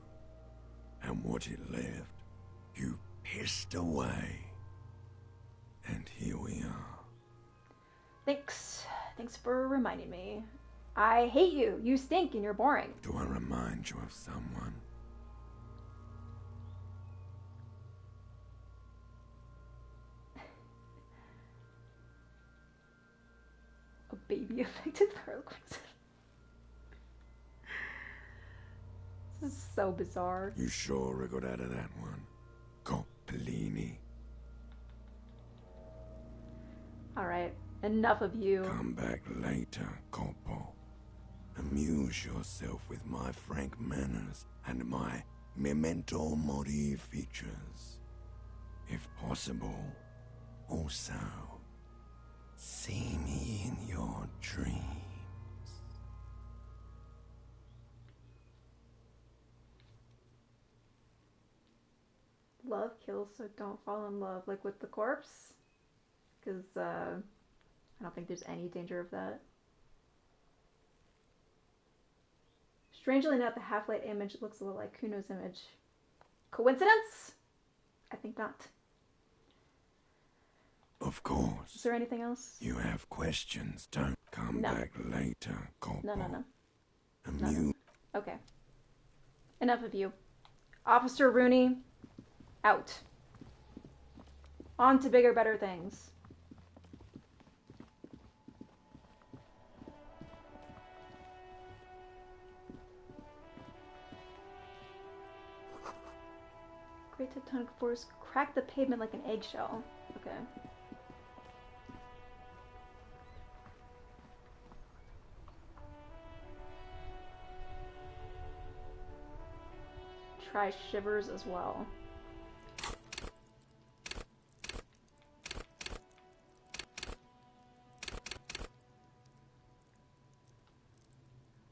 And what it left, you pissed away. And here we are. Thanks. Thanks for reminding me. I hate you. You stink and you're boring. Do I remind you of someone? A baby affected Harlequins. This is so bizarre. You sure wriggled out of that one? Coppellini. Alright, enough of you. Come back later, Coppo. Amuse yourself with my frank manners and my memento mori features. If possible, also, see me in your dreams. Love kills, so don't fall in love. Like with the corpse? Because, I don't think there's any danger of that. Strangely enough, the Half-Light image looks a little like Kuno's image. Coincidence? I think not. Of course. Is there anything else? You have questions. Don't come No. back later, Coppo. No. Amuse. Okay. Enough of you. Officer Rooney, out. On to bigger, better things. Great tectonic force cracked the pavement like an eggshell. Okay. Try shivers as well.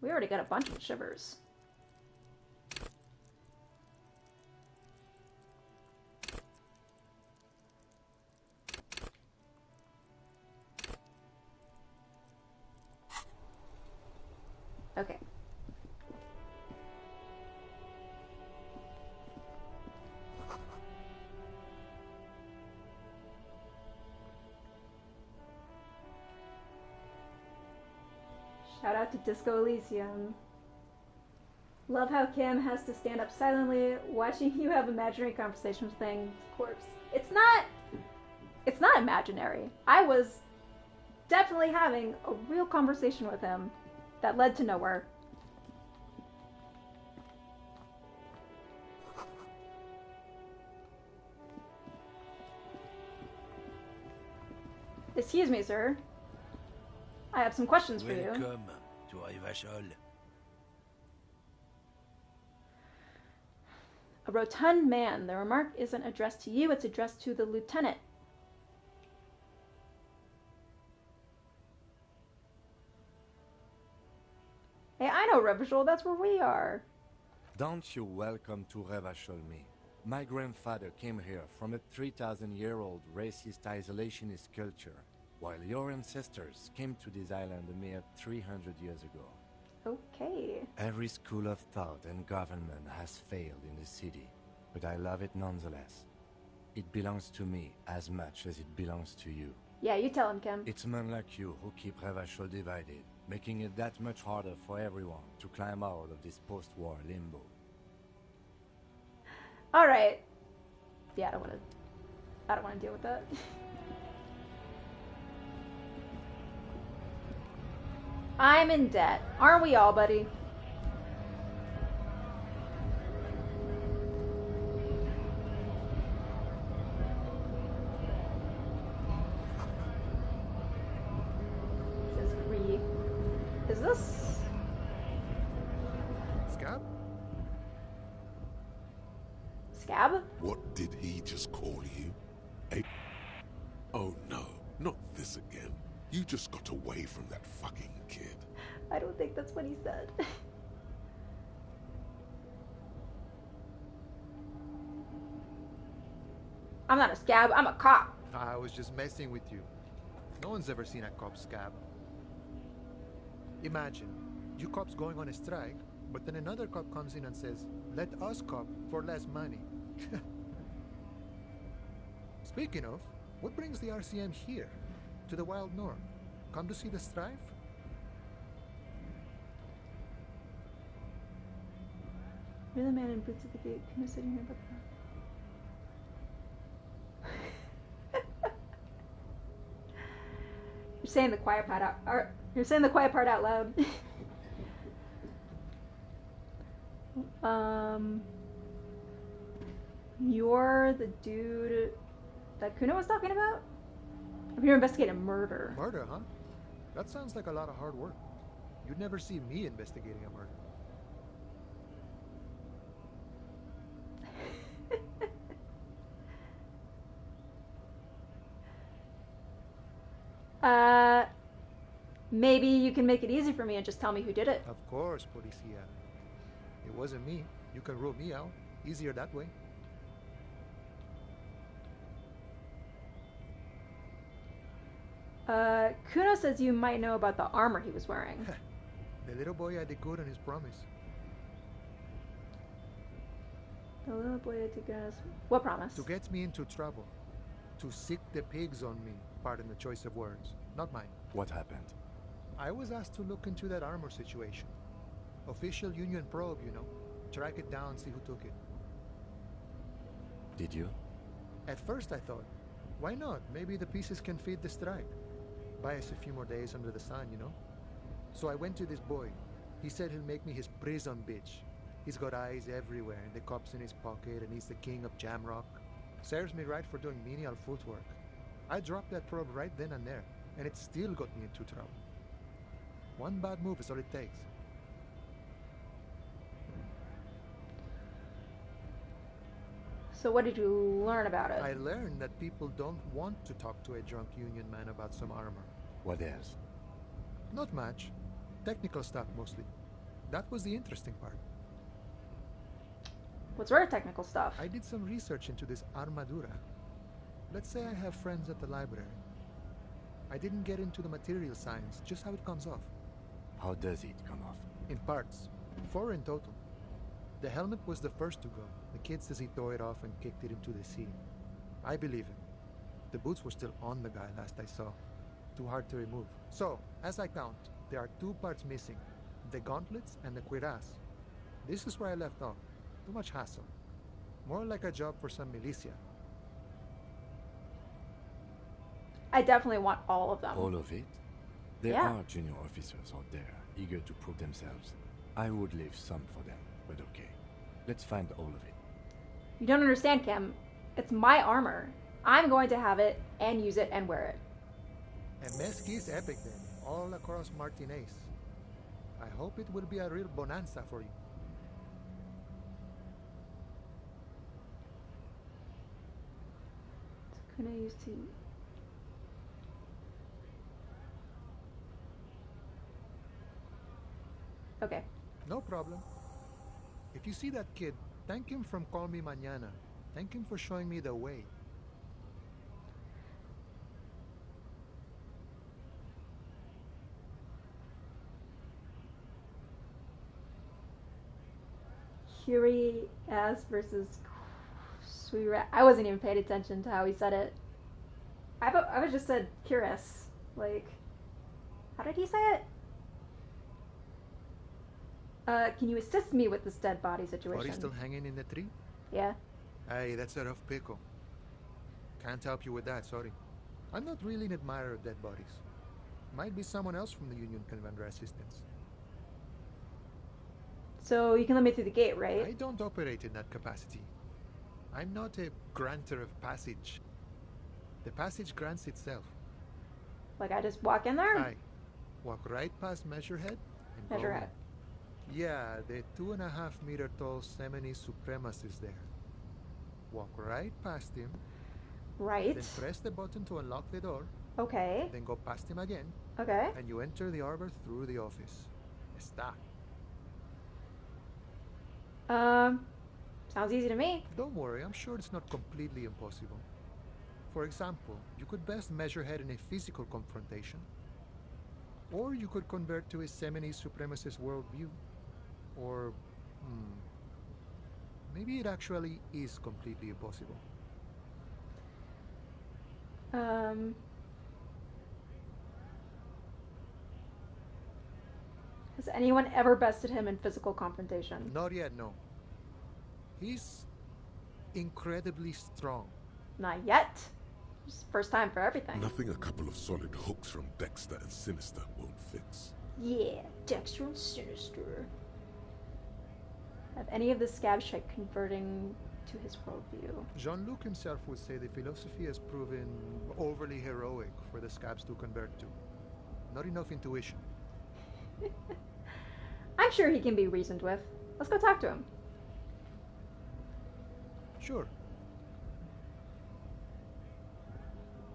We already got a bunch of shivers. Okay. Shout out to Disco Elysium. Love how Kim has to stand up silently watching you have imaginary conversations with Thing's corpse. It's not imaginary. I was definitely having a real conversation with him that led to nowhere. Excuse me, sir. I have some questions for you. Welcome to Revachol. A rotund man. The remark isn't addressed to you, it's addressed to the lieutenant. Hey, I know Revachol, that's where we are. Don't you welcome to Revachol me. My grandfather came here from a 3,000-year-old racist isolationist culture, while your ancestors came to this island a mere 300 years ago. Okay. Every school of thought and government has failed in the city, but I love it nonetheless. It belongs to me as much as it belongs to you. Yeah, you tell him, Kim. It's men like you who keep Revachol divided, making it that much harder for everyone to climb out of this post-war limbo. All right. Yeah, I don't want to deal with that. I'm in debt. Aren't we all, buddy? Says Gree. Is this Scab? Scab? What did he just call you? Oh no, not this again. You just got away from that fucking kid. I don't think that's what he said. I'm not a scab, I'm a cop. I was just messing with you. No one's ever seen a cop scab. Imagine, you cops going on a strike, but then another cop comes in and says, let us cop for less money. Speaking of, what brings the RCM here? To the Wild North? Come to see the strife? You're the man in boots at the gate. Can you sit here but You're saying the quiet part out. You're saying the quiet part out loud. You're the dude that Kuna was talking about? I'm here to investigate a murder. Murder, huh? That sounds like a lot of hard work. You'd never see me investigating a murder. Maybe you can make it easy for me and just tell me who did it. Of course, Policia. It wasn't me. You can rule me out. Easier that way. Kuno says you might know about the armor he was wearing. The little boy had the good on his promise. The little boy had to get us... What promise? To get me into trouble. To sick the pigs on me. Pardon the choice of words. Not mine. What happened? I was asked to look into that armor situation. Official Union probe, you know. Track it down, see who took it. Did you? At first I thought, why not? Maybe the pieces can feed the strike. Buy us a few more days under the sun, you know? So I went to this boy. He said he'll make me his prison bitch. He's got eyes everywhere, and the cop's in his pocket, and he's the king of Jamrock. Serves me right for doing menial footwork. I dropped that probe right then and there, and it still got me into trouble. One bad move is all it takes. So what did you learn about it? I learned that people don't want to talk to a drunk union man about some armor. What else? Not much. Technical stuff mostly. That was the interesting part. What sort of technical stuff? I did some research into this armadura. Let's say I have friends at the library. I didn't get into the material science, just how it comes off. How does it come off? In parts. 4 in total. The helmet was the first to go. The kid says he tore it off and kicked it into the sea. I believe him. The boots were still on the guy last I saw. Too hard to remove. So, as I count, there are 2 parts missing. The gauntlets and the cuirass. This is where I left off. Too much hassle. More like a job for some militia. I definitely want all of them. All of it? There Yeah. are junior officers out there, eager to prove themselves. I would leave some for them, but okay. Let's find all of it. You don't understand, Kim. It's my armor. I'm going to have it and use it and wear it. And Mesqui's epic then, all across Martinez. I hope it will be a real bonanza for you. Can I use to... Okay. No problem. If you see that kid, thank him from Call Me Mañana. Thank him for showing me the way. Curie S versus Suira. I wasn't even paying attention to how he said it. I would just said Curious. Like, how did he say it? Can you assist me with this dead body situation? Body still hanging in the tree? Yeah. Hey, that's a rough pickle. Can't help you with that, sorry. I'm not really an admirer of dead bodies. Might be someone else from the Union can render assistance. So you can let me through the gate, right? I don't operate in that capacity. I'm not a granter of passage. The passage grants itself. Like I just walk in there? Aye. Walk right past Measurehead and go Measurehead. in. Yeah, the 2.5 meter tall Semini Supremus is there. Walk right past him. Right. Then press the button to unlock the door. Okay. Then go past him again. Okay. And you enter the arbor through the office. Está. Sounds easy to me. Don't worry, I'm sure it's not completely impossible. For example, you could best Measurehead in a physical confrontation. Or you could convert to a Semini Supremacist worldview. Or, maybe it actually is completely impossible. Has anyone ever bested him in physical confrontation? Not yet, no. He's incredibly strong. Not yet. It's first time for everything. Nothing a couple of solid hooks from Dexter and Sinister won't fix. Yeah, Dexter and Sinister. Have any of the scabs tried converting to his worldview? Jean-Luc himself would say the philosophy has proven overly heroic for the scabs to convert to. Not enough intuition. I'm sure he can be reasoned with. Let's go talk to him. Sure.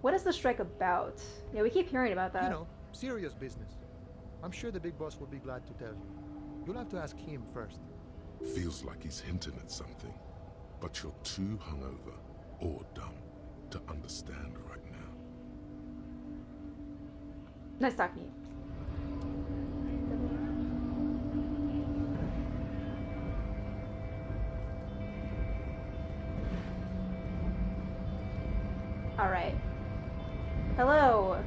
What is the strike about? Yeah, we keep hearing about that. You know, serious business. I'm sure the big boss will be glad to tell you. You'll have to ask him first. Feels like he's hinting at something, but you're too hungover or dumb to understand right now. Nice talking to you. All right. Hello,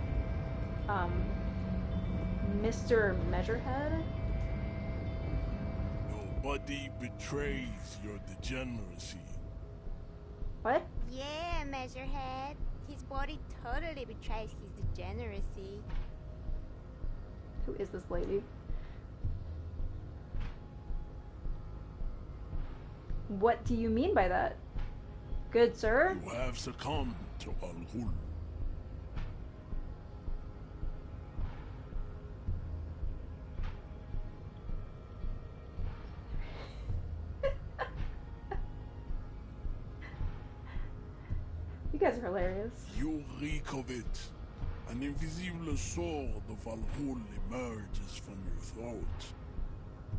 Mr. Measurehead? No body betrays your degeneracy. What? Yeah, Measurehead. His body totally betrays his degeneracy. Who is this lady? What do you mean by that? Good sir? You have succumbed to Al-Ghul. You guys are hilarious. You reek of it. An invisible sword of Al-Ghul emerges from your throat.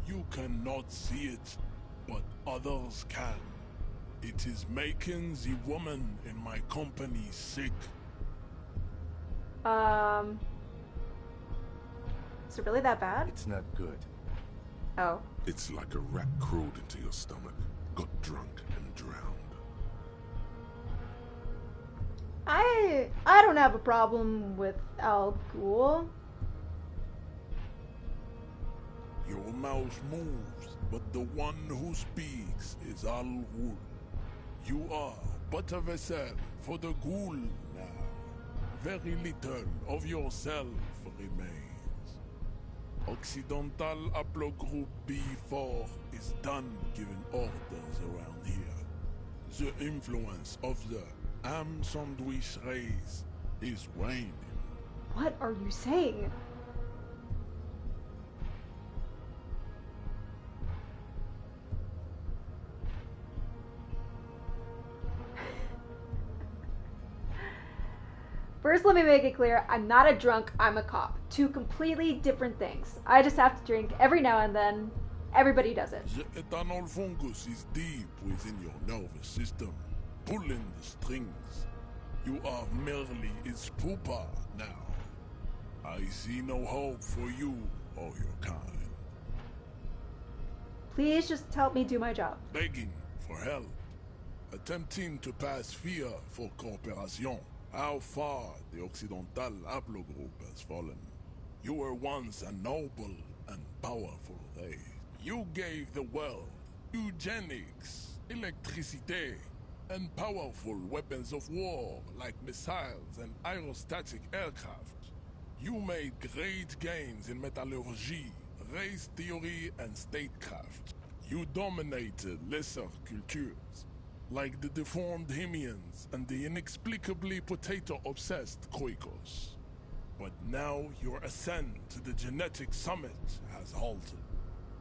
You cannot see it, but others can. It is making the woman in my company sick. Is it really that bad? It's not good. Oh. It's like a rat crawled into your stomach, got drunk and drowned. I don't have a problem with Al Ghul. Your mouth moves, but the one who speaks is Al-Ghul. You are but a vessel for the Ghul now. Very little of yourself remains. Occidental Haplogroup B4 is done giving orders around here. The influence of the Sandwich race is waning. What are you saying? First, let me make it clear, I'm not a drunk, I'm a cop. Two completely different things. I just have to drink every now and then. Everybody does it. The ethanol fungus is deep within your nervous system, pulling the strings. You are merely its pupa now. I see no hope for you or your kind. Please just help me do my job. Begging for help. Attempting to pass fear for cooperation. How far the Occidental Haplogroup has fallen. You were once a noble and powerful race. You gave the world eugenics, electricity, and powerful weapons of war like missiles and aerostatic aircraft. You made great gains in metallurgy, race theory, and statecraft. You dominated lesser cultures, like the deformed Hemians and the inexplicably potato-obsessed Khoikos. But now your ascent to the genetic summit has halted.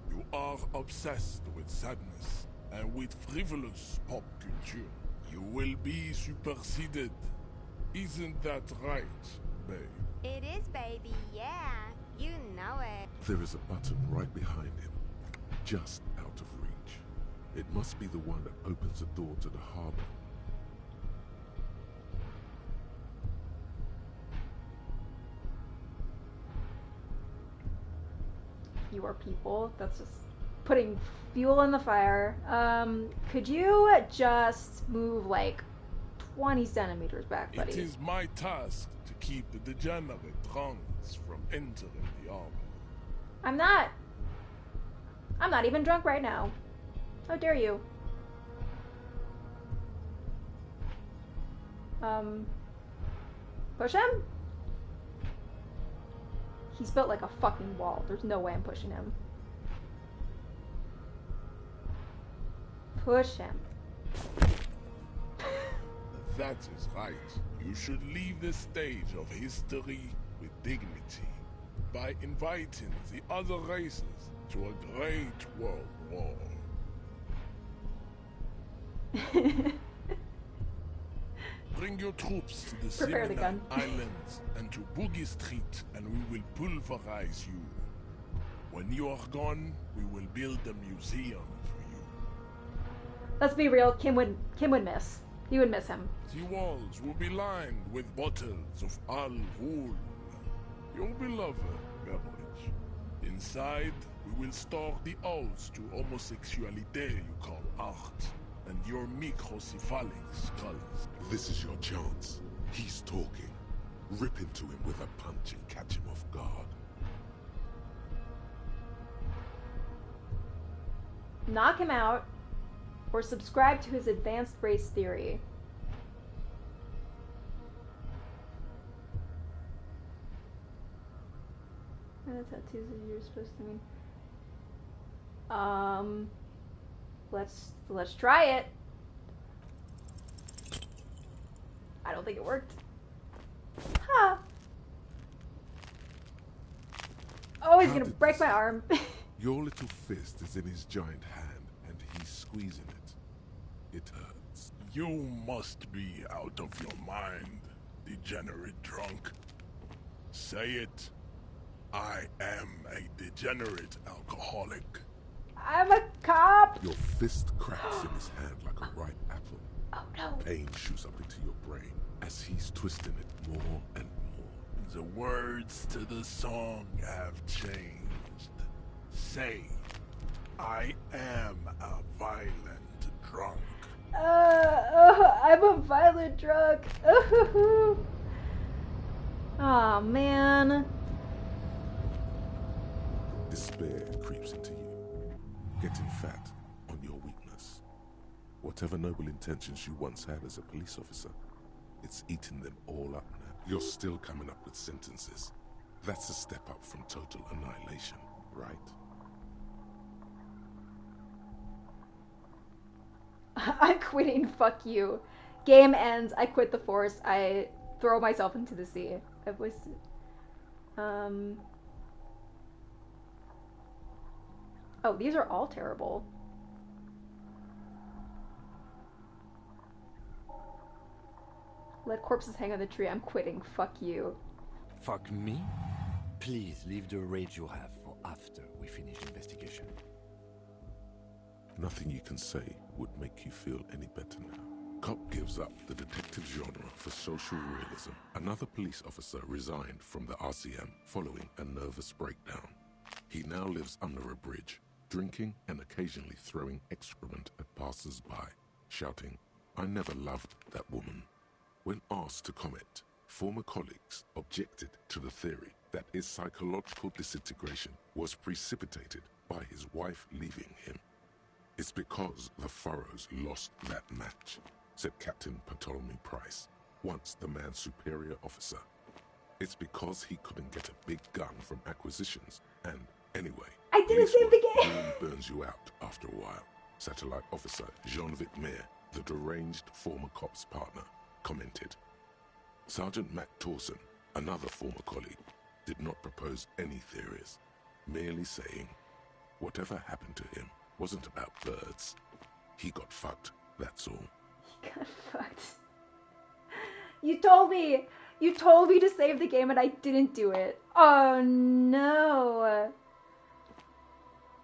You are obsessed with sadness and with frivolous pop culture. You will be superseded. Isn't that right, babe? It is, baby, yeah. You know it. There is a button right behind him, just out of reach. It must be the one that opens the door to the harbor. You are people. That's just putting fuel in the fire. Could you just move like 20 centimeters back, buddy? It is my task to keep the degenerate drunks from entering the army. I'm not even drunk right now. How dare you? Push him? He's built like a fucking wall. There's no way I'm pushing him. Push him. That is right. You should leave the stage of history with dignity by inviting the other races to a great world war. Bring your troops to the Cinnamon Islands and to Boogie Street, and we will pulverize you. When you are gone, we will build a museum for you. Let's be real, Kim would miss. He would miss him. The walls will be lined with bottles of Al-Ghul, your beloved beverage. Inside, we will store the odes to homosexuality you call art, and your microcephalic skulls. This is your chance. He's talking. Rip into him with a punch and catch him off guard. knock him out, or subscribe to his advanced race theory. What tattoos are you supposed to mean? Let's try it. I don't think it worked. Ha! Oh, he's gonna break my arm. Your little fist is in his giant hand, and he's squeezing it. It hurts. You must be out of your mind, degenerate drunk. Say it. I am a degenerate alcoholic. I'm a cop! Your fist cracks in his hand like a ripe apple. Oh no. Pain shoots up into your brain as he's twisting it more and more. The words to the song have changed. Say, I am a violent drunk. I'm a violent drunk. Oh man. Despair creeps into you, getting fat on your weakness. Whatever noble intentions you once had as a police officer, it's eating them all up now. You're still coming up with sentences. That's a step up from total annihilation, right? I'm quitting, fuck you. Game ends, I quit the force, I throw myself into the sea. I've wasted... Oh, these are all terrible. Let corpses hang on the tree, I'm quitting, fuck you. Fuck me? Please leave the rage you have for after we finish investigation. Nothing you can say would make you feel any better now. Cop gives up the detective genre for social realism. Another police officer resigned from the RCM following a nervous breakdown. He now lives under a bridge, drinking and occasionally throwing excrement at passers-by, shouting, "I never loved that woman." When asked to comment, former colleagues objected to the theory that his psychological disintegration was precipitated by his wife leaving him. "It's because the Furrows lost that match," said Captain Ptolemy Price, once the man's superior officer. "It's because he couldn't get a big gun from acquisitions, and anyway, I didn't save the game. Really burns you out after a while," Satellite Officer Jean-Vic Mayer, the deranged former cop's partner, commented. Sergeant Matt Torson, another former colleague, did not propose any theories, merely saying, "Whatever happened to him wasn't about birds. He got fucked, that's all." He got fucked. You told me to save the game and I didn't do it. Oh no.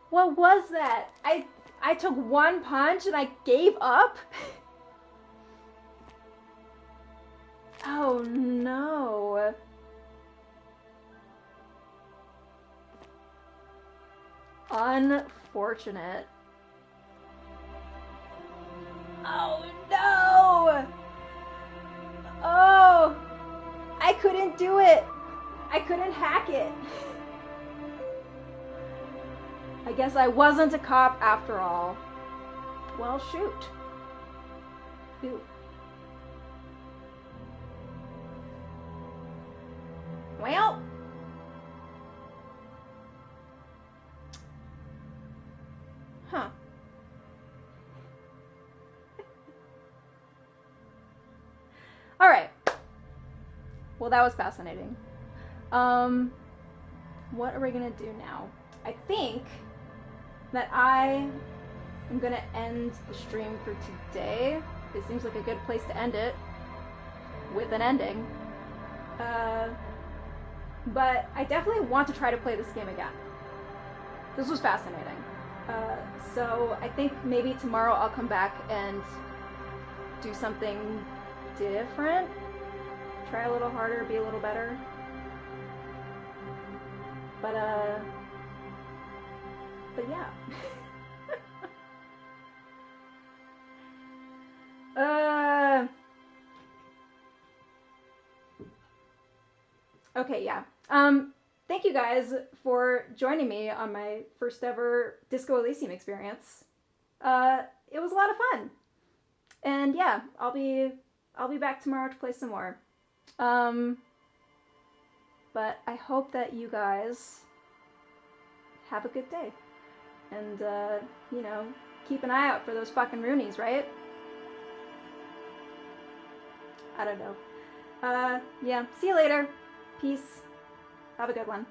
What was that? I took one punch and I gave up? Oh no. Unfortunate. Oh no! Oh! I couldn't do it! I couldn't hack it. I guess I wasn't a cop after all. Well, shoot. Ooh. Well. Huh. All right. Well, that was fascinating. What are we gonna do now? I think that I am gonna end the stream for today. It seems like a good place to end it with an ending. But I definitely want to try to play this game again. This was fascinating. So I think maybe tomorrow I'll come back and do something different. Try a little harder, be a little better. But yeah. Okay, yeah. Thank you guys for joining me on my first ever Disco Elysium experience. it was a lot of fun. And yeah, I'll be back tomorrow to play some more. But I hope that you guys have a good day. And, you know, keep an eye out for those fucking Roonies, right? I don't know. Yeah, see you later. Peace. Have a good one.